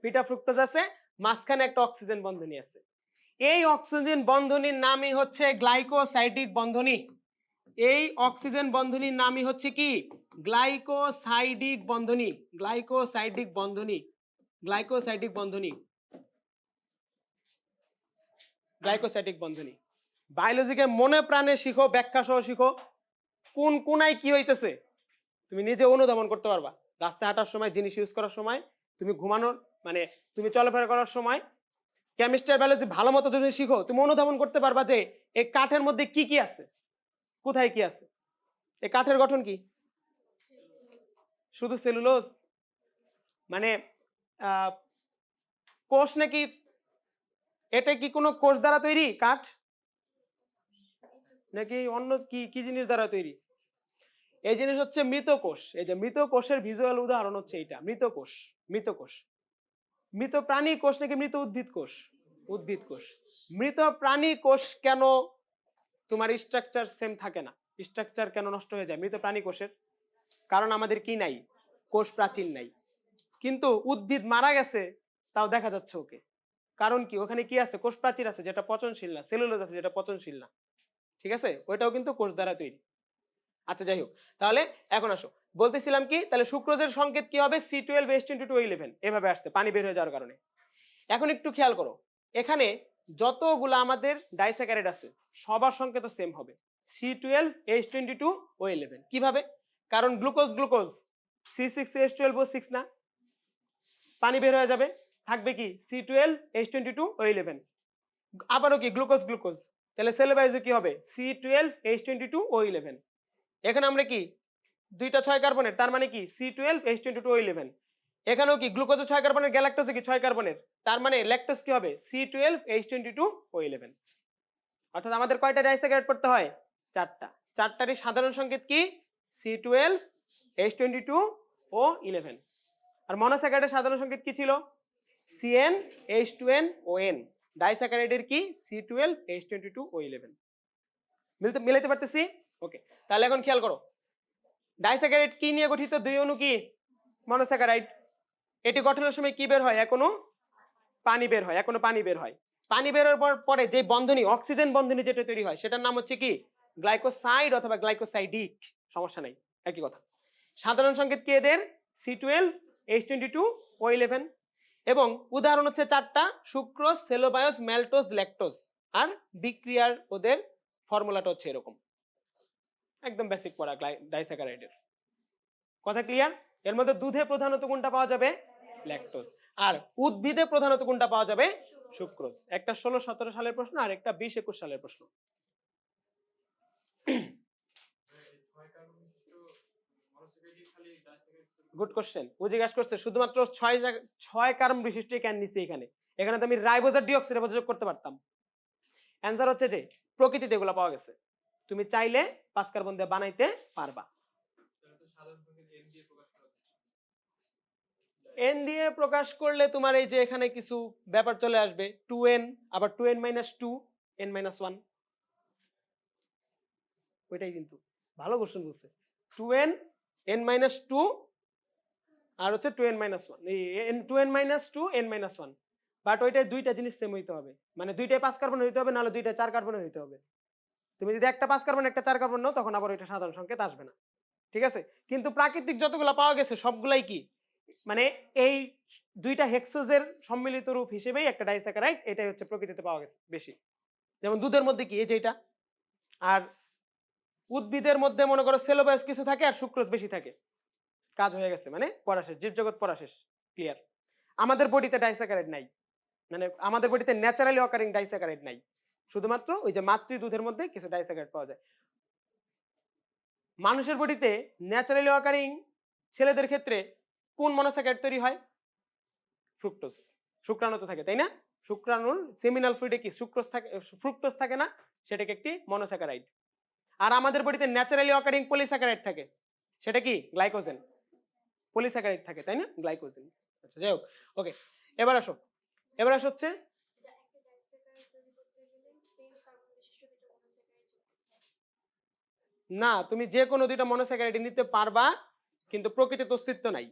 বিটা ফ্রুক্টোজ আছে, মাঝখানে একটা অক্সিজেন বন্ধনী আছে। এই অক্সিজেন বন্ধনীর নামই হচ্ছে গ্লাইকোসাইডিক বন্ধনী। এই অক্সিজেন বন্ধনীর নামই হচ্ছে কি? গ্লাইকোসাইডিক বন্ধনী। বায়োলজিকে মনে প্রাণে শিখো, ব্যাখ্যা সহ শিখো। কোন কোনায় কি হইতেছে তুমি নিজে অনুধাবন করতে পারবা। রাস্তায় হাঁটার সময়, জিনিস ইউজ করার সময়, তুমি ঘুমানোর তুমি চলাফেরা করার সময়, কেমিস্ট্রি বায়োলজি ভালো মতো যদি শিখো, তুমি অনুধাবন করতে পারবা যে এই কাঠের মধ্যে কি কি আছে, কোথায় কি আছে। এই কাঠের গঠন কি? শুধু সেলুলোজ, মানে কোষ নাকি, এটা কি কোনো কোষ দ্বারা তৈরি কাঠ, নাকি অন্য কি কি জিনিস দ্বারা তৈরি? এই জিনিস হচ্ছে মৃত কোষ। এই যে মৃত কোষের ভিজুয়াল উদাহরণ হচ্ছে এইটা, মৃত কোষ। মৃত কোষ, মৃত প্রাণী কোষ নাকি মৃত উদ্ভিদ কোষ? উদ্ভিদ কোষ। মৃত প্রাণী কোষ কেন তোমার স্ট্রাকচার সেম থাকে না, স্ট্রাকচার কেন নষ্ট হয়ে যায় মৃত প্রাণী কোষের? কারণ আমাদের কি নাই, কোষ প্রাচীর নাই। কিন্তু উদ্ভিদ মারা গেছে তাও দেখা যাচ্ছে ওকে, কারণ কি ওখানে কি আছে, কোষ প্রাচীর আছে যেটা পচনশীল না, সেলুলোজ আছে যেটা পচনশীল না, ঠিক আছে, ওইটাও কিন্তু কোষ দ্বারা তৈরি। আচ্ছা যাই হোক, তাহলে এখন আসো, বলতেছিলাম কি, তাহলে সুক্রোজের সংকেত কি হবে, C12H22O11, এভাবে আসছে পানি বের হয়ে যাওয়ার কারণে। এখন একটু খেয়াল করো, এখানে যতগুলো আমাদের ডাইস্যাকারাইড আছে সবার সংকেত সেম হবে, C12H22O11। কিভাবে? কারণ গ্লুকোজ গ্লুকোজ C6H12O6 না, পানি বের হয়ে যাবে, থাকবে কি C12H22O11। আবারও কি গ্লুকোজ গ্লুকোজ, তাহলে সেলুলোজে কি হবে C12H22O11। এখানে আমরা কি দুইটা 6 কার্বনের, তার মানে কি C12H22O11। এখানেও কি গ্লুকোজে 6 কার্বনের, গ্যালাক্টোজে কি 6 কার্বনের, তার মানে ল্যাকটোজ কি হবে C12H22O11। অর্থাৎ আমাদের কয়টা ডাইস্যাকারাইড পড়তে হয়, চারটা। চারটারই সাধারণ সংকেত কি C12H22O11। আর মনোস্যাকারাইডের সাধারণ সংকেত কি ছিল CnH2nOn। ডাইস্যাকারাইডের কি C12H22O11। মিলাইতে পারতেছি? ওকে, তাহলে এখন খেয়াল করো, ডাইস্যাকারাইড কি নিয়ে গঠিত, দুই অণু কি মনোস্যাকারাইড। এটি গঠনের সময় কি বের হয়, এখনো পানি বের হয়, এখনো পানি বের হয়। পানি বের হওয়ার পরে যে বন্ধনী, অক্সিজেন বন্ধনী যেটা তৈরি হয় সেটার নাম হচ্ছে কি গ্লাইকোসাইড অথবা গ্লাইকোসাইডিক, সমস্যা নাই, একই কথা। সাধারণ সংকেত কি এদের C12H22O11। এবং উদাহরণ হচ্ছে চারটা, সুক্রোজ, সেলোবায়োজ, ম্যালটোজ, ল্যাকটোজ। আর বিক্রিয়ার ওদের ফর্মুলাটা হচ্ছে এরকম, একদম বেসিক পড়া ডাইস্যাকারাইডের। কথা ক্লিয়ার? এর মধ্যে দুধে প্রধানত কোনটা পাওয়া যাবে, ল্যাকটোজ। আর উদ্ভিদে প্রধানত কোনটা পাওয়া যাবে, সুক্রোজ। একটা 16-17 সালের প্রশ্ন আর একটা 20-21 সালের প্রশ্ন। গুড কোশ্চেন, ও জিজ্ঞাসা করছে শুধুমাত্র 6 কার্বন বিশিষ্ট কেন নিছি এখানে, এখানে তো আমি রাইবোজ আর ডিঅক্সি রাইবোজ যোগ করতে পারতাম। অ্যানসার হচ্ছে যে প্রকৃতিতে এগুলো পাওয়া গেছে, তুমি চাইলে 5 কার্বন দিয়ে বানাইতে পারবা। এন দিয়ে প্রকাশ করলে তোমার এই যে এখানে কিছু ব্যাপার চলে আসবে, 2n, আবার 2n-2, n-1, ওইটাই কিন্তু ভালো কোশ্চেন বলছে, 2n, n-2 আর হচ্ছে 2n-1, এই 2n-2, n-1। বাট ওইটাই দুইটা জিনিস সেম হইতে হবে, মানে দুইটাই 5 কার্বন হইতে হবে, নাহলে দুইটা 4 কার্বন হইতে হবে। তুমি যদি একটা 5 কার্বন একটা 4 কার্বন নাও তখন আবার ওইটা সাধারণ সংকেত আসবে না, ঠিক আছে। কিন্তু প্রাকৃতিক যতগুলো পাওয়া গেছে সবগুলাই কি, মানে এই দুইটা হেক্সোজের সম্মিলিত রূপ হিসেবেই একটা ডাইস্যাকারাইড, এটাই হচ্ছে প্রকৃতিতে পাওয়া গেছে বেশি। যেমন দুধের মধ্যে কি এই যে এটা, আর উদ্ভিদের মধ্যে মনে করো সেলোবায়োস কিছু থাকে আর সুক্রোজ বেশি থাকে, কাজ হয়ে গেছে, মানে পড়া শেষ, জীবজগৎ পড়া শেষ, ক্লিয়ার। আমাদের বডিতে ডাইস্যাকারাইড নাই, মানে আমাদের বডিতে ন্যাচারালি অকারিং ডাইস্যাকারাইড নাই, শুধুমাত্র ওই যে মাতৃ দুধের মধ্যে কিছু ডাইস্যাকারাইড পাওয়া যায়। মানুষের বডিতে ন্যাচারালি অকারিং ছেলেদের ক্ষেত্রে কোন মনোস্যাকারাইড তৈরি হয়, ফ্রুক্টোজ, শুক্রাণুতে থাকে, তাই না? শুক্রাণুর সেমিনাল ফ্লুইডে কি সুক্রোজ থাকে, ফ্রুক্টোজ থাকে না, সেটাকে একটি মনোস্যাকারাইড। আর আমাদের বডিতে ন্যাচারালি অকারিং পলিস্যাকারাইড থাকে, সেটা কি গ্লাইকোজেন, পলিস্যাকারাইড থাকে, তাই না, গ্লাইকোজেন। আচ্ছা যাই হোক, ওকে, এবার আসো হচ্ছে না, তুমি যে কোনো দুইটা মনোস্যাকারাইড নিতে পারবা, কিন্তু প্রকৃতিতে অস্তিত্ব নাই।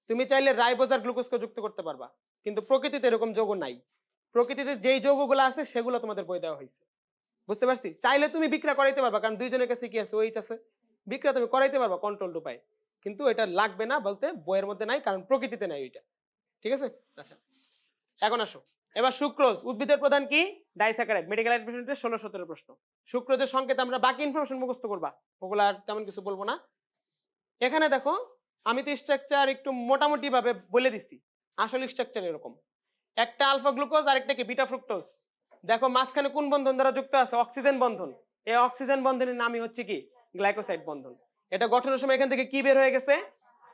তুমি চাইলে রাইবোজ আর গ্লুকোজকে যুক্ত করতে পারবা, কিন্তু প্রকৃতিতে এরকম যৌগ নাই। প্রকৃতিতে যেই যৌগগুলো আছে সেগুলো তোমাদের বই দেওয়া হয়েছে, বুঝতে পারছি। চাইলে তুমি বিক্রিয়া করাইতে পারবা, কারণ দুইজনের কাছে কি আছে, ওইচ আছে, বিক্রিয়া তুমি করাইতে পারবা কন্ট্রোলড উপায়, কিন্তু এটা লাগবে না বলতে বইয়ের মধ্যে নাই, কারণ প্রকৃতিতে নাই ওইটা, ঠিক আছে। আচ্ছা এখন আসো, এবার সুক্রোজ, উদ্ভিদের প্রধান কি ডাইস্যাকারাইড, মেডিকেল অ্যাডমিশনের 16-17 প্রশ্ন। সুক্রোজের সংকেত আমরা বাকি ইনফরমেশন মুখস্থ করবা, ওগুলা আর তেমন কিছু বলবো না। এখানে দেখো আমি তো স্ট্রাকচার একটু মোটামুটি ভাবে বলে দিচ্ছি, আসল স্ট্রাকচার এরকম, একটা আলফা গ্লুকোজ আর একটা কি বিটা ফ্রুক্টোজ। দেখো মাঝখানে কোন বন্ধন দ্বারা যুক্ত আছে, অক্সিজেন বন্ধন। এই অক্সিজেন বন্ধনের নামই হচ্ছে কি গ্লাইকোসাইড বন্ধন। এটা গঠনের সময় এখান থেকে কি বের হয়ে গেছে,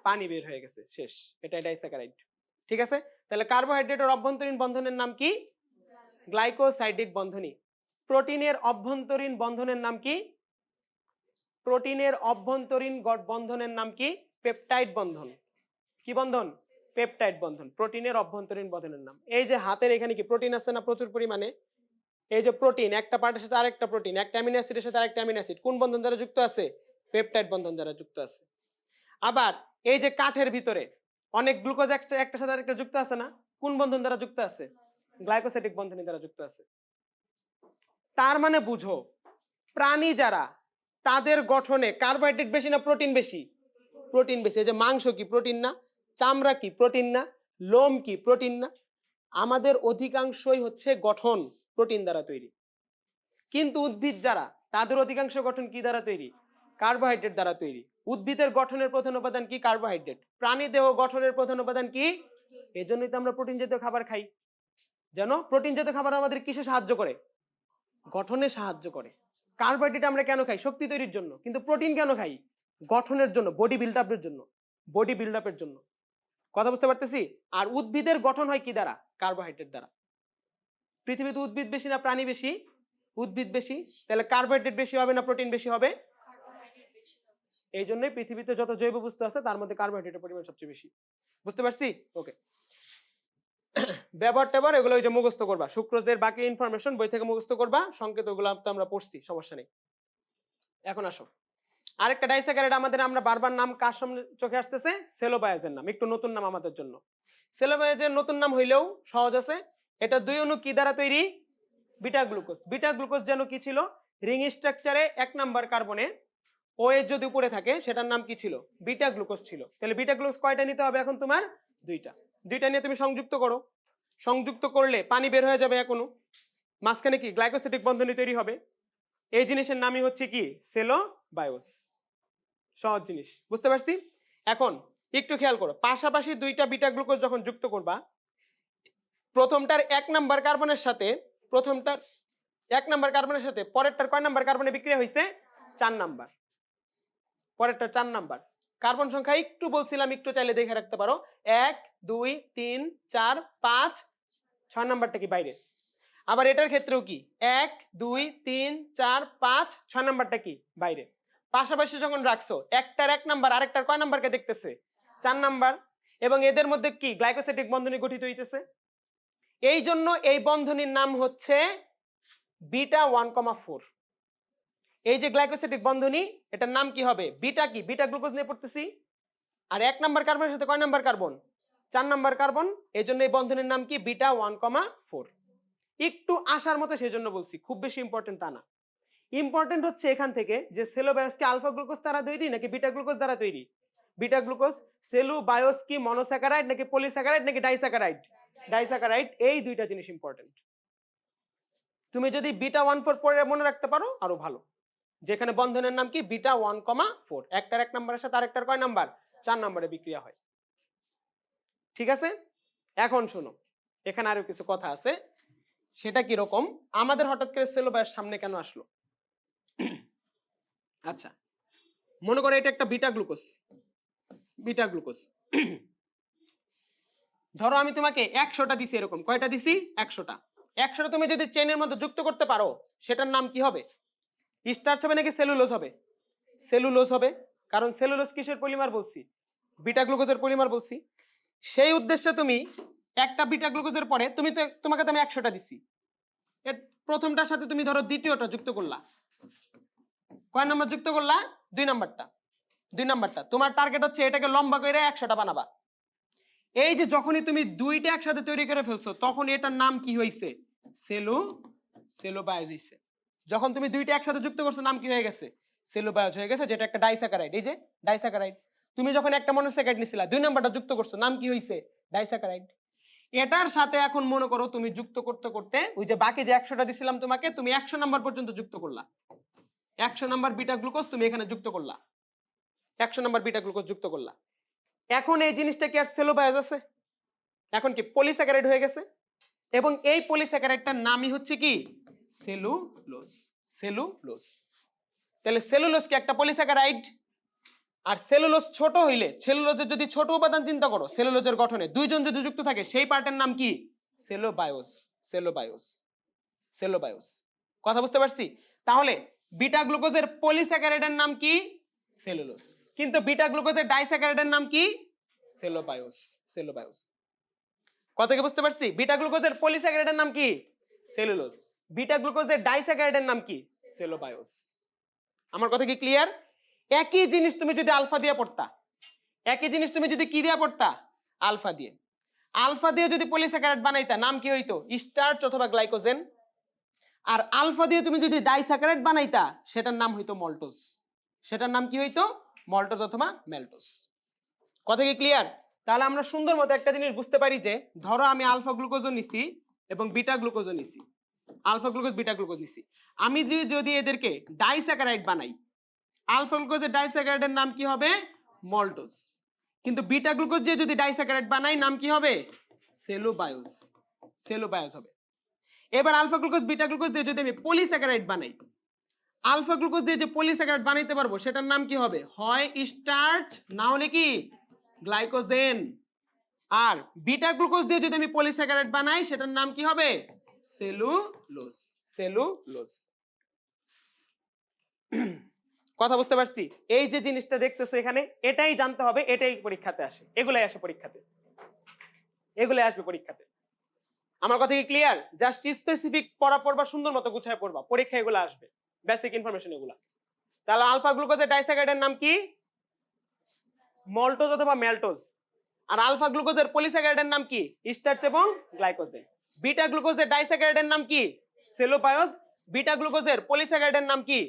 পানি বের হয়ে গেছে, শেষ, এটা ডাইস্যাকারাইড। ঠিক আছে, তাহলে কার্বোহাইড্রেটের অভ্যন্তরীণ বন্ধনের নাম কি? গ্লাইকোসাইডিক বন্ধনী। প্রোটিনের অভ্যন্তরীণ বন্ধনের নাম কি? প্রোটিনের অভ্যন্তরীণ বন্ধনের নাম কি? পেপটাইড বন্ধন। কি বন্ধন? পেপটাইড বন্ধন। প্রোটিনের অভ্যন্তরীণ বন্ধনের নাম। এই যে হাতের এখানে কি প্রোটিন আছে না প্রচুর পরিমাণে? এই যে প্রোটিন, একটা পার্টের সাথে আরেকটা প্রোটিন, একটা অ্যামিনো অ্যাসিডের সাথে আরেকটা অ্যামিনো অ্যাসিড কোন বন্ধন দ্বারা যুক্ত আছে? পেপটাইড বন্ধন দ্বারা যুক্ত আছে। আবার এই যে কাঠের ভিতরে অনেক গ্লুকোজ একটা সাথে আরেকটা যুক্ত আছে না, কোন বন্ধন দ্বারা যুক্ত আছে? গ্লাইকোসাইডিক বন্ধনী দ্বারা যুক্ত আছে। তার মানে বুঝো, প্রাণী যারা, তাদের গঠনে কার্বোহাইড্রেট বেশি না প্রোটিন বেশি? প্রোটিন বেশি। এই যে মাংস কি প্রোটিন না? চামড়া কি প্রোটিন না? লোম কি প্রোটিন না? আমাদের অধিকাংশই হচ্ছে গঠন প্রোটিন দ্বারা তৈরি। কিন্তু উদ্ভিদ যারা, তাদের অধিকাংশ গঠন কি দ্বারা তৈরি? কার্বোহাইড্রেট দ্বারা তৈরি। উদ্ভিদের গঠনের প্রধান উপাদান কি? কার্বোহাইড্রেট। প্রাণী দেহ গঠনের প্রধান উপাদান কি? এজন্যই তো আমরা প্রোটিন জাতীয় খাবার খাই। জানো, প্রোটিন জাতীয় খাবার আমাদের কিসে সাহায্য করে? গঠনে সাহায্য করে। কার্বোহাইড্রেট আমরা কেন খাই? শক্তি তৈরির জন্য। কিন্তু প্রোটিন কেন খাই? গঠনের জন্য, বডি বিল্ড আপের জন্য। বডি বিল্ড আপের জন্য। কথা বুঝতে পারতেছি? আর উদ্ভিদের গঠন হয় কি দ্বারা? কার্বোহাইড্রেট দ্বারা। পৃথিবীতে উদ্ভিদ বেশি না প্রাণী বেশি? উদ্ভিদ বেশি। তাহলে কার্বোহাইড্রেট বেশি হবে না প্রোটিন বেশি হবে? এই জন্যই পৃথিবীতে যত জৈব বস্তু আছে তার মধ্যে কার্বোহাইড্রেটের পরিমাণ সবচেয়ে বেশি। বুঝতে পারছি? ওকে। ব্যবহার ট্যাবহার এগুলো ওই যে মুখস্থ করবা, সুক্রোজের বাকি ইনফরমেশন বই থেকে মুখস্থ করবা, সংকেত ওগুলো তো আমরা পড়ছি, সমস্যা নেই। এখন আসো আরেকটা ডাইস্যাকারাইড আমাদের, আমরা বারবার নাম কার সামনে চোখে আসতেছে? সেলোবায়াজের নাম। একটু নতুন নাম আমাদের জন্য। সেলোবায়াজের নতুন নাম হইলেও সহজ আছে। এটা দুই অণু কি দ্বারা তৈরি? Beta glucose. বিটা গ্লুকোজ যেন কি ছিল? রিং স্ট্রাকচারে 1 নাম্বার কার্বনে OH যদি উপরে থাকে সেটার নাম কি ছিল? বিটা গ্লুকোজ ছিল। তাহলে বিটা গ্লুকোজ কয়টা নিতে হবে এখন তোমার? দুইটা। দুইটা নিয়ে তুমি সংযুক্ত করো। সংযুক্ত করলে পানি বের হয়ে যাবে এক অণু, মাঝখানে কি গ্লাইকোসিডিক বন্ধনী তৈরি হবে। এই জিনিসের নামই হচ্ছে কি? সেলোবায়োস। সহজ জিনিস, বুঝতে পারছি? এখন একটু খেয়াল করো, পাশাপাশি দুইটা বিটা গ্লুকোজ যখন যুক্ত করবা, প্রথমটার 1 নাম্বার কার্বনের সাথে, প্রথমটার 1 নাম্বার কার্বনের সাথে পরেরটার কয় নাম্বার কার্বনে বিক্রিয়া হয়েছে? 4 নাম্বার। পরেরটা 4 নাম্বার। কার্বন সংখ্যা একটু বলছিলাম, একটু চাইলে দেখে রাখতে পারো। 1 2 3 4 5 6 নাম্বারটা কি বাইরে। আবার এটার ক্ষেত্রেও কি 1 2 3 4 5 6 নাম্বারটা কি বাইরে। পাশাপাশি যখন রাখছো, একটার 1 নাম্বার আরেকটার কয় নাম্বারকে দেখতেছে? 4 নাম্বার। এবং এদের মধ্যে কি গ্লাইকোসিডিক বন্ধনী গঠিত হইতেছে। এই জন্য এই বন্ধনীর নাম হচ্ছে বিটা 1,4। এই যে গ্লাইকোসিডিক বন্ধনী, এটার নাম কি হবে? বিটা কি? বিটা গ্লুকোজ নিয়ে পড়তেছি। আর 1 নাম্বার কার্বনের সাথে কয় নাম্বার কার্বন? 4 number carbon. এই জন্য এই বন্ধনীর নাম কি? বিটা 1,4। একটু আসার মতো সেই জন্য বলছি, খুব বেশি ইম্পর্টেন্ট তা না। ইম্পর্টেন্ট হচ্ছে এখান থেকে যে সেলুবায়োস কি আলফা গ্লুকোজ দ্বারা তৈরি নাকি বিটা গ্লুকোজ দ্বারা তৈরি? Beta glucose. সেলুবায়োস কি মনোস্যাকারাইড নাকি পলিস্যাকারাইড নাকি ডাইস্যাকারাইড? ডাইস্যাকারাইড। এই দুইটা জিনিস ইম্পর্টেন্ট। তুমি যদি বিটা 1,4 পড়ে মনে রাখতে পারো আরো ভালো। যেখানে বন্ধনের নাম কি? বিটা 1,4। একটার 1 নাম্বারের সাথে আরেকটার কয় নাম্বার? 4 নাম্বারে বিক্রিয়া হয়। ঠিক আছে, এখন শোনো, এখানে আরো কিছু কথা আছে। সেটা কি রকম? আমাদের হঠাৎ করে সেলুবায়োস সামনে কেন আসলো? আচ্ছা, মনে করো এটা একটা বিটা গ্লুকোজ। বিটা গ্লুকোজ ধরো আমি তোমাকে 100টা দিছি, এরকম কয়টা দিছি? 100টা। 100টা তুমি যদি চেনের মধ্যে যুক্ত করতে পারো, সেটার নাম কি হবে? স্টার্চ হবে নাকি সেলুলোজ হবে? সেলুলোজ হবে। কারণ সেলুলোজ কিসের পলিমার বলছি? বিটা গ্লুকোজের পলিমার বলছি। সেই উদ্দেশ্যে তুমি একটা বিটা গ্লুকোজের পরে তোমাকে তো আমি 100টা দিছি, এর প্রথমটার সাথে তুমি ধরো দ্বিতীয়টা যুক্ত করলা। কয় নাম্বার যুক্ত করলা? 2 নাম্বারটা। 2 নাম্বারটা তোমার টার্গেট হচ্ছে এটাকে লম্বা করে 100টা বানাবা। এই যে যখনই তুমি দুইটা একসাথে তৈরি করে ফেলছো, তখন এটার নাম কি হইছে? সেলুবায়োজ হইছে। যখন তুমি দুইটা একসাথে যুক্ত করছো, নাম কি হয়ে গেছে? সেলুবায়োজ হয়ে গেছে, যেটা একটা ডাইস্যাকারাইড। এই যে ডাইস্যাকারাইড। তুমি যখন একটা মনোস্যাকারাইড নিছিলা, 2 নাম্বারটা যুক্ত করছো, নাম কি হইছে? ডাইস্যাকারাইড। এটার সাথে এখন মনে করো তুমি যুক্ত করতে করতে ওই যে বাকি যে 100টা দিছিলাম তোমাকে, তুমি 100 নাম্বার পর্যন্ত যুক্ত করলা। 100 নাম্বার বিটা গ্লুকোজ তুমি এখানে যুক্ত করলা। 100 নাম্বার বিটা গ্লুকোজ যুক্ত করলা। এখন এই জিনিসটা কি আর সেলুবায়োজ আছে? এখন কি পলিস্যাকারাইড হয়ে গেছে। এবং এই পলিস্যাকারাইডটার নামই হচ্ছে কি? সেলুলোজ। সেলুলোজ। তাহলে সেলুলোজ কি একটা পলিস্যাকারাইড? আর সেলুলোজ ছোট হইলে, সেলুলোজের যদি ছোট উপাদান চিন্তা করো, সেলুলোজের গঠনে দুইজন যদি যুক্ত থাকে সেই পার্টের নাম কি? সেলোবায়োস। সেলোবায়োস, সেলোবায়োস। কথা বুঝতে পারছি? তাহলে বিটা গ্লুকোজের পলিস্যাকারাইডের নাম কি? সেলুলোজ। কিন্তু বিটা গ্লুকোজের ডাইস্যাকারাইডের নাম কি? সেলোবায়োস। সেলোবায়োস। কথা কি বুঝতে পারছি? বিটা গ্লুকোজের পলিস্যাকারাইডের নাম কি? সেলুলোজ। বিটা গ্লুকোজের ডাইস্যাকারাইডের নাম কি? সেলোবায়োস। আমার কথা কি ক্লিয়ার? একই জিনিস তুমি যদি আলফা দিয়ে পড়তা, একই জিনিস তুমি যদি কি দিয়ে পড়তা? আলফা দিয়ে। আলফা দিয়ে যদি পলিস্যাকারাইড বানাইতা নাম কি হইতো? স্টার্চ অথবা গ্লাইকোজেন। আর আলফা দিয়ে তুমি যদি ডাইস্যাকারাইড বানাইতা সেটার নাম হইতো মল্টোজ। সেটার নাম কি হইতো? মল্টোজ অথবা মেল্টোজ। কথা কি ক্লিয়ার? তাহলে আমরা সুন্দর মতো একটা জিনিস বুঝতে পারি যে ধরো আমি আলফা গ্লুকোজও নিছি এবং বিটা গ্লুকোজও নিছি, আলফা গ্লুকোজ বিটা গ্লুকোজ নিছি, আমি যদি এদেরকে ডাইস্যাকারাইড বানাই, আলফা গ্লুকোজের ডাইস্যাকারাইডের নাম কি হবে? মল্টোজ। কিন্তু বিটা গ্লুকোজ দিয়ে যদি ডাইস্যাকারাইড বানাই নাম কি হবে? সেলোবায়োস। সেলোবায়োস হবে। এবার আলফা গ্লুকোজ বিটা গ্লুকোজ দিয়ে যদি আমি পলিস্যাকারাইড বানাই, আলফা গ্লুকোজ দিয়ে যে পলিস্যাকারাইড বানাইতে পারবো সেটার নাম কি হবে? হয় স্টার্চ না হলে কি গ্লাইকোজেন। আর বিটা গ্লুকোজ দিয়ে যদি আমি পলিস্যাকারাইড বানাই সেটার নাম কি হবে? সেলুলোজ। সেলুলোজ। কথা বুঝতে পারছি? এই যে জিনিসটা দেখতেছো এখানে, এটাই জানতে হবে, এটাই পরীক্ষাতে আসে, এগুলাই আসে পরীক্ষাতে, এগুলাই আসবে পরীক্ষাতে। আমার কথা কি ক্লিয়ার? জাস্ট স্পেসিফিক পড়া পড়বা, সুন্দর মতো গুছায় পড়বা, পরীক্ষা এগুলো আসবে, বেসিক ইনফরমেশন এগুলা। তাহলে আলফা গ্লুকোজের ডাইস্যাকারাইডের নাম কি? মল্টোজ অথবা মেল্টোজ। আর আলফা গ্লুকোজের পলিস্যাকারাইডের নাম কি? স্টার্চ এবং গ্লাইকোজেন। বিটা গ্লুকোজের ডাইস্যাকারাইডের নাম কি? সেলোবায়োস। বিটা গ্লুকোজের পলিস্যাকারাইডের নাম কি?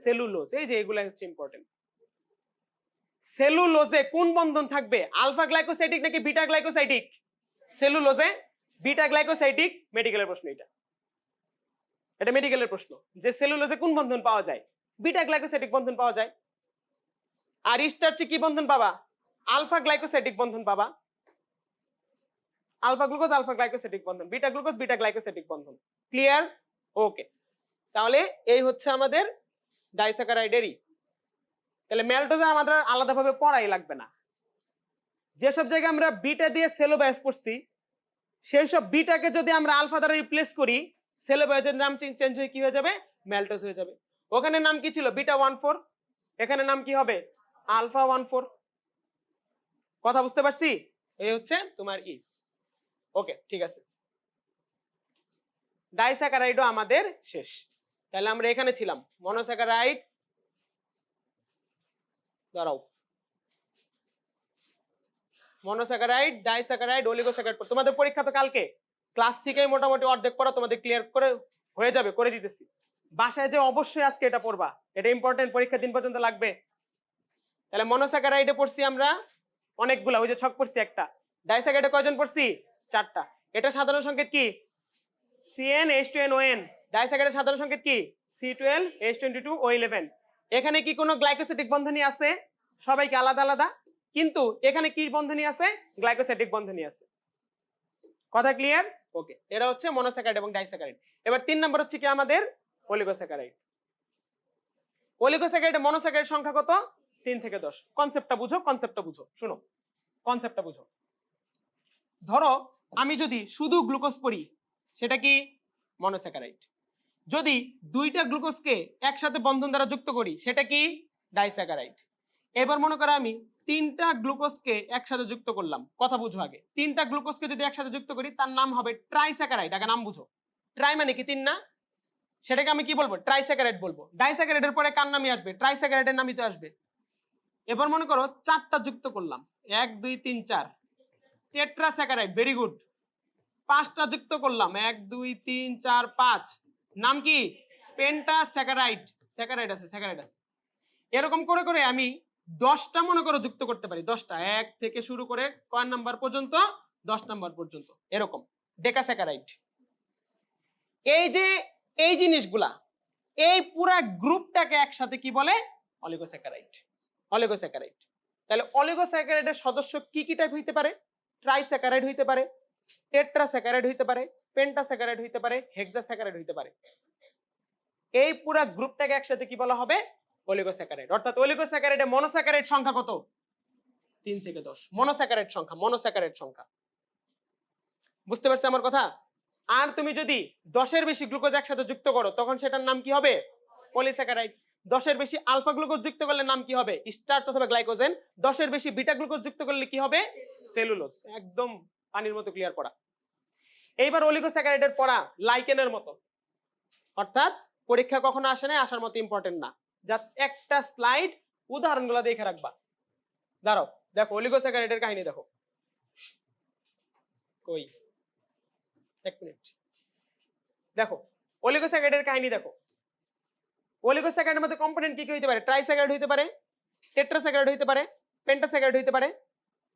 সেলুলোজ। এই যে এগুলা হচ্ছে ইম্পর্টেন্ট। সেলুলোজে কোন বন্ধন থাকবে? আলফা গ্লাইকোসাইডিক নাকি বিটা গ্লাইকোসাইডিক? সেলুলোজে বিটা গ্লাইকোসাইডিক। মেডিকেলের প্রশ্ন এটা, এটা মেডিকেলের প্রশ্ন যে সেলুলোজে কোন বন্ধন পাওয়া যায়? বিটা গ্লাইকোসাইডিক বন্ধন পাওয়া যায়। আর স্টার্চে কি বন্ধন পাবা? আলফা গ্লাইকোসাইডিক বন্ধন পাবা। আলফা গ্লুকোজ আলফা গ্লাইকোসাইডিক বন্ধন, বিটা গ্লুকোজ বিটা গ্লাইকোসাইডিক বন্ধন। ক্লিয়ার? ওকে। তাহলে এই হচ্ছে আমাদের ডাইস্যাকারাইডেরই। তাহলে মেল্টোজে আমাদের আলাদাভাবে পড়াই লাগবে না। যেসব জায়গায় আমরা বিটা দিয়ে সেলোবায়াস পড়ছি সেই সব বিটাকে যদি আমরা আলফা দ্বারা রিপ্লেস করি সেলোবায়াসের নাম চেঞ্জ হয়ে কি হয়ে যাবে? মেল্টোজ হয়ে যাবে। ওখানে নাম কি ছিল? বিটা 14, এখানে নাম কি হবে? আলফা 14। কথা বুঝতে পারছি? এই হচ্ছে তোমার ই। ওকে, ঠিক আছে। ডাইস্যাকারাইডও আমাদের শেষ। তাহলে আমরা এখানে ছিলাম মনোস্যাকারাইড, দাঁড়াও, মনোস্যাকারাইড, ডাইস্যাকারাইড, অলিগোস্যাকারাইড। তোমাদের পরীক্ষা তো কালকে, ক্লাস থেকেই মোটামুটি অর্ধেক পড়া তোমাদের ক্লিয়ার করে হয়ে যাবে, করে দিতেছি। বাসায় যে অবশ্যই আজকে এটা পড়বা, এটা ইম্পর্টেন্ট, পরীক্ষা দিন পর্যন্ত লাগবে। তাহলে মনোস্যাকারাইডে পড়ছি আমরা অনেকগুলা, ওই যে ছক পড়ছি একটা। ডাইস্যাকারাইডে কয়জন পড়ছি? 4টা। এটা সাধারণ সংকেত কি? CnH2nOn। ডাইস্যাকারাইডের সাধারণ সংকেত কি? C12H22O11। এখানে কি কোনো গ্লাইকোসিডিক বন্ধনী আছে? সবাইকে আলাদা আলাদা, কিন্তু এখানে কি বন্ধনী আছে? গ্লাইকোসিডিক বন্ধনী আছে। কথা ক্লিয়ার? ওকে, এরা হচ্ছে মনোস্যাকারাইড এবং ডাইস্যাকারাইড। এবার 3 নাম্বার হচ্ছে কি আমাদের? অলিগোস্যাকারাইড। অলিগোস্যাকারাইডে মনোস্যাকারাইড সংখ্যা কত? 3 থেকে 10। কনসেপ্টটা বুঝো, কনসেপ্টটা বুঝো, শুনো কনসেপ্টটা বুঝো। ধরো আমি যদি শুধু গ্লুকোজ পড়ি সেটা কি? মনোস্যাকারাইড। যদি দুইটা গ্লুকোজকে একসাথে বন্ধন দ্বারা যুক্ত করি সেটা কি? ডাইস্যাকারাইড। এবার মনে করো আমি 3টা গ্লুকোজকে একসাথে যুক্ত করলাম, কথা বুঝো আগে। 3টা গ্লুকোজকে যদি একসাথে যুক্ত করি তার নাম হবে ট্রাইস্যাকারাইড। আগে নাম বুঝো। ট্রাই মানে কি? 3 না? সেটাকে আমি কি বলবো? ট্রাইস্যাকারাইড বলবো। ডাইস্যাকারাইডের পরে কার নামই আসবে? ট্রাইস্যাকারাইডের নামই তো আসবে। এবার মনে করো 4টা যুক্ত করলাম, 1 2 3 4, টেট্রাস্যাকারাইড। Very good. 5টা যুক্ত করলাম, 1 2 3 4 5, নাম কি? পেন্টাস্যাকারাইড। স্যাকারাইড আছে, স্যাকারাইড আছে। এরকম করে করে আমি 10টা মনে করো যুক্ত করতে পারি। 10টা, 1 থেকে শুরু করে কয় নাম্বার পর্যন্ত? 10 নাম্বার পর্যন্ত। এরকম ডেকাস্যাকারাইড। এই যে এই জিনিসগুলা, এই পুরা গ্রুপটাকে একসাথে কি বলে? অলিগোস্যাকারাইড। অলিগোস্যাকারাইড। তাহলে অলিগোস্যাকারাইডের সদস্য কি কি টাইপ হইতে পারে? ট্রাইস্যাকারাইড হইতে পারে, টেট্রাস্যাকারাইড হইতে পারে, পেন্টাস্যাকারাইড হইতে পারে, হেক্সাস্যাকারাইড হইতে পারে। এই পুরা গ্রুপটাকে একসাথে কি বলা হবে? অলিগোস্যাকারাইড। অর্থাৎ অলিগোস্যাকারাইডে মনোস্যাকারাইড সংখ্যা কত? 3 থেকে 10 মনোস্যাকারাইড সংখ্যা। বুঝতে পারছো আমার কথা? আর তুমি যদি 10-এর বেশি গ্লুকোজ একসাথে যুক্ত করো তখন সেটার নাম কি হবে? পলিস্যাকারাইড। 10-এর বেশি আলফা গ্লুকোজ যুক্ত করলে নাম কি হবে? স্টার্চ অথবা গ্লাইকোজেন। 10-এর বেশি বিটা গ্লুকোজ যুক্ত করলে কি হবে? সেলুলোজ। একদম পানির মতো ক্লিয়ার পড়া। এইবার অলিগোস্যাকারাইডের পড়া লাইকেনের মতো, অর্থাৎ পরীক্ষা কখনো আসে না, আসার মতো ইম্পর্টেন্ট না, জাস্ট একটা স্লাইড উদাহরণগুলো দেখে রাখবা। দাঁড়াও, দেখো অলিগোস্যাকারাইডের কাহিনী দেখো। কই, এক মিনিট, দেখো অলিগোস্যাকারাইডের কাহিনী দেখো। অলিগোস্যাকারাইডের মধ্যে কম্পোনেন্ট কি কি হতে পারে? ট্রাইস্যাকারাইড হতে পারে, টেট্রাস্যাকারাইড হতে পারে, পেন্টাস্যাকারাইড হতে পারে।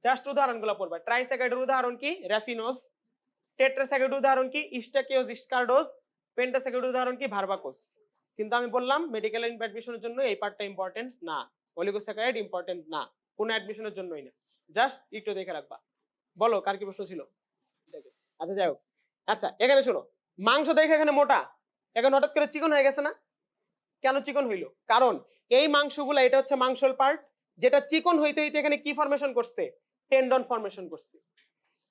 জাস্ট উদাহরণগুলো পড়বা। ট্রাইস্যাকারাইডের উদাহরণ কি? র্যাফিনোজ। টেট্রাস্যাকারাইড উদাহরণ কি? স্টাকিওজ, স্কারডোজ। পেন্টাস্যাকারাইড উদাহরণ কি? ভার্বাকোস। কিন্তু আমি বললাম মেডিকেল অ্যাডমিশনের জন্য এই পার্টটা ইম্পর্টেন্ট না, অলিগোস্যাকারাইড ইম্পর্টেন্ট না, কোন অ্যাডমিশনের জন্যই না, জাস্ট একটু দেখে রাখবা। বলো কার কি প্রশ্ন ছিল? আচ্ছা যাই হোক। আচ্ছা এখানে শোনো, মাংস দেখে এখানে মোটা, এখন হঠাৎ করে চিকন হয়ে গেছে না? কেন চিকন হইলো? কারণ এই মাংসগুলা, এটা হচ্ছে মাংসল পার্ট, যেটা চিকন হইতে হইতে এখানে কি ফরমেশন করছে? টেন্ডন ফরমেশন করছে।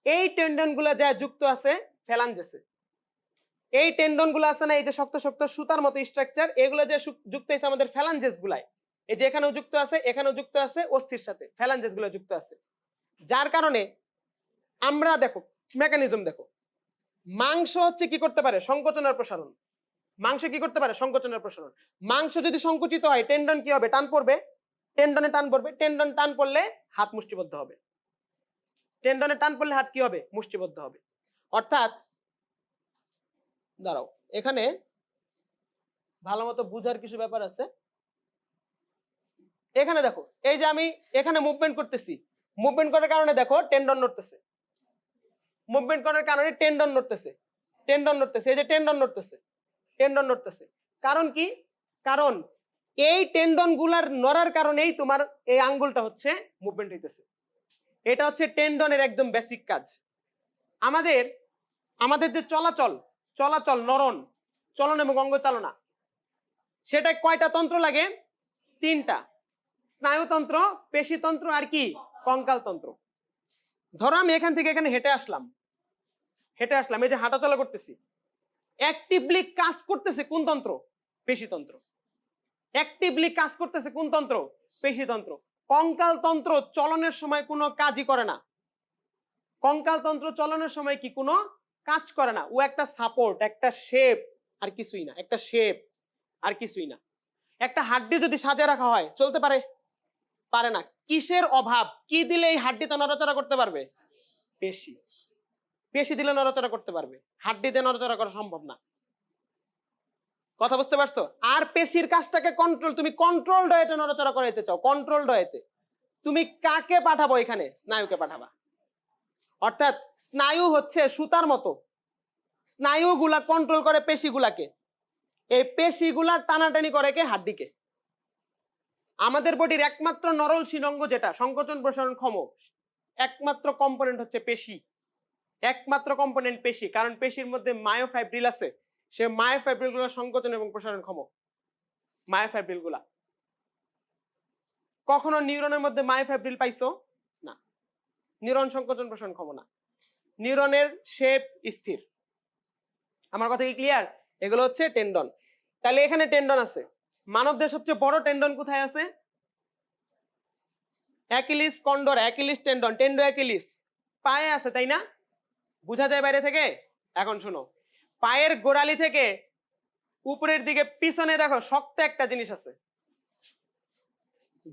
এই টেন্ডন গুলা যা যুক্ত আছে ফ্যালাঞ্জেসে। এই টেন্ডন গুলো আছে না, এই যে শক্ত শক্ত সুতার মতো স্ট্রাকচার, এগুলো যে যুক্ত হয়েছে আমাদের ফ্যালাঞ্জেস গুলাই, এই যে এখানেও যুক্ত আছে, এখানেও যুক্ত আছে, অস্থির সাথে ফ্যালাঞ্জেস গুলো যুক্ত আছে। যার কারণে আমরা দেখো মেকানিজম দেখো, মাংস হচ্ছে কি করতে পারে? সংকোচন আর প্রসারণ। মাংস কি করতে পারে? সংকোচন আর প্রসারণ। মাংস যদি সংকুচিত হয় টেন্ডন কি হবে? টান পড়বে, টেন্ডনে টান পড়বে, টেন্ডন টান পড়লে হাত মুষ্টিবদ্ধ হবে, টেন্ডনে টান পড়লে হাত কি হবে? মুষ্টিবদ্ধ হবে। অর্থাৎ দাঁড়াও, এখানে ভালো মতো বুঝার কিছু ব্যাপার আছে। এখানে দেখো, এই যে আমি এখানে মুভমেন্ট করতেছি, মুভমেন্ট করার কারণে দেখো টেন্ডন নড়তেছে, মুভমেন্ট করার কারণে টেন্ডন নড়তেছে, টেন্ডন নড়তেছে, এই যে টেন্ডন নড়তেছে, টেন্ডন নড়তেছে। কারণ কি? কারণ এই টেন্ডন গুলার নড়ার কারণেই তোমার এই আঙ্গুলটা হচ্ছে মুভমেন্ট হইতেছে। এটা হচ্ছে টেন্ডনের একদম বেসিক কাজ। আমাদের আমাদের যে চলাচল, চলাচল, নরণ, চলন এবং অঙ্গ চালনা, সেটা কয়টা তন্ত্র লাগে? 3টা। স্নায়ুতন্ত্র, পেশিতন্ত্র আর কি? কঙ্কাল তন্ত্র। ধরো আমি এখান থেকে এখানে হেঁটে আসলাম, এই যে হাঁটাচলা করতেছি, অ্যাক্টিভলি কাজ করতেছে কোন তন্ত্র? পেশিতন্ত্র। অ্যাক্টিভলি কাজ করতেছে কোন তন্ত্র? পেশিতন্ত্র। কঙ্কাল তন্ত্র চলনের সময় কোনো কাজই করে না, কঙ্কাল তন্ত্র চলনের সময় কি কোনো কাজ করে না, ও একটা সাপোর্ট, একটা শেপ আর কিছুই না, একটা শেপ আর কিছুই না। একটা হাড্ডি যদি সাজিয়ে রাখা হয় চলতে পারে? পারে না। কিসের অভাব? কি দিলে এই হাড্ডিতে নড়াচড়া করতে পারবে? পেশি। পেশি দিলে নড়াচড়া করতে পারবে, হাড্ডি দিয়ে নড়াচড়া করা সম্ভব না। কথা বুঝতে পারছো? আর পেশির কাজটাকে কন্ট্রোল, তুমি কন্ট্রোলড ওয়েতে নড়াচড়া করাইতে চাও, কন্ট্রোলড ওয়েতে, তুমি কাকে পাঠাবো এখানে? স্নায়ুকে পাঠাবা। অর্থাৎ স্নায়ু হচ্ছে সুতার মতো, স্নায়ুগুলা কন্ট্রোল করে পেশিগুলাকে, এই পেশিগুলা টানাটানি করে কে? হাড্ডিকে। আমাদের বডির একমাত্র নরলসীন অঙ্গ যেটা সংকোচন প্রসারণ ক্ষম, একমাত্র কম্পোনেন্ট হচ্ছে পেশি, একমাত্র কম্পোনেন্ট পেশি। কারণ পেশির মধ্যে মায়োফাইব্রিল আছে, সে মায়োফাইব্রিল গুলো সংকোচন এবং প্রসারণ ক্ষম। মায়োফাইব্রিল গুলা, কখনো নিউরনের মধ্যে মায়োফাইব্রিল পাইছো? না, নিউরন সংকোচন প্রসারণ ক্ষম না, নিউরনের শেপ স্থির। আমার কথা কি ক্লিয়ার? এগুলো হচ্ছে টেন্ডন। তাহলে এখানে টেন্ডন আছে। মানবদের সবচেয়ে বড় টেন্ডন কোথায় আছে? Achilles condor, Achilles tendon, Tendo Achilles পায়ে আছে, তাই না? বুঝা যায় বাইরে থেকে? এখন শুনো, পায়ের গোড়ালি থেকে উপরের দিকে পিছনে দেখো শক্ত একটা জিনিস আছে,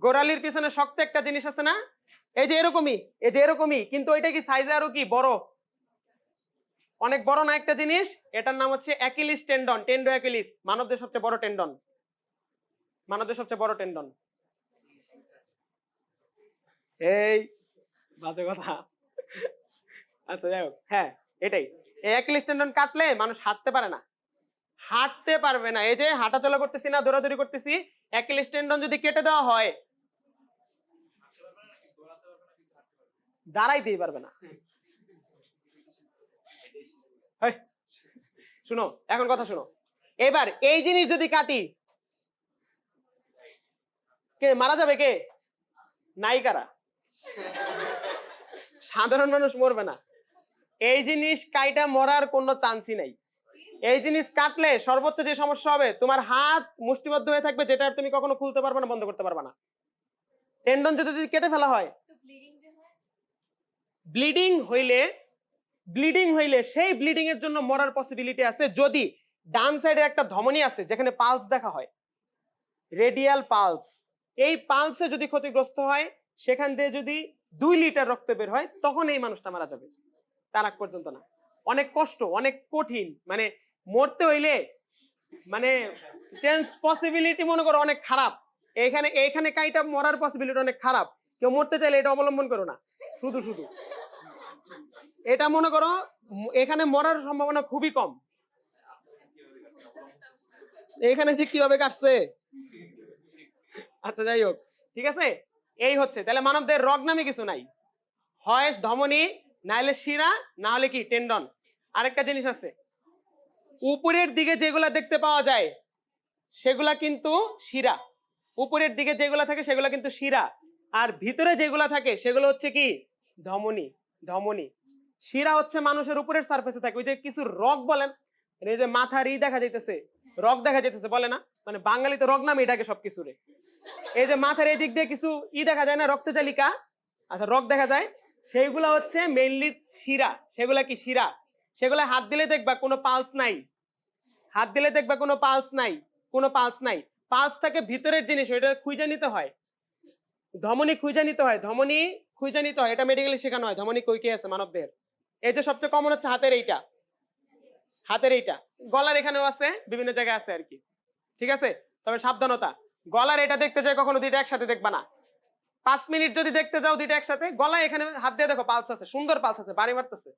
গোড়ালির পিছনে শক্ত একটা জিনিস আছে না? এই যে এরকমই, এই যে এরকমই, কিন্তু ওইটা কি সাইজে আরো কি বড়, অনেক বড় না একটা জিনিস? এটার নাম হচ্ছে অ্যাকিলিস টেন্ডন, টেন্ডো অ্যাকিলিস। মানবদের সবচেয়ে বড় টেন্ডন, মানবদের সবচেয়ে বড় টেন্ডন। এই বাজে কথা। আচ্ছা যাই হোক, হ্যাঁ এটাই। এই অ্যাকিলিস টেন্ডন কাটলে মানুষ হাঁটতে পারে না, হাঁটতে পারবে না। এই যে হাঁটাচলা করতেছি না, দৌড়াদৌড়ি করতেছি, অ্যাকিলিস টেন্ডন যদি কেটে দেওয়া হয় দাঁড়াইতেই পারবে না। শুনো এখন কথা শুনো, এবার এই জিনিস যদি কাটি, কে মারা যাবে? কে? নায়িকারা। সাধারণ মানুষ মরবে না। এই জিনিস কাইটা মরার কোনো চান্সই নাই। এই জিনিস কাটলে সর্বোচ্চ যে সমস্যা হবে, তোমার হাত মুষ্টিবদ্ধ হয়ে থাকবে, যেটা আর তুমি কখনো খুলতে পারবে না, বন্ধ করতে পারবে না। টেন্ডন যদি কেটে ফেলা হয়, ব্লিডিং হইলে সেই ব্লিডিং এর জন্য মরার পসিবিলিটি আছে যদি ডান সাইডে একটা ধমনী আছে যেখানে পালস দেখা হয়, রেডিয়াল পালস। এই পালসে যদি ক্ষতিগ্রস্ত হয়, সেখান দিয়ে যদি 2 লিটার রক্ত বের হয়, তখন এই মানুষটা মারা যাবে, তার আগ পর্যন্ত না। অনেক কষ্ট, অনেক কঠিন, মানে মরতে হইলে মানে চেঞ্জ পসিবিলিটি মনে করো অনেক খারাপ। এইখানে কাইটা মরার পসিবিলিটি অনেক খারাপ। কেউ মরতে চাইলে এটা অবলম্বন করো না। শুধু এটা মনে করো এখানে মরার সম্ভাবনা খুবই কম। এখানে যে কিভাবে কাটছে, আচ্ছা যাই হোক, ঠিক আছে। এই হচ্ছে তাহলে মানবদের রগ নামে কিছু নাই, হয় ধমনী, না হলে শিরা, না হলে কি টেন্ডন। আরেকটা জিনিস আছে, উপরের দিকে যেগুলা দেখতে পাওয়া যায় সেগুলা কিন্তু শিরা। উপরের দিকে যেগুলা থাকে সেগুলা কিন্তু শিরা, আর ভিতরে যেগুলা থাকে সেগুলো হচ্ছে কি ধমনী। শিরা হচ্ছে মানুষের উপরের সারফেসে থাকে। ওই যে কিছু রগ বলেন, এই যে মাথার দেখা যাইতেছে, রগ দেখা যাইতেছে বলে না, মানে বাঙালি তো রগ নামে এটাকে সবকিছুরে। এই যে মাথার এই দিক দিয়ে কিছু দেখা যায় না, রক্তচালিকা, আচ্ছা রগ দেখা যায়, সেইগুলা হচ্ছে মেইনলি শিরা। সেগুলা কি শিরা? সেগুলা হাত দিলে দেখবা কোনো পালস নাই, হাত দিলে দেখবা কোনো পালস নাই। পালস থাকে ভিতরের জিনিস, ওইটা খুঁজে নিতে হয়, ধমনী খুঁজে নিতে হয়। এটা মেডিকেলে শেখানো হয়, ধমনী কই কে আছে মানবদের। এই যে সবচেয়ে কমন হচ্ছে হাতের এইটা, গলার এখানেও আছে, বিভিন্ন জায়গায় আছে আর কি, ঠিক আছে। তবে সাবধানতা, গলার এটা দেখতে যায় কখনো দুইটা একসাথে দেখবা না। 5 মিনিট যদি দেখতে যাও দুইটা একসাথে, গলায় এখানে হাত দিয়ে দেখো, পালস আছে, সুন্দর পালস আছে, বাড়ি মারতেছে,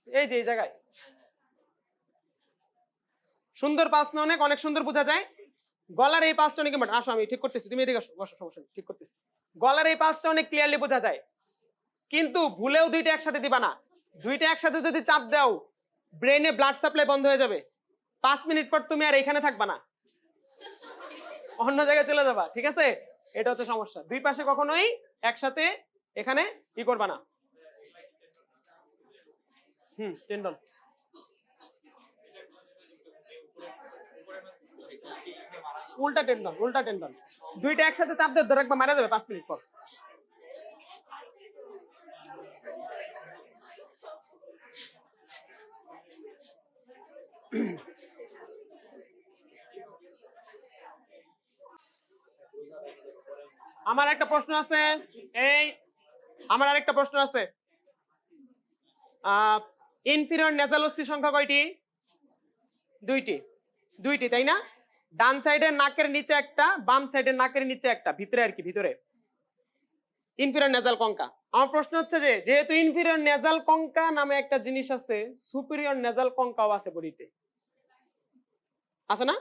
এই যে এই জায়গায় সুন্দর পালস না, অনেক সুন্দর বোঝা যায়। গলার এই পালসটা অনেক ইম্পর্টেন্ট। আসো আমি ঠিক করতেছি, তুমি এদিকে আসো, বসো, সমস্যা নেই, ঠিক করতেছি। গলার এই পালসটা অনেক ক্লিয়ারলি বোঝা যায়, কিন্তু ভুলেও দুইটা একসাথে দিবা না। দুইটা একসাথে যদি চাপ দাও, ব্রেনে ব্লাড সাপ্লাই বন্ধ হয়ে যাবে। 5 মিনিট পর তুমি আর এখানে থাকবা না, অন্য জায়গায় চলে যাবা, ঠিক আছে। এটা হচ্ছে সমস্যা, দুই পাশে কখনোই একসাথে এখানে করবা না। টেন্ডন উল্টা টেন্ডন দুইটা একসাথে চাপ দিয়ে ধরে রাখবা, মারা যাবে 5 মিনিট পর। আমার আরেকটা প্রশ্ন আছে, ইনফিরিয়র নেজাল অস্থির সংখ্যা কয়টি? দুইটি, তাই না? ডান সাইডের নাকের নিচে একটা, বাম সাইডের নাকের নিচে একটা, ভিতরে আর কি, ভিতরে ইনফিরিয়র নেজাল কঙ্কা। আমার প্রশ্ন হচ্ছে যে, যেহেতু ইনফিরিয়র নেজাল কঙ্কা নামে একটা জিনিস আছে, সুপিরিয়র নেজাল কঙ্কাও আছে বডিতে, আছে না?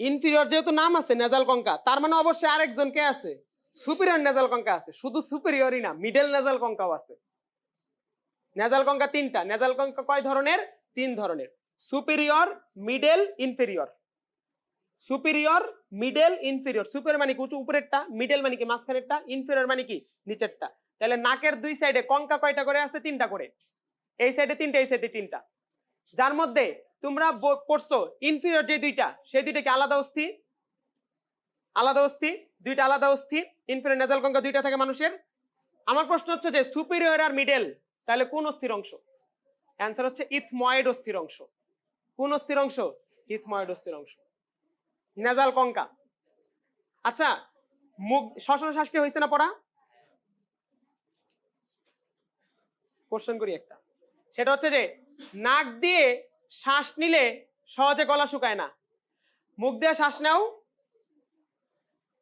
ইনফিরিয়র যেহেতু নাম আছে নেজাল কঙ্কা, তার মানে অবশ্যই আরেকজন কে আছে, সুপিরিয়র নেজাল কঙ্কা আছে। শুধু সুপিরিয়রই না, মিডল নেজাল কঙ্কাও আছে। নেজাল কঙ্কা 3টা। নেজাল কঙ্কা কয় ধরনের? 3 ধরনের, superior, middle, inferior. Superior, middle, inferior. Superior মানে কি উপরেরটা, মিডল মানে কি মাঝখানেরটা, ইনফেরিয়র মানে কি নিচেরটা। তাহলে নাকের দুই সাইডে কঙ্কা কয়টা করে আছে? 3টা করে। এই সাইডে 3টা, এই সাইডে 3টা। যার মধ্যে তোমরা পড়ছো ইনফেরিয়র যে দুইটা, সেই দুইটা কি আলাদা অস্থি? দুইটা আলাদা অস্থি। ইনফেরিয়র নেজাল কঙ্কা দুইটা থাকে মানুষের। আমার প্রশ্ন হচ্ছে যে সুপিরিয়র আর মিডল তাহলে কোন অস্থির অংশ? অ্যান্সার হচ্ছে ইথময়েড অস্থির অংশ। কোন অস্থির অংশ? ইথময়েড অস্থির অংশ, নেজাল কঙ্কা। আচ্ছা, মুখ শ্বসন শ্বাস কি হয়েছে না পড়া? কোশ্চেন করি একটা, সেটা হচ্ছে যে নাক দিয়ে শ্বাস নিলে সহজে গলা শুকায় না, মুখ দিয়ে শ্বাস নাও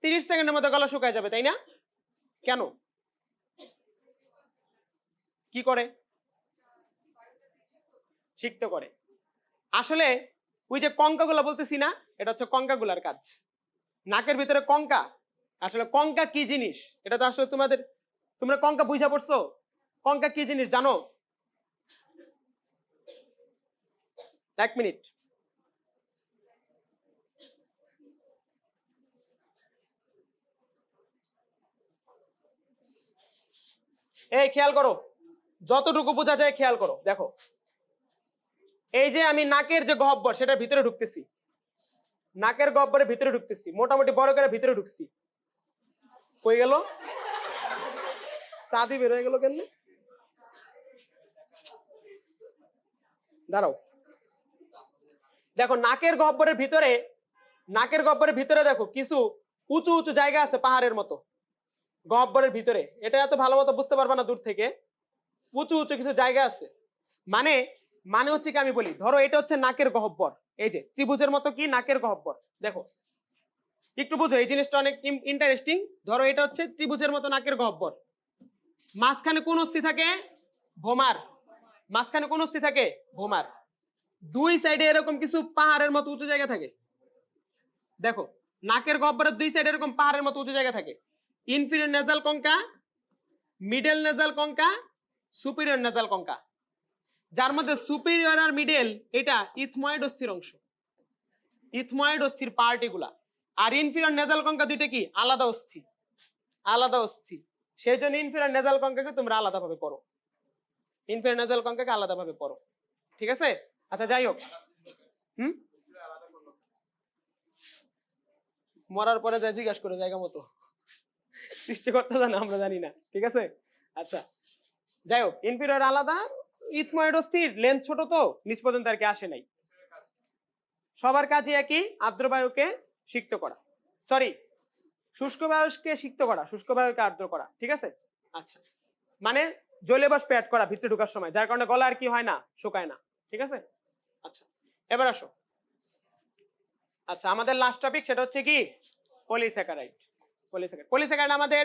30 সেকেন্ডের মধ্যে গলা শুকায় যাবে, তাই না? কেন? কি করে? শিখতে করে। আসলে ওই যে কঙ্কাগুলো বলতেছি না, এটা হচ্ছে কঙ্কাগুলার কাজ। নাকের ভিতরে কঙ্কা, আসলে কঙ্কা কি জিনিস এটা তো আসলে তোমরা কঙ্কা বুঝা পড়ছো? কঙ্কা কি জিনিস জানো? 1 মিনিট। এই খেয়াল করো, যতটুকু বোঝা যায় খেয়াল করো। দেখো এই যে আমি নাকের যে গহ্বর সেটার ভিতরে ঢুকতেছি, নাকের গহ্বরের ভিতরে ঢুকতেছি, মোটামুটি বড় করে ভিতরে ঢুকছি, কই গেল চাঁদি বের হয়ে গেল কেন? দাঁড়াও, দেখো নাকের গহ্বরের ভিতরে, নাকের গহ্বরের ভিতরে দেখো কিছু উঁচু উঁচু জায়গা আছে পাহাড়ের মতো গহ্বরের ভিতরে। এটা এত ভালো মতো বুঝতে পারবা না দূর থেকে, উঁচু উঁচু কিছু জায়গা আছে। মানে মানে হচ্ছে কি আমি বলি, ধরো এটা হচ্ছে নাকের গহ্বর, এই যে ত্রিভুজের মতো কি নাকের গহ্বর, দেখো একটু বুঝো এই জিনিসটা অনেক ইন্টারেস্টিং। ধরো এটা হচ্ছে ত্রিভুজের মতো নাকের গহ্বর, মাঝখানে কোন অস্থি থাকে? ভোমার। মাঝখানে কোন অস্থি থাকে? ভোমার। দুই সাইডে এরকম কিছু পাহাড়ের মতো উঁচু জায়গা থাকে। দেখো নাকের গহ্বরের দুই সাইডে এরকম পাহাড়ের মতো উঁচু জায়গা থাকে। Inferior nasal concha, middle nasal concha, superior nasal concha, যার মধ্যে সুপিরিয়র আর মিডল এটা ইথময়েড অস্থির অংশ, ইথময়েড অস্থির পার্ট এগুলা। আর ইনফিরিয়র নেজাল কঙ্কা দুইটা কি আলাদা অস্থি, আলাদা অস্থি। সেই জন্য ইনফিরিয়র নেজাল কঙ্কাকে তোমরা আলাদাভাবে পড়ো, ইনফিরিয়র নেজাল কঙ্কাকে আলাদাভাবে পড়ো, ঠিক আছে? আচ্ছা যাই হোক, মরার পরে যাই জিজ্ঞাসা করে জায়গা মতো, সৃষ্টিকর্তা জানে, আমরা জানি না, ঠিক আছে? আচ্ছা যাই হোক, ইনফিরিয়র আলাদা, ইথময়েড অস্থির লেন্থ ছোট তো নিচ পর্যন্ত আর কি আসে নাই। সবার কাজে একই, আর্দ্র বায়ুকে সিক্ত করা, সরি শুষ্ক বায়ুকে সিক্ত করা, শুষ্ক বায়ুকে আর্দ্র করা, ঠিক আছে? আচ্ছা মানে জলীয় বাষ্প অ্যাড করা ভিতরে ঢোকার সময়, যার কারণে গলা আর কি হয় না, শুকায় না, ঠিক আছে? আচ্ছা এবার আসো, আচ্ছা আমাদের লাস্ট টপিক সেটা হচ্ছে কি পলিস্যাকারাইড। পলিস্যাকারাইড, পলিস্যাকারাইড আমাদের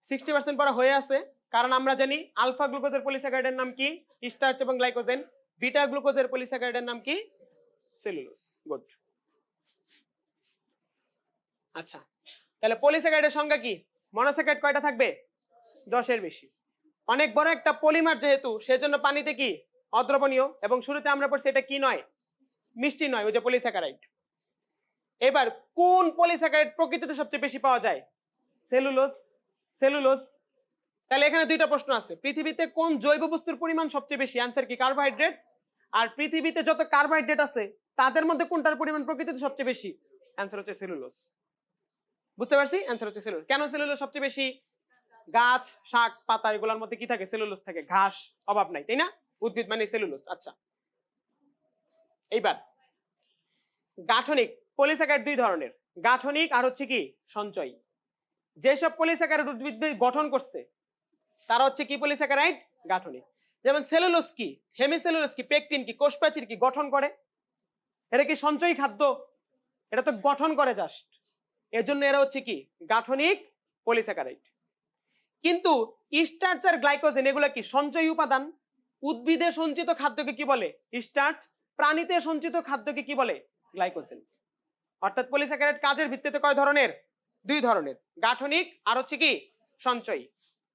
60% পড়া হয়ে আছে, কারণ আমরা জানি আলফা গ্লুকোজের পলিস্যাকারাইডের নাম কি? স্টার্চ এবং গ্লাইকোজেন। বিটা গ্লুকোজের পলিস্যাকারাইডের নাম কি? সেলুলোজ। গুড। আচ্ছা তাহলে পলিস্যাকারাইডের সংজ্ঞা কি? মনোস্যাকারাইড কয়টা থাকবে? 10 এর বেশি। অনেক বড় একটা পলিমার যেহেতু, সেজন্য পানিতে কি অদ্রবণীয়, এবং শুরুতে আমরা পড়ছি এটা কি নয়, মিষ্টি নয়, ওই যে পলিস্যাকারাইড। এবার কোন পলিস্যাকারাইড প্রকৃতিতে সবচেয়ে বেশি পাওয়া যায়? সেলুলোজ। সেলুলোজ। তাহলে এখানে দুইটা প্রশ্ন আছে, পৃথিবীতে কোন জৈব বস্তুর পরিমাণ সবচেয়ে বেশি? অ্যানসার কি কার্বোহাইড্রেট। আর পৃথিবীতে যত কার্বোহাইড্রেট আছে তাদের মধ্যে কোনটার পরিমাণ প্রকৃতিতে সবচেয়ে বেশি? অ্যানসার হচ্ছে সেলুলোজ। বুঝতে পারছি? অ্যানসার হচ্ছে সেলুলোজ। কেন সেলুলোজ সবচেয়ে বেশি? গাছ, শাক, পাতা এগুলোর মধ্যে কি থাকে? সেলুলোজ থাকে। ঘাস অভাব নাই, তাই না? উদ্ভিদ মানে সেলুলোজ। আচ্ছা এইবার গাঠনিক পলিস্যাকারাইড দুই ধরনের, গাঠনিক আর হচ্ছে কি সঞ্চয়ী। যেসব পলিস্যাকারাইড উদ্ভিদ গঠন করছে তারা হচ্ছে কি পলিস্যাকারাইড? গাঠনিক। যেমন সেলুলোজ কি, হেমিসেলুলোজ কি, পেকটিন কি, কোষপ্রাচীর কি, গঠন করে। এটা কি সঞ্চয়ী খাদ্য? এটা তো গঠন করে জাস্ট, এজন্য এরা হচ্ছে কি গাঠনিক পলিস্যাকারাইড। কিন্তু স্টার্চ আর গ্লাইকোজেন এগুলো কি সঞ্চয়ী উপাদান। উদ্ভিদে সঞ্চিত খাদ্যকে কি বলে? স্টার্চ। প্রাণীতে সঞ্চিত খাদ্যকে কি বলে? গ্লাইকোজেন। অর্থাৎ পলিস্যাকারাইড কাজের ভিত্তিতে কয় ধরনের? দুই ধরনের, গাঠনিক আর হচ্ছে কি সঞ্চয়ী।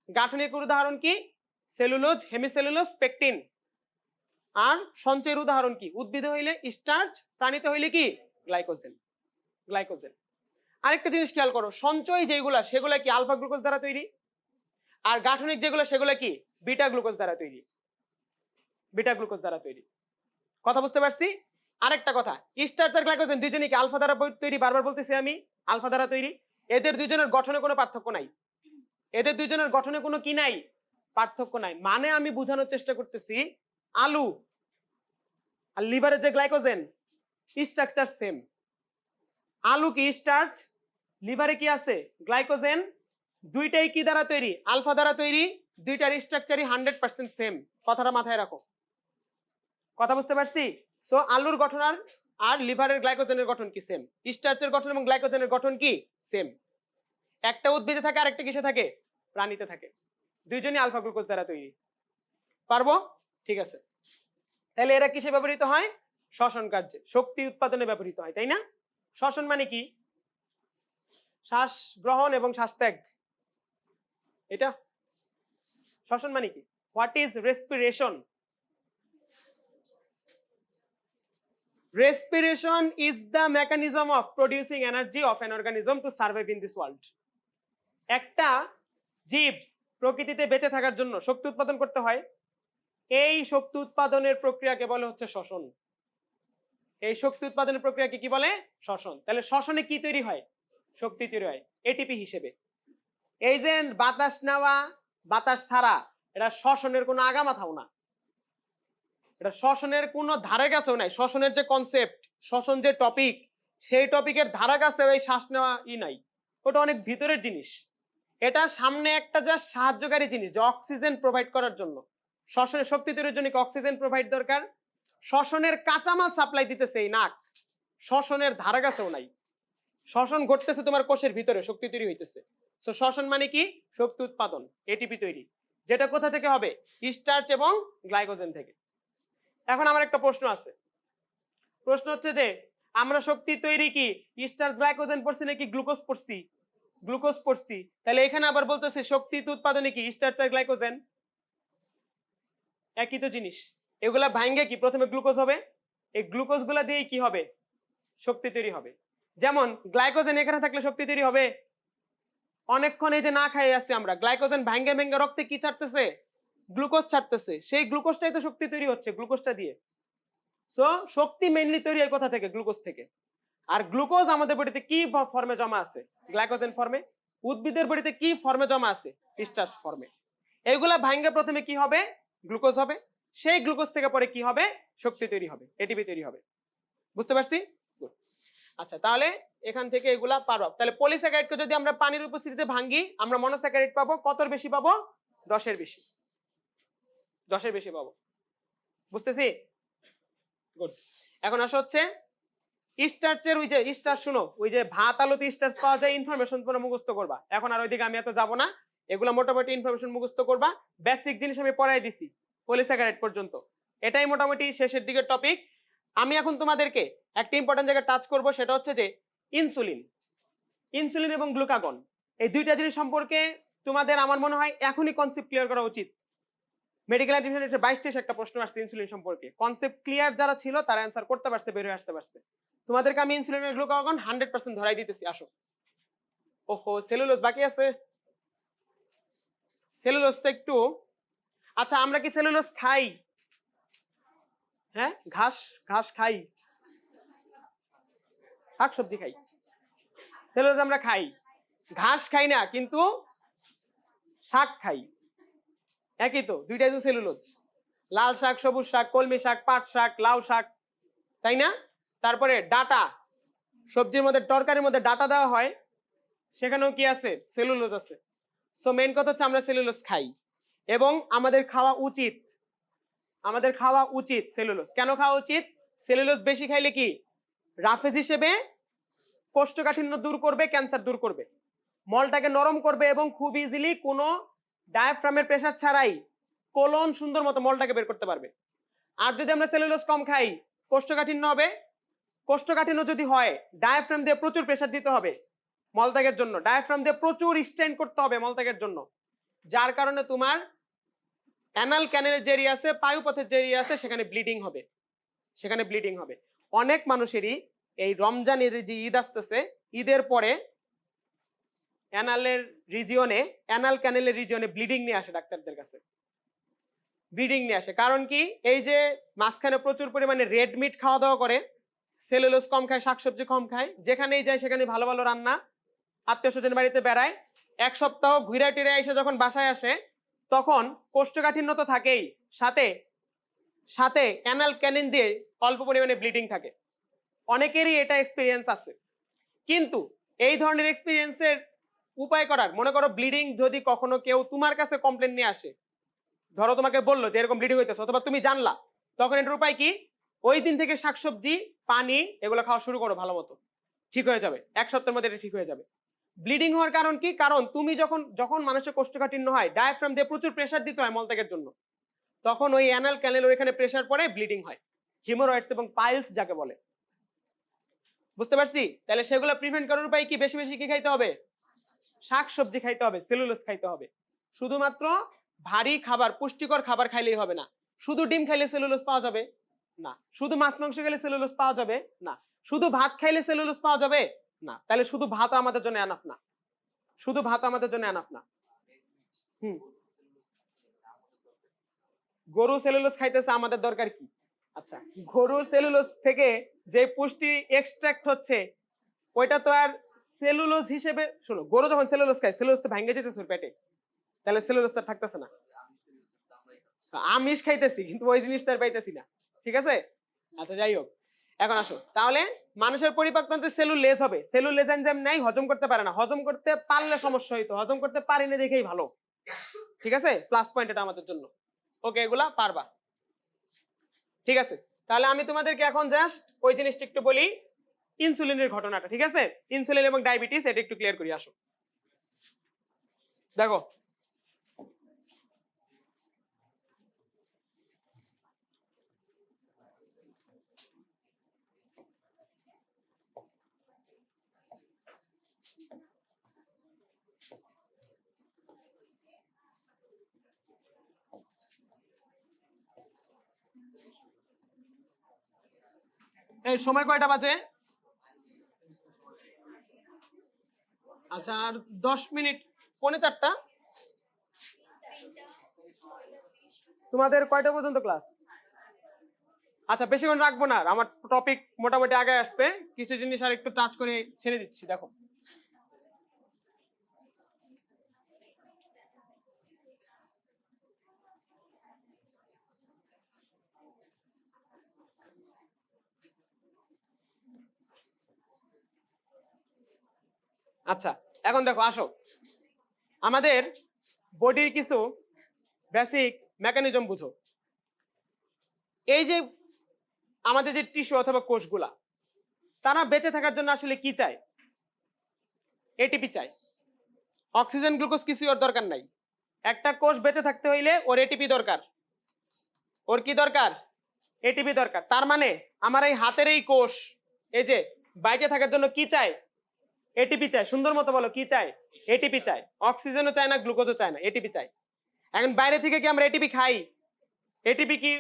গাঠনিক উদাহরণ কি? Cellulose, hemicellulose, pectin. আর সঞ্চয়ের উদাহরণ কি? উদ্ভিদে হইলে স্টার্চ, প্রাণীতে হইলে কি গ্লাইকোজেন। গ্লাইকোজেন। আরেকটা জিনিস খেয়াল করো, সঞ্চয় যেগুলা সেগুলা কি আলফা গ্লুকোজ দ্বারা তৈরি, আর গাঠনিক যেগুলো সেগুলো কি বিটা গ্লুকোজ দ্বারা তৈরি। বিটা গ্লুকোজ দ্বারা তৈরি। কথা বুঝতে পারছি? আরেকটা কথা, স্টার্চ আর গ্লাইকোজেন দুইজনই কি আলফা দ্বারা তৈরি? বারবার বলতেছি আমি, আলফা দ্বারা তৈরি। এদের দুইজনের গঠনে কোনো পার্থক্য নাই, এদের দুইজনের গঠনে কোনো কি নাই? পার্থক্য নাই। মানে আমি বোঝানোর চেষ্টা করতেছি, আলু আর লিভারের যে গ্লাইকোজেন স্ট্রাকচার সেম। আলু কি স্টার্চ, লিভারে কি আছে গ্লাইকোজেন, দুইটাই কি দ্বারা তৈরি? আলফা দ্বারা তৈরি। দুইটার স্ট্রাকচারই 100% সেম। কথাটা মাথায় রাখো। কথা বুঝতে পারছি? সো আলুর গঠন আর লিভারের গ্লাইকোজেনের গঠন কি সেম, স্টার্চের গঠন এবং গ্লাইকোজেনের গঠন কি সেম। একটা উদ্ভিদে থাকে, আরেকটা কিসে থাকে? প্রাণীতে থাকে। দুইজনই আলফা গ্লুকোজ দ্বারা তৈরি। পারবো? ঠিক আছে। তাহলে এরা কিসে ব্যবহৃত হয়? শ্বসন কার্যে, শক্তি উৎপাদনে ব্যবহৃত হয়, তাই না? শ্বসন মানে কি? শ্বাস গ্রহণ এবং শ্বাস ত্যাগ, এটা শ্বসন মানে কি? What is respiration? Respiration is the mechanism of producing energy of an organism to survive in this world. একটা জীব প্রকৃতিতে বেঁচে থাকার জন্য শক্তি উৎপাদন করতে হয়, এই শক্তি উৎপাদনের প্রক্রিয়াকে বলে হচ্ছে শ্বসন। এই শক্তি উৎপাদনের প্রক্রিয়াকে কি বলে? শ্বসন। তাহলে শ্বসনে কি তৈরি হয়? শক্তি তৈরি হয় এটিপি হিসেবে। এই যে বাতাস নেওয়া বাতাস ছাড়া, এটা শ্বসনের কোনো আগামাথাও না, এটা শ্বসনের কোনো ধারে কাছেও নাই। শ্বসনের যে কনসেপ্ট, শ্বসন যে টপিক, সেই টপিকের ধারা কাছে এই শ্বাস নেওয়া নাই, ওটা অনেক ভিতরের জিনিস। এটা সামনে একটা জাস্ট সাহায্যকারী জিনিস, যে অক্সিজেন প্রোভাইড করার জন্য। শ্বসনের শক্তি তৈরির জন্য অক্সিজেন প্রোভাইড দরকার। শ্বসনের কাঁচামাল সাপ্লাই দিতেছে এই নাক, শ্বসনের ধারা কাছেও নাই। শ্বসন ঘটতেছে তোমার কোষের ভিতরে, শক্তি তৈরি হইতেছে। সো শ্বসন মানে কি? শক্তি উৎপাদন, এটিপি তৈরি, যেটা কোথা থেকে হবে? স্টার্চ এবং গ্লাইকোজেন থেকে। এখন আমার একটা প্রশ্ন আছে, প্রশ্ন হচ্ছে যে আমরা শক্তি তৈরি কি স্টার্চ গ্লাইকোজেন পড়ছি নাকি গ্লুকোজ পড়ছি? গ্লুকোজ পড়ছি। তাহলে এখানে আবার বলতেছে শক্তি উৎপাদনে কি স্টার্চ আর গ্লাইকোজেন? একই তো জিনিস। এগুলা ভাঙ্গে কি প্রথমে গ্লুকোজ হবে, এই গ্লুকোজ গুলা দিয়ে কি হবে? শক্তি তৈরি হবে। যেমন গ্লাইকোজেন এখানে থাকলে শক্তি তৈরি হবে। অনেকক্ষণ এই যে না খাই আসছে আমরা, গ্লাইকোজেন ভাঙ্গে ভেঙ্গে রক্তে কি ছাড়তেছে? গ্লুকোজ ছাড়তেছে। সেই গ্লুকোজটাই তো শক্তি তৈরি হচ্ছে, গ্লুকোজটা দিয়ে। সো শক্তি মেইনলি তৈরি হয় কোথা থেকে? গ্লুকোজ থেকে। আর গ্লুকোজ আমাদের বডিতে কি ফর্মে জমা আছে? গ্লাইকোজেন ফর্মে। উদ্ভিদের বডিতে কি ফর্মে জমা আছে? স্টার্চ ফর্মে। এইগুলা ভাঙ্গে প্রথমে কি হবে? গ্লুকোজ হবে। সেই গ্লুকোজ থেকে পরে কি হবে? শক্তি তৈরি হবে, এটিপি তৈরি হবে। বুঝতে পারছি? আচ্ছা, তাহলে এখান থেকে এগুলা পারো। তাহলে পলিস্যাকারাইডকে যদি আমরা পানির উপস্থিতিতে ভাঙ্গি, আমরা মনোস্যাকারাইড পাবো। কতর বেশি পাবো? 10-এর বেশি। 10-এর বেশি পাবো। বুঝতেছি? গুড। এখন আসা হচ্ছে স্টার্চের, ওই যে স্টার্চ, শুনো, ওই যে ভাত আলুতে স্টার্চ পাওয়া যায়, ইনফরমেশন তোমরা মুখস্থ করবা। এখন আর ওইদিকে আমি এত যাব না, এগুলা মোটামুটি ইনফরমেশন মুখস্থ করবা। বেসিক জিনিস আমি পড়াই দিছি পলিস্যাকারাইড পর্যন্ত, এটাই মোটামুটি শেষের দিকের টপিক। আমি এখন তোমাদেরকে একটা ইম্পর্টেন্ট জায়গায় টাচ করব, সেটা হচ্ছে যে ইনসুলিন। ইনসুলিন এবং গ্লুকাগন, এই দুইটা জিনিস সম্পর্কে তোমাদের আমার মনে হয় এখনই কনসেপ্ট ক্লিয়ার করা উচিত। মেডিকেল অ্যাডমিশনের 22-23 একটা প্রশ্ন আসছে ইনসুলিন সম্পর্কে। কনসেপ্ট ক্লিয়ার যারা ছিল তারা অ্যান্সার করতে পারছে, বের হয়ে আসতে পারছে। তোমাদেরকে আমি ইনসুলিন আর গ্লুকাগন 100% ধরাই দিতেছি। আসো। ওহো, সেলুলোজ বাকি আছে। সেলুলোজ তো একটু, আচ্ছা আমরা কি সেলুলোজ খাই? হ্যাঁ, ঘাস ঘাস খাই, শাকসবজি খাই। সেলুলোজ আমরা খাই, ঘাস খাই না, কিন্তু শাক খাই। একই তো, দুইটাই তো সেলুলোজ। লাল শাক, সবুজ শাক, কলমি শাক, পাট শাক, লাউ শাক, তাই না? তারপরে ডাটা, সবজির মধ্যে তরকারির মধ্যে ডাটা দেওয়া হয়, সেখানেও কি আছে? সেলুলোজ আছে। সো মেইন কথা হচ্ছে আমরা সেলুলোজ খাই এবং আমাদের খাওয়া উচিত। আমাদের খাওয়া উচিত সেলুলোজ। কেন খাওয়া উচিত? সেলুলোজ বেশি খাইলে কি রাফেজ হিসেবে কোষ্ঠকাঠিন্য দূর করবে, ক্যান্সার দূর করবে, মলটাকে নরম করবে এবং খুব ইজিলি কোনো ডায়াফ্রামের প্রেসার ছাড়াই কোলন সুন্দর মতো মলটাকে বের করতে পারবে। আর যদি আমরা সেলুলোজ কম খাই, কোষ্ঠকাঠিন্য হবে। কোষ্ঠকাঠিন্য যদি হয়, ডায়াফ্রাম দিয়ে প্রচুর প্রেসার দিতে হবে মলত্যাগের জন্য, ডায়াফ্রাম দিয়ে প্রচুর স্ট্রেন করতে হবে মলত্যাগের জন্য, যার কারণে তোমার অ্যানাল ক্যানেলের যে এরিয়া আছে, পায়ুপথের যে এরিয়া আছে, সেখানে ব্লিডিং হবে, সেখানে ব্লিডিং হবে। অনেক মানুষেরই এই রমজানের যে ঈদ আসতেছে, ঈদের পরে অ্যানালের রিজিয়নে, অ্যানাল ক্যানেলের রিজিয়নে ব্লিডিং নিয়ে আসে ডাক্তারদের কাছে। ব্লিডিং নিয়ে আসে কারণ কি? এই যে মাঝখানে প্রচুর পরিমাণে রেড মিট খাওয়া দাওয়া করে, সেলুলোজ কম খায়, শাকসবজি কম খায়, যেখানেই যায় সেখানে ভালো ভালো রান্না, আত্মীয় স্বজন বাড়িতে বেড়ায়, এক সপ্তাহ ঘুরে টিরে এসে যখন বাসায় আসে, তখন কোষ্ঠকাঠিন্য তো থাকেই, সাথে সাথে অ্যানাল ক্যানিন দিয়ে অল্প পরিমাণে ব্লিডিং থাকে। অনেকেরই এটা এক্সপিরিয়েন্স আছে। কিন্তু এই ধরনের এক্সপিরিয়েন্সের উপায় করার, মনে করো ব্লিডিং যদি কখনো কেউ তোমার কাছে কমপ্লেন নিয়ে আসে, ধরো তোমাকে বললো যে এরকম ব্লিডিং হইতেছে, অথবা তুমি জানলা, তখন এটার উপায় কি? ওই দিন থেকে শাকসবজি, পানি এগুলো খাওয়া শুরু করো, ভালো মতো ঠিক হয়ে যাবে, এক সপ্তাহের মধ্যে এটা ঠিক হয়ে যাবে। ব্লিডিং হওয়ার কারণ কি? কারণ তুমি যখন মানুষের কোষ্ঠকাঠিন্য হয়, ডায়াফ্রাম দিয়ে প্রচুর প্রেসার দিতে হয় মলত্যাগের জন্য, তখন ওই অ্যানাল ক্যানেল ওইখানে প্রেসার পড়ে ব্লিডিং হয়, হিমোরয়েডস এবং পাইলস যাকে বলে। বুঝতে পারছি? তাহলে সেগুলো প্রিভেন্ট করার উপায় কি? বেশি বেশি কি খাইতে হবে? শাকসবজি খাইতে হবে, সেলুলোজ খাইতে হবে। শুধুমাত্র ভারী খাবার, পুষ্টিকর খাবার খাইলেই হবে না। শুধু ডিম খাইলে সেলুলোজ পাওয়া যাবে না, শুধু মাছ মাংস খেলে সেলুলোজ পাওয়া যাবে না, শুধু ভাত খাইলে সেলুলোজ পাওয়া যাবে না। তাহলে শুধু ভাত আমাদের জন্য এনাফ না, শুধু ভাত আমাদের জন্য এনাফ না। হুম, গরু সেলুলোজ খাইতেছে, আমাদের দরকার কি? আচ্ছা, গরু সেলুলোজ থেকে যে পুষ্টি এক্সট্রাক্ট হচ্ছে ওইটা তো আর সেলুলোজ হিসেবে, শোনো, গরু যখন সেলুলোজ খায় সেলুলোজ তো ভাঙে যেতেছে ওর পেটে, তাহলে সেলুলোজটা থাকতেছে না। আমিষ খাইতেছি কিন্তু ওই জিনিসটা আর পাইতেছি না, ঠিক আছে? আচ্ছা যাই হোক, এখন আসো তাহলে মানুষের পরিপাকতন্ত্রে সেলুলেজ হবে, সেলুলেজ এনজাইম নাই, হজম করতে পারে না, হজম করতে পারলে সমস্যা হইতো, হজম করতে পারি না দেখেই ভালো, ঠিক আছে? প্লাস পয়েন্ট এটা আমাদের জন্য। ওকে, এগুলা পারবা, ঠিক আছে? তাহলে আমি তোমাদেরকে এখন জাস্ট ওই জিনিসটা একটু বলি, ইনসুলিনের ঘটনাটা, ঠিক আছে? ইনসুলিন এবং ডায়াবেটিস এটা একটু ক্লিয়ার করি, আসো দেখো। এই সময় কয়টা বাজে? আচ্ছা, আর 10 মিনিট, 3:45। তোমাদের কয়টা পর্যন্ত ক্লাস? আচ্ছা, বেশিক্ষণ রাখবো না, আমার টপিক মোটামুটি আগে আসছে, কিছু জিনিস আর একটু টাচ করে ছেড়ে দিচ্ছি, দেখো। আচ্ছা, এখন দেখো, আসো, আমাদের বডির কিছু বেসিক মেকানিজম বুঝো। এই যে আমাদের যে টিস্যু অথবা কোষগুলা, তারা বেঁচে থাকার জন্য আসলে কি চায়? এটিপি চায়। অক্সিজেন গ্লুকোজ কিছু ওর দরকার নাই। একটা কোষ বেঁচে থাকতে হইলে ওর এটিপি দরকার। ওর কি দরকার? এটিপি দরকার। তার মানে আমার এই হাতের এই কোষ, এই যে বেঁচে থাকার জন্য কি চায়? এটিপি চায়। সুন্দর মতো বলো, কি চায়? এটিপি চায়। অক্সিজেনও চায় না, গ্লুকোজও চায় না, এটিপি চায়। এখন বাইরে থেকে কি আমরা এটিপি খাই? এটিপি কি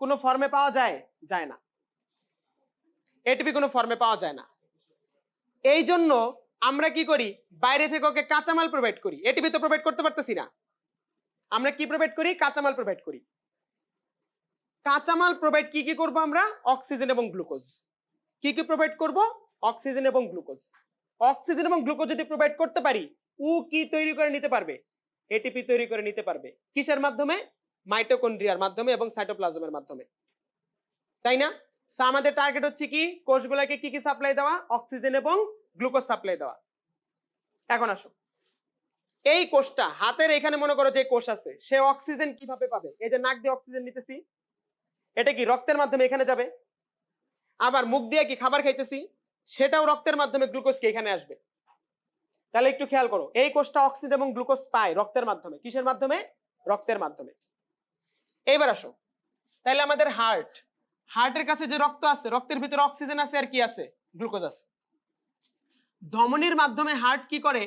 কোনো ফর্মে পাওয়া যায়? যায় না, এটিপি কোনো ফর্মে পাওয়া যায় না। এই জন্য আমরা কি করি? বাইরে থেকে ওকে কাঁচামাল প্রোভাইড করি। এটিপি তো প্রোভাইড করতে পারতেছি না, আমরা কি প্রোভাইড করি? কাঁচামাল প্রোভাইড করি। কাঁচামাল প্রোভাইড কি কি করব আমরা? অক্সিজেন এবং গ্লুকোজ। কি কি প্রোভাইড করব? অক্সিজেন এবং গ্লুকোজ। অক্সিজেন এবং গ্লুকোজ যদি প্রোভাইড করতে পারি, ও কি তৈরি করে নিতে পারবে? এটিপি তৈরি করে নিতে পারবে। কিসের মাধ্যমে? মাইটোকন্ড্রিয়ার মাধ্যমে এবং সাইটোপ্লাজমের মাধ্যমে, তাই না? সো আমাদের টার্গেট হচ্ছে কি? কোষগুলোকে কি কি সাপ্লাই দেওয়া? অক্সিজেন এবং গ্লুকোজ সাপ্লাই দেওয়া। এখন আসো, এই কোষটা হাতের এখানে মনে করো যে কোষ আছে, সে অক্সিজেন কিভাবে পাবে? এই যে নাক দিয়ে অক্সিজেন নিতেছি, এটা কি রক্তের মাধ্যমে এখানে যাবে। আবার মুখ দিয়ে কি খাবার খাইতেছি, সেটাও রক্তের মাধ্যমে গ্লুকোজ কি এখানে আসবে। তাহলে একটু খেয়াল করো, এই কোষটা অক্সিজেন এবং গ্লুকোজ পায় রক্তের মাধ্যমে। কিসের মাধ্যমে? রক্তের মাধ্যমে। এইবার আসো, তাহলে আমাদের হার্টের কাছে যে রক্ত আছে, রক্তের ভিতরে অক্সিজেন আছে আর কি আছে? গ্লুকোজ আছে। ধমনির মাধ্যমে হার্ট কি করে?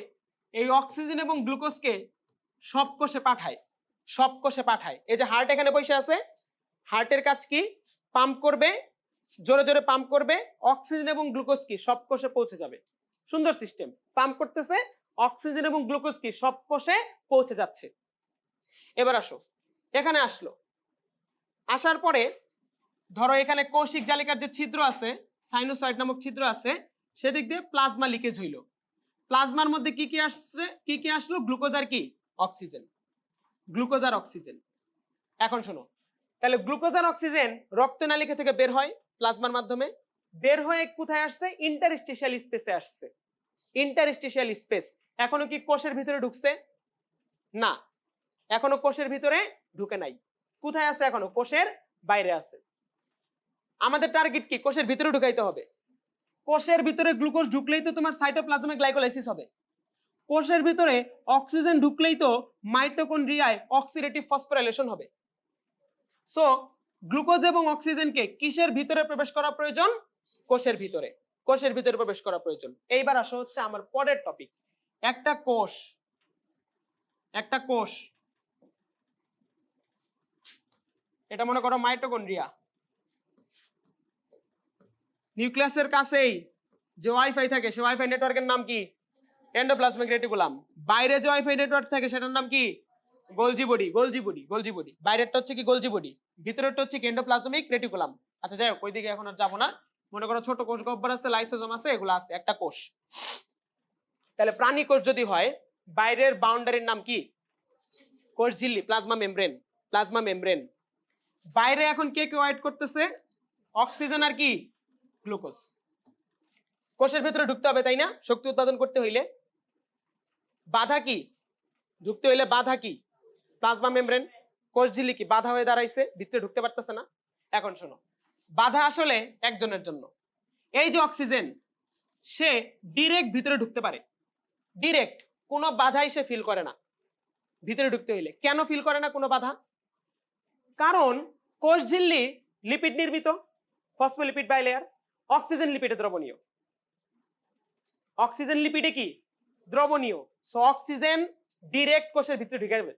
এই অক্সিজেন এবং গ্লুকোজকে সব কোষে পাঠায়, সব কোষে পাঠায়। এই যে হার্ট এখানে বসে আছে, হার্টের কাজ কি? পাম্প করবে, জোরে জোরে পাম্প করবে, অক্সিজেন এবং গ্লুকোজ কি সব কোষে পৌঁছে যাবে। সুন্দর সিস্টেম, পাম্প করতেছে, অক্সিজেন এবং গ্লুকোজ কি সব কোষে পৌঁছে যাচ্ছে। এবার আসো, এখানে আসলো, আসার পরে ধরো এখানে কৌশিক জালিকার যে ছিদ্র আছে, সাইনোসয়েড নামক ছিদ্র আছে, সেদিক দিয়ে প্লাজমা লিকেজ হইলো। প্লাজমার মধ্যে কি কি আসছে? কি কি আসলো? গ্লুকোজ আর কি? অক্সিজেন। গ্লুকোজ আর অক্সিজেন। এখন শোনো, তাহলে গ্লুকোজ আর অক্সিজেন রক্তনালিকা থেকে বের হয় প্লাজমার মাধ্যমে, বের হয়ে কোথায় আসছে? ইন্টারস্টিশিয়াল স্পেসে আসছে। ইন্টারস্টিশিয়াল স্পেস এখনো কি কোষের ভিতরে ঢুকছে? না, এখনো কোষের ভিতরে ঢুকে নাই। কোথায় আছে? এখনো কোষের বাইরে আছে। আমাদের টার্গেট কি? কোষের ভিতরে ঢুকাইতে হবে। কোষের ভিতরে গ্লুকোজ ঢুকলেই তো তোমার সাইটোপ্লাজমে গ্লাইকোলাইসিস হবে। কোষের ভিতরে অক্সিজেন ঢুকলেই তো মাইটোকন্ড্রিয়ায় অক্সিডেটিভ ফসফোরাইলেশন হবে। সো গ্লুকোজ এবং অক্সিজেনকে কিসের ভিতরে প্রবেশ করা প্রয়োজন? কোষের ভিতরে। কোষের ভিতরে প্রবেশ করা প্রয়োজন। এইবার আসো হচ্ছে আমার পরের টপিক, একটা কোষ। একটা কোষ, এটা মনে করো মাইটোকন্ড্রিয়া। নিউক্লিয়াসের কাছেই যে ওয়াইফাই থাকে, সে ওয়াইফাই নেটওয়ার্কের নাম কি? Endoplasmic reticulum. বাইরে যে ওয়াইফাই নেটওয়ার্ক থাকে সেটার নাম কি? Golgi body. Golgi body, Golgi body. বাইরেরটা হচ্ছে কি? Golgi body. ভিতরেরটা হচ্ছে কি? Endoplasmic reticulum. আচ্ছা যাই হোক, ওইদিকে এখন আর যাবো না। মনে করো ছোট কোষ গহ্বর আছে, লাইসোজোম আছে, এগুলো আছে, একটা কোষ। তাহলে প্রাণী কোষ যদি হয়, বাইরের বাউন্ডারির নাম কি? কোষ ঝিল্লি, প্লাজমা মেমব্রেন। Plasma membrane. বাইরে এখন কে কে ওয়েট করতেছে? অক্সিজেন আর কি? গ্লুকোজ। কোষের ভিতরে ঢুকতে হবে, তাই না? শক্তি উৎপাদন করতে হইলে বাধা কি? ঢুকতে হইলে বাধা কি? Plasma membrane. কোষ ঝিল্লি কি বাধা হয়ে দাঁড়াইছে, ভিতরে ঢুকতে পারতেছে না। এখন শোনো, বাধা আসলে একজনের জন্য। এই যে অক্সিজেন, সে ডিরেক্ট ভিতরে ঢুকতে পারে, ডিরেক্ট, কোনো বাধাই সে ফিল করে না ভিতরে ঢুকতে হইলে। কেন ফিল করে না কোনো বাধা? কারণ কোষ ঝিল্লি লিপিড নির্মিত, ফসফোলিপিড বাইলেয়ার। অক্সিজেন লিপিডে দ্রবণীয়। অক্সিজেন লিপিডে কি? দ্রবণীয়। সো অক্সিজেন ডিরেক্ট কোষের ভিতরে ঢুকে যাবে,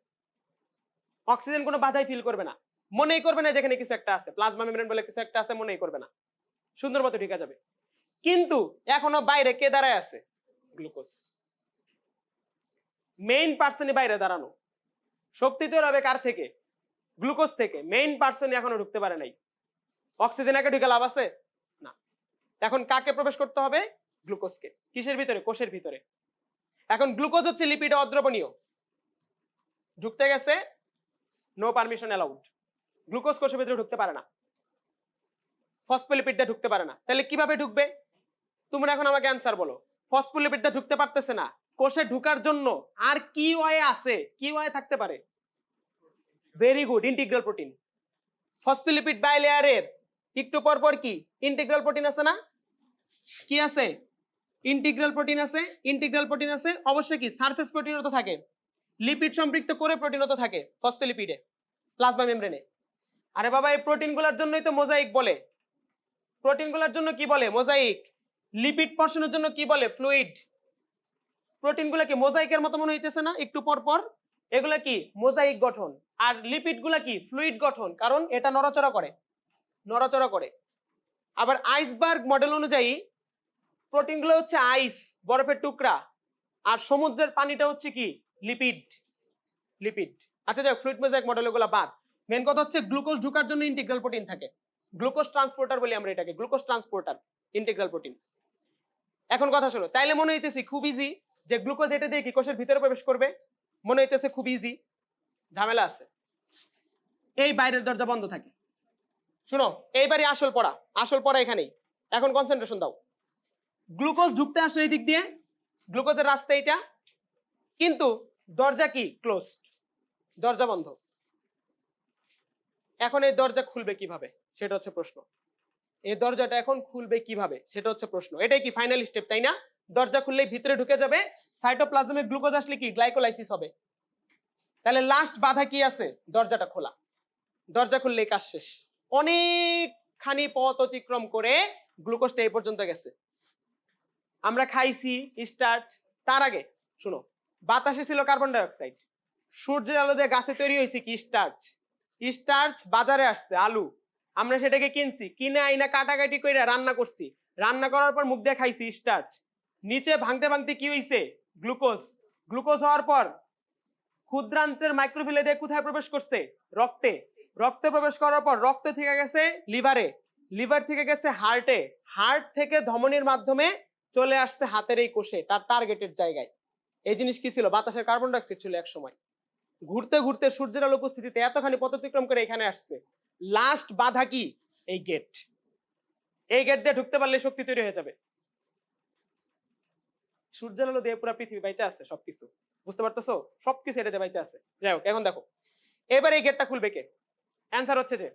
অক্সিজেন কোনো বাধাই ফিল করবে না, মনেই করবে না যেখানে কিছু একটা আছে, প্লাজমা মেমব্রেন বলে কিছু একটা আছে, মনেই করবে না, সুন্দর মতো ঢুকে যাবে। কিন্তু এখনো বাইরে কে দাঁড়ায় আছে? গ্লুকোজ। মেইন পার্সনই বাইরে দাঁড়ানো। শক্তি তৈরি হবে কার থেকে? গ্লুকোজ থেকে। মেইন পার্সনই এখনো ঢুকতে পারে নাই। অক্সিজেন একে ঢুকে লাভ আছে না। এখন কাকে প্রবেশ করতে হবে? গ্লুকোজকে। কিসের ভিতরে? কোষের ভিতরে। এখন গ্লুকোজ হচ্ছে লিপিডে অদ্রবণীয়, ঢুকতে গেছে, নো পারমিশন অ্যালাউড। গ্লুকোজ কোষের ভিতরে ঢুকতে পারে না, ফসফোলিপিড দিয়ে ঢুকতে পারে না। তাহলে কিভাবে ঢুকবে? তোমরা এখন আমাকে অ্যান্সার বলো। ফসফোলিপিড দিয়ে ঢুকতে পারতেছে না, কোষে ঢুকার জন্য আর কি ওয়ে আছে? কি ওয়ে থাকতে পারে? Very good, integral protein. Phospholipid বাইলেয়ারের একটু পর পর কি ইন্টিগ্রাল প্রোটিন আছে না? কি আছে? ইন্টিগ্রাল প্রোটিন আছে। ইন্টিগ্রাল প্রোটিন আছে, অবশ্যই কি সারফেস প্রোটিনও তো থাকে, লিপিড সম্পৃক্ত করে প্রোটিনও তো থাকে ফসফোলিপিডে, প্লাজমা মেমব্রেনে। আরে বাবা, এই প্রোটিনগুলোর জন্যই তো মোজাইক বলে। প্রোটিনগুলোর জন্য কি বলে? মোজাইক। লিপিড পোর্শনের জন্য কি বলে? ফ্লুইড। প্রোটিনগুলো কি মোজাইকের মতো মনে হইতেছে না একটু পর পর? এগুলা কি মোজাইক গঠন, আর লিপিডগুলা কি ফ্লুইড গঠন, কারণ এটা নড়াচড়া করে, নড়াচড়া করে। আবার আইসবার্গ মডেল অনুযায়ী প্রোটিনগুলো হচ্ছে আইস, বরফের টুকরা, আর সমুদ্রের পানিটা হচ্ছে কি? লিপিড। লিপিড। আচ্ছা যাক, ফ্লুইড মোজাইক মডেল এগুলো বাদ। মেন কথা হচ্ছে গ্লুকোজ ঢোকার জন্য ইন্টিগ্রাল প্রোটিন থাকে, গ্লুকোজ ট্রান্সপোর্টার বলি আমরা এটাকে, গ্লুকোজ ট্রান্সপোর্টার, ইন্টিগ্রাল প্রোটিন। এখন কথা শোনো, তাইলে মনে হইতেছি খুব ইজি যে গ্লুকোজ এটা দিয়ে কি কোষের ভিতরে প্রবেশ করবে? মনে হইতেছে খুব ইজি। ঝামেলা আছে, এই বাইরের দরজা বন্ধ থাকে। শুনো, এইবারই আসল পড়া, আসল পড়া এখানেই। এখন কনসেন্ট্রেশন দাও। গ্লুকোজ ঢুকতে আসলে এই দিক দিয়ে, গ্লুকোজের রাস্তা এইটা, কিন্তু দরজা কি? ক্লোজড, দরজা বন্ধ। এখন এই দরজা খুলবে কিভাবে সেটা হচ্ছে প্রশ্ন। এই দরজাটা এখন খুলবে কিভাবে সেটা হচ্ছে প্রশ্ন। এটাই কি ফাইনাল স্টেপ, তাই না? দরজা খুললেই ভিতরে ঢুকে যাবে, সাইটোপ্লাজমে গ্লুকোজ আসলে কি গ্লাইকোলাইসিস হবে। তাহলে লাস্ট বাধা কি আছে? দরজাটা খোলা। দরজা খুললেই কাজ শেষ। অনেকখানি পথ অতিক্রম করে গ্লুকোজটা এই পর্যন্ত গেছে, আমরা খাইছি স্টার্চ। তার আগে শুনো, বাতাসে ছিল কার্বন ডাই অক্সাইড, সূর্যের আলো দিয়ে গাছে তৈরি হয়েছে কি? স্টার্চ। স্টার্চ বাজারে আসছে আলু, আমরা সেটাকে কিনছি, কিনে আইনা কাটাকাটি করে রান্না করছি, রান্না করার পর মুখ দিয়ে খাইছি স্টার্চ। নিচে ভাঙতে ভাঙতে কি হইছে? গ্লুকোজ। গ্লুকোজ হওয়ার পর ক্ষুদ্রান্ত্রের মাইক্রোফিলে দিয়ে কোথায় প্রবেশ করছে? রক্তে। রক্তে প্রবেশ করার পর রক্ত থেকে গেছে লিভারে, লিভার থেকে গেছে হার্টে, হার্ট থেকে ধমনির মাধ্যমে চলে আসছে হাতের এই কোষে, তার টার্গেটের জায়গায়। এই জিনিস কি ছিল? বাতাসের কার্বন ডাই অক্সাইড ছিল এক সময়। ঘুরতে ঘুরতে সূর্যের আলো উপস্থিতিতে এতখানি পথ অতিক্রম করে এখানে আসছে। লাস্ট বাধা কি? এই গেট। এই গেট দিয়ে ঢুকতে পারলে শক্তি তৈরি হয়ে যাবে। সূর্যের আলো দিয়ে পুরো পৃথিবী বাইচা আছে, সবকিছু বুঝতে পারতেছো? সবকিছু এটাতে বাইচা আছে। যাই হোক, এখন দেখো এবার এই গেটটা খুলবে কে? অ্যান্সার হচ্ছে যে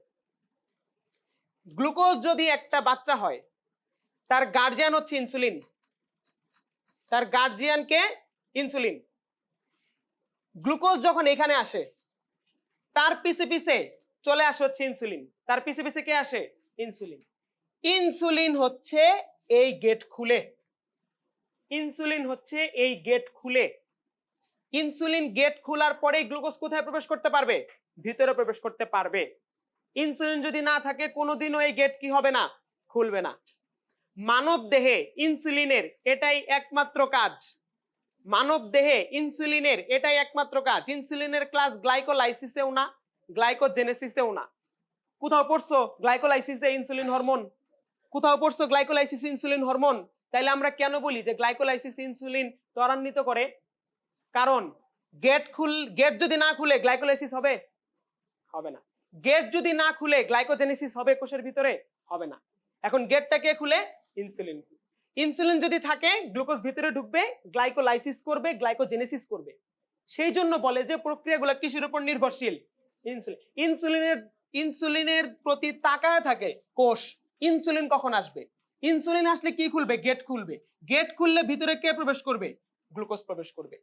গ্লুকোজ যদি একটা বাচ্চা হয়, তার গার্জিয়ান হচ্ছে ইনসুলিন। তার গার্জিয়ানকে ইনসুলিন। গ্লুকোজ যখন এখানে আসে, তার পিছে পিছে চলে আসে হচ্ছে ইনসুলিন। তার পিছে পিছে কে আসে? ইনসুলিন। ইনসুলিন হচ্ছে এই গেট খুলে, ইনসুলিন হচ্ছে এই গেট খুলে। ইনসুলিন গেট খোলার পরেই গ্লুকোজ কোথায় প্রবেশ করতে পারবে? ভিতরে প্রবেশ করতে পারবে। ইনসুলিন যদি না থাকে কোনোদিনও এই গেট কি হবে না? খুলবে না। মানব দেহে ইনসুলিনের এটাই একমাত্র কাজ, মানব দেহে ইনসুলিনের এটাই একমাত্র কাজ। ইনসুলিনের ক্লাস গ্লাইকোলাইসিসেও না, গ্লাইকোজেনেসিসেও না। কোথাও পড়ছো গ্লাইকোলাইসিসে ইনসুলিন হরমোন? কোথাও পড়ছো গ্লাইকোলাইসিস ইনসুলিন হরমোন? তাইলে আমরা কেন বলি যে গ্লাইকোলাইসিস ইনসুলিন ত্বরান্বিত করে? কারণ গেট যদি না খুলে গ্লাইকোলাইসিস হবে? হবে না। গেট যদি না খুলে গ্লাইকোজেনেসিস হবে কোষের ভিতরে? হবে না। এখন গেটটা কে খুলে? ইনসুলিন। ইনসুলিন যদি থাকে গ্লুকোজ ভিতরে ঢুকবে, গ্লাইকোলাইসিস করবে, গ্লাইকোজেনেসিস করবে। সেই জন্য বলে যে প্রক্রিয়াগুলো কিসের উপর নির্ভরশীল? ইনসুলিনের প্রতি তাকায় থাকে কোষ। ইনসুলিন কখন আসবে? ইনসুলিন আসলে কি খুলবে? গেট খুলবে। গেট খুললে ভিতরে কে প্রবেশ করবে? গ্লুকোজ প্রবেশ করবে।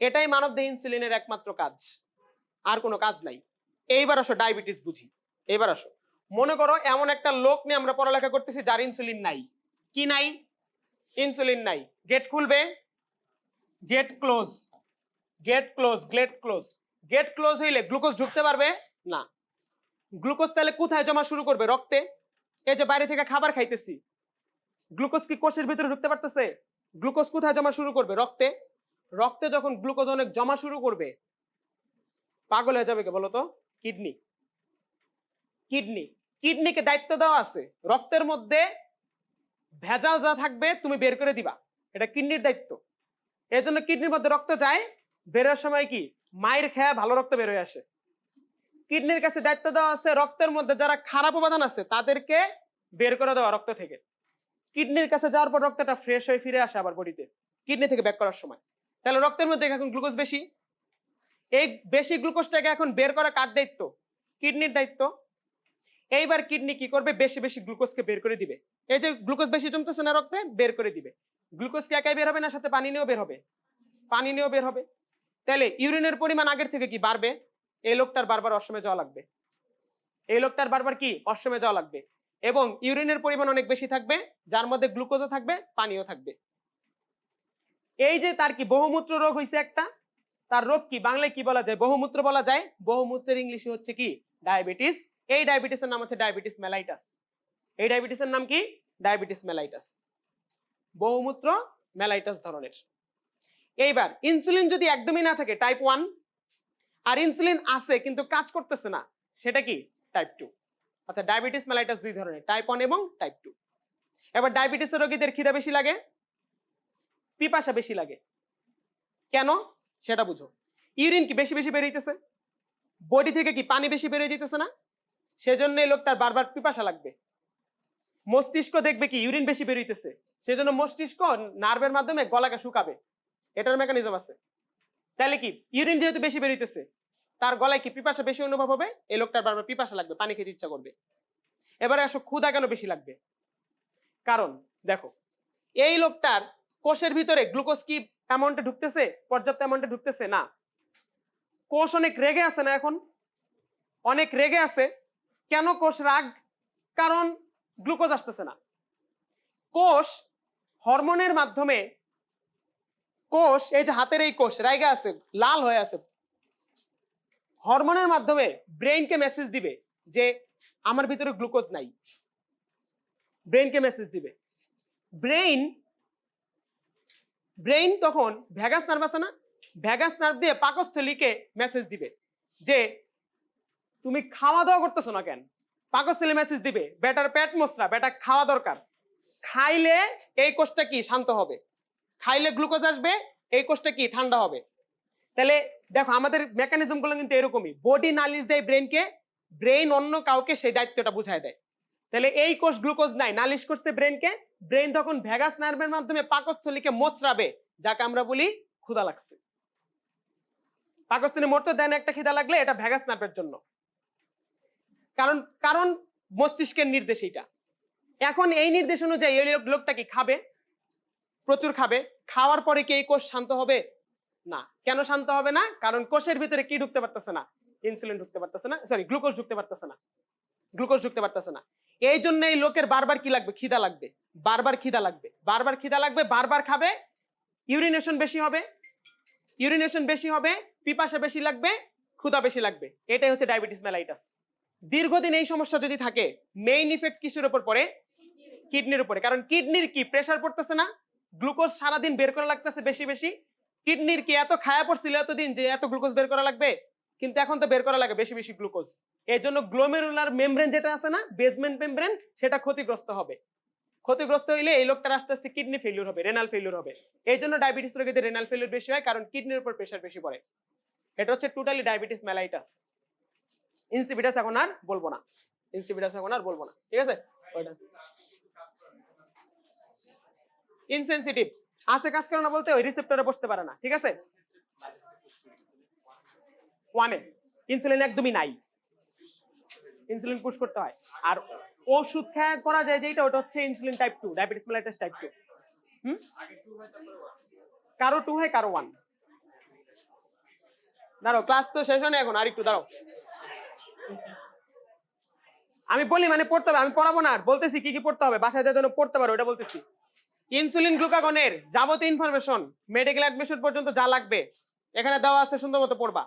এটাই মানবদেহে ইনসুলিনের একমাত্র কাজ, আর কোনো কাজ নাই। এইবার আসো ডায়াবেটিস বুঝি। এইবার আসো, মনে করো এমন একটা লোক নিয়ে আমরা পড়ালেখা করতেছি যার ইনসুলিন নাই। কি নাই? ইনসুলিন নাই। গেট খুলবে, gate close, gate close, gate close. Gate close হইলে গ্লুকোজ ঢুকতে পারবে না। গ্লুকোজ তাহলে কোথায় জমা শুরু করবে? রক্তে। এই যে বাইরে থেকে খাবার খাইতেছি, গ্লুকোজ কি কোষের ভিতরে ঢুকতে পারতেছে? গ্লুকোজ কোথায় জমা শুরু করবে? রক্তে। রক্তে যখন গ্লুকোজ অনেক জমা শুরু করবে, পাগল হয়ে যাবে কে বলো তো? কিডনি। কিডনি, কিডনিকে দায়িত্ব দেওয়া আছে রক্তের মধ্যে ভেজাল যা থাকবে তুমি বের করে দিবা, এটা কিডনির দায়িত্ব। এই জন্য কিডনির মধ্যে রক্ত যায়, বেরোর সময় কি মায়ের খেয়া ভালো রক্ত বের হয়ে আসে। কিডনির কাছে দায়িত্ব দেওয়া আছে রক্তের মধ্যে যারা খারাপ উপাদান আছে তাদেরকে বের করে দেওয়া রক্ত থেকে। কিডনির কাছে যাওয়ার পর রক্তটা ফ্রেশ হয়ে ফিরে আসে আবার বডিতে কিডনি থেকে ব্যাক করার সময়। তাহলে রক্তের মধ্যে এখন গ্লুকোজ বেশি, এই বেশি গ্লুকোজটাকে এখন বের করা কার দায়িত্ব? কিডনির দায়িত্ব। এইবার কিডনি কি করবে? বেশি বেশি গ্লুকোজকে বের করে দিবে। এই যে গ্লুকোজ বেশি জমতেছে না রক্তে, বের করে দিবে। গ্লুকোজ কি একাই বের হবে না সাথে পানি নিয়েও বের হবে? পানি নিয়েও বের হবে। তাহলে ইউরিনের পরিমাণ আগের থেকে কি বাড়বে? এই লোকটার বারবার ওয়াশরুমে যাওয়া লাগবে, এই লোকটার বারবার কি ওয়াশরুমে যাওয়া লাগবে, এবং ইউরিনের পরিমাণ অনেক বেশি থাকবে, যার মধ্যে গ্লুকোজও থাকবে, পানিও থাকবে। এই যে তার কি বহুমূত্র রোগ হয়েছে একটা, তার রোগ কি বাংলায় কি বলা যায়? বহুমূত্র বলা যায়। বহুমূত্রের ইংলিশে হচ্ছে কি? ডায়াবেটিস। এই ডায়াবেটিসের নাম হচ্ছে ডায়াবেটিস মেলাইটাস। এই ডায়াবেটিসের নাম কি? Diabetes mellitus. বহুমূত্র মেলাইটাস ধরনের। এইবার ইনসুলিন যদি একদমই না থাকে টাইপ 1, আর ইনসুলিন আছে কিন্তু কাজ করতেছে না, সেটা কি? টাইপ 2। আচ্ছা, ডায়াবেটিস মেলাইটাস দুই ধরনের, টাইপ 1 এবং টাইপ 2। এবার ডায়াবেটিসের রোগীদের খিদা বেশি লাগে, পিপাসা বেশি লাগে। কেন? সেটা বুঝো। ইউরিন কি বেশি বেশি বের হইতেছে, বডি থেকে কি পানি বেশি বের হয়ে যেতেছে না? সেজন্য এই লোকটার বারবার পিপাসা লাগবে। মস্তিষ্ক দেখবে কি ইউরিন বেশি বের হইতেছে, সেজন্য মস্তিষ্ক নার্ভের মাধ্যমে গলাকে শুকাবে, এটার মেকানিজম আছে। তাহলে কি ইউরিন যেহেতু বেশি বের হইতেছে, তার গলায় কি পিপাসা বেশি অনুভব হবে? এই লোকটার বারবার পিপাসা লাগবে, পানি খেতে ইচ্ছা করবে। এবারে আসো ক্ষুধা কেন বেশি লাগবে? কারণ দেখো, এই লোকটার কোষের ভিতরে গ্লুকোজ কি অ্যামাউন্টে ঢুকতেছে? পর্যাপ্ত অ্যামাউন্টে ঢুকতেছে না। কোষ অনেক রেগে আছে না, এখন অনেক রেগে আছে। কেন কোষ রাগ? কারণ গ্লুকোজ আসতেছে না। কোষ হরমোনের মাধ্যমে, কোষ এই যে হাতের এই কোষ রাইগা আছে, লাল হয়ে আছে, হরমোনের মাধ্যমে ব্রেইনকে মেসেজ দিবে যে আমার ভিতরে গ্লুকোজ নাই। ব্রেইনকে মেসেজ দিবে। ব্রেইন তখন ভ্যাগাস নার্ভ আছে না, ভ্যাগাস নার্ভ দিয়ে পাকস্থলীকে মেসেজ দিবে যে তুমি খাওয়া দাওয়া করতেছো না কেন। পাকস্থলী মেসেজ দিবে বেটার পেট মোচড়া, বেটা খাওয়া দরকার। খাইলে এই কোষটা কি শান্ত হবে, খাইলে গ্লুকোজ আসবে, এই কোষটা কি ঠান্ডা হবে। তাহলে দেখো আমাদের মেকানিজম গুলো কিন্তু এরকমই, বডি নালিশ দেয় ব্রেনকে, ব্রেন অন্য কাউকে সেই দায়িত্বটা বুঝায় দেয়। তাহলে এই কোষ গ্লুকোজ নাই, নালিশ করছে ব্রেনকে, ব্রেন তখন ভ্যাগাস নার্ভের মাধ্যমে পাকস্থলীকে মোচড়াবে, যাকে আমরা বলি ক্ষুধা লাগছে। পাকস্থলী মরতে দেন একটা খিদা লাগলে, এটা ভ্যাগাস নার্ভের জন্য, কারণ কারণ মস্তিষ্কের নির্দেশ এটা। এখন এই নির্দেশ অনুযায়ী এই লোকটা কি খাবে, প্রচুর খাবে। খাওয়ার পরে কি এই কোষ শান্ত হবে? না। কেন শান্ত হবে না? কারণ কোষের ভিতরে কি ঢুকতে পারতেছে না? ইনসুলিন ঢুকতে পারতেছে না, সরি গ্লুকোজ ঢুকতে পারতেছে না, গ্লুকোজ ঢুকতে পারতেছে না। এই জন্য এই লোকের বারবার কি লাগবে? খিদা লাগবে, বারবার খিদা লাগবে, বারবার খিদা লাগবে, বারবার খাবে, ইউরিনেশন বেশি হবে, ইউরিনেশন বেশি হবে, পিপাসা বেশি লাগবে, ক্ষুধা বেশি লাগবে। এটাই হচ্ছে ডায়াবেটিস মেলাইটাস। দীর্ঘদিন এই সমস্যা যদি থাকে, মেইন ইফেক্ট কিসের উপর পড়ে? কিডনির উপরে। কারণ কিডনির কি প্রেসার পড়তেছে না, গ্লুকোজ সারাদিন বের করা লাগতেছে বেশি বেশি, কিডনির কি এত খায়া পড়ছিল এতদিন যে এত গ্লুকোজ বের করা লাগবে? কিন্তু এখন তো বের করা লাগে বেশি বেশি গ্লুকোজ। এই জন্য গ্লোমেরুলার মেমব্রেন যেটা আছে না, বেসমেন্ট মেমব্রেন, সেটা ক্ষতিগ্রস্ত হবে। ক্ষতিগ্রস্ত হইলে এই লোকটার আস্তে আস্তে কিডনি ফেলিউর হবে, রেনাল ফেলিউর হবে। এই জন্য ডায়াবেটিস রোগীদের রেনাল ফেলিউর বেশি হয়, কারণ কিডনির উপর প্রেশার বেশি পড়ে। এটা হচ্ছে টোটালি ডায়াবেটিস মেলাইটাস। ইনসিপিটাস এখন আর বলবো না, ইনসিপিটাস এখন আর বলবো না, ঠিক আছে? ওইটা ইনসেনসিটিভ আছে, কাজ করে না বলতে ওই রিসেপ্টরে বসতে পারে না, ঠিক আছে? ওয়ানে ইনসুলিন একদমই নাই, ইনসুলিন পুশ করতে হয়। আর ওষুধ খাওয়া করা যায় যেটা, ওটা হচ্ছে insulin type 2, diabetes mellitus type 2। কারো 2 হয়, কারো 1। দাঁড়াও, ক্লাস তো শেষ হয়নি এখন, আর একটু দাঁড়াও। আমি বলি মানে পড়তে হবে, আমি পড়াবো না, বলতেছি কি কি পড়তে হবে, বাসায় যা যেন পড়তে পারো ওটা বলতেছি। ইনসুলিন গ্লুকাগনের যাবতীয় ইনফরমেশন মেডিকেল অ্যাডমিশন পর্যন্ত যা লাগবে এখানে দেওয়া আছে, সুন্দর মতো পড়বা।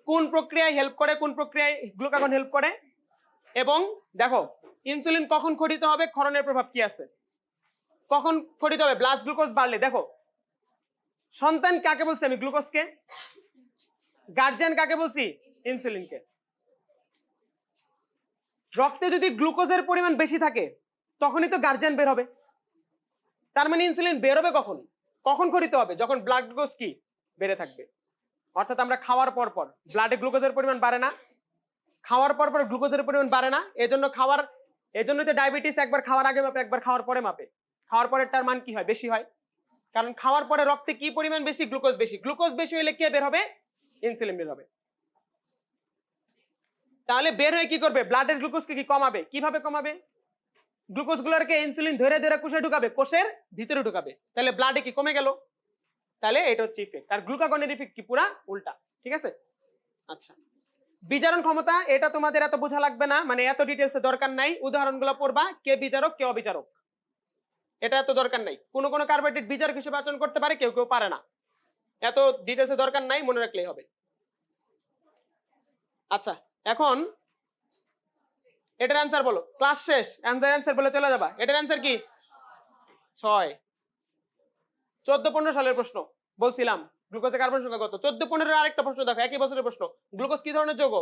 কোন প্রক্রিয়ায় হেল্প করে, কোন প্রক্রিয়ায় গ্লুকাগন হেল্প করে, এবং দেখো ইনসুলিন কখন ক্ষরিত হবে, ক্ষরণের প্রভাব কি আছে, কখন ক্ষরিত হবে ব্লাড গ্লুকোজ বাড়লে। দেখো সন্তান কাকে বলছি আমি, গ্লুকোজকে। গার্জিয়ান কাকে বলছি, ইনসুলিনকে। রক্তে যদি গ্লুকোজের পরিমাণ বেশি থাকে তখনই তো গার্জিয়ান বের হবে। তার মানে ইনসুলিন বের হবে কখন, কখন ক্ষরিত হবে, যখন ব্লাড গ্লুকোজ কি বেড়ে থাকবে। অর্থাৎ আমরা খাওয়ার পর পর ব্লাডে গ্লুকোজের পরিমাণ বাড়ে না, খাওয়ার পর পর গ্লুকোজের পরিমাণ বাড়ে না, এজন্যই তো ডায়াবেটিস একবার খাওয়ার আগে মাপে, একবার খাওয়ার পরে মাপে। খাওয়ার পরেরটার মান কি হয়, বেশি হয়, কারণ খাওয়ার পরে রক্তে কি পরিমাণ বেশি, গ্লুকোজ বেশি। গ্লুকোজ বেশি হলে কে বের হবে, ইনসুলিন বের হবে। তাহলে বের হয়ে কি করবে, ব্লাডের গ্লুকোজকে কি কমাবে। কিভাবে কমাবে, গ্লুকোজ গুলোকে ইনসুলিন ধরে ধরে কোষে ঢুকাবে, কোষের ভিতরে ঢুকাবে, তাহলে ব্লাডে কি কমে গেল। তাহলে এটা হচ্ছে ইফেক্ট। আর গ্লুকাগনের ইফেক্ট কি, পুরা উল্টা, ঠিক আছে? আচ্ছা, বিজারণ ক্ষমতা এটা তোমাদের এত বোঝা লাগবে না, মানে এত ডিটেলসে দরকার নাই। উদাহরণগুলো পড়বা, কে বিজারক কে অবিজারক, এটা এত দরকার নাই। কোন কোন কার্বোহাইড্রেট বিজারক হিসেবে আচরণ করতে পারে, কেউ কেউ পারে না, এত ডিটেলসে দরকার নাই, মনে রাখলেই হবে। আচ্ছা, এখন এটার অ্যান্সার বলো, ক্লাস শেষ, অ্যান্সার বলে চলে যাবা। এটার অ্যান্সার কি, 6। 14-15 সালের প্রশ্ন বলছিলাম, গ্লুকোজের কার্বন সংখ্যা কত। 14-15 আরেকটা প্রশ্ন দেখো, একই বছরের প্রশ্ন। গ্লুকোজ কি ধরনের যৌগ,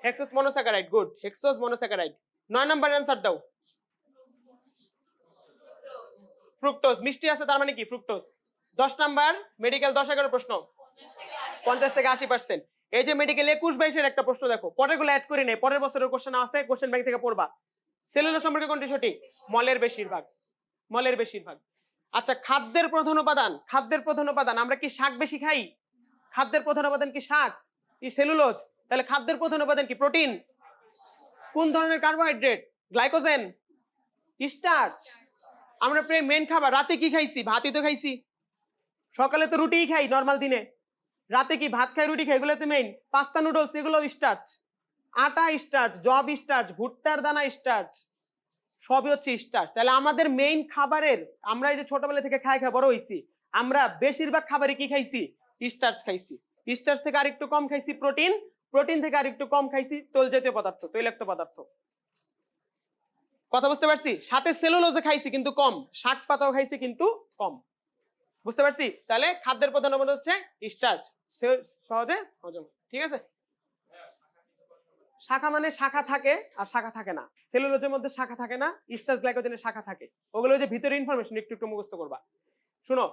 hexose monosaccharide. Good, hexose monosaccharide. 9 number answer দাও, ফ্রুক্টোজ। মিষ্টি আছে তার মানে কি, ফ্রুক্টোজ। 10 নাম্বার মেডিকেল 10-11 প্রশ্ন, 50 থেকে 80%। এই যে মেডিকেল 21-22 একটা প্রশ্ন দেখো, পরেরগুলো অ্যাড করে নেই, পরের বছরের কোশ্চেন আছে, কোশ্চেন ব্যাংক থেকে পড়বা। সেলুলোজ সম্পর্কে কোনটি সঠিক, মলের বেশিরভাগ, মলের বেশিরভাগ। আচ্ছা, খাদ্যের প্রধান উপাদান, খাদ্যের প্রধান উপাদান আমরা কি শাক বেশি খাই, খাদ্যের প্রধান উপাদান কি শাক, কি সেলুলোজ। তাহলে খাদ্যের প্রধান উপাদান কি, প্রোটিন। কোন ধরনের কার্বোহাইড্রেট, গ্লাইকোজেন, স্টার্চ। আমরা প্রায় মেন খাবার রাতে কি খাইছি, ভাতই তো খাইছি। সকালে তো রুটিই খাই নরমাল দিনে, রাতে কি ভাত খাই রুটি খাই, এগুলো তো মেইন। পাস্তা নুডলস এগুলো স্টার্চ, আটা স্টার্চ, জব স্টার্চ, ভুট্টার দানা স্টার্চ, সবই হচ্ছে স্টার্চ। তাহলে আমাদের মেইন খাবারের, আমরা এই যে ছোটবেলা থেকে খাই বড় হইছি, আমরা বেশিরভাগ খাবারে কি খাইছি, স্টার্চ খাইছি। স্টার্চ থেকে আরেকটু কম খাইছি প্রোটিন, প্রোটিন থেকে আরেকটু কম খাইছি তৈল জাতীয় পদার্থ, তৈলাক্ত পদার্থ। কথা বুঝতে পারছি? সাথে সেলুলোজও খাইছি কিন্তু কম, শাক পাতাও খাইছি কিন্তু কম। বুঝতে পারছি? তাহলে খাদ্যের প্রধান উপাদান হচ্ছে স্টার্চ, সহজে হজম, ঠিক আছে? শাখা মানে শাখা থাকে আর শাখা থাকে না। সেলুলোজের মধ্যে শাখা থাকে না, স্টার্চ গ্লাইকোজেনের শাখা থাকে। ওগুলো যে ভিতরে ইনফরমেশন একটু একটু মুখস্থ করবা। শুনো,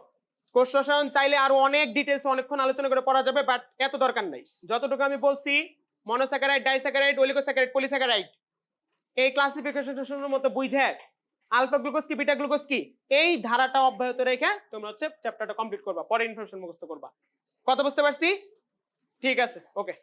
কোষ রসায়ন চাইলে আরো অনেক ডিটেইলস অনেকক্ষণ আলোচনা করে পড়া যাবে, বাট এত দরকার নাই। যতটুকু আমি বলছি, মনোস্যাকারাইড, ডাইস্যাকারাইড, অলিগোস্যাকারাইড, পলিস্যাকারাইড, এই ক্লাসিফিকেশনের মতো বুঝে আলফা গ্লুকোজ কি বিটা গ্লুকোজ কি, এই ধারাটা অব্যাহত রেখে তোমরা হচ্ছে চ্যাপ্টারটা কমপ্লিট করবা, পরে ইনফরমেশন মুখস্থ করবা। কথা বুঝতে পারছি? ঠিক আছে, ওকে।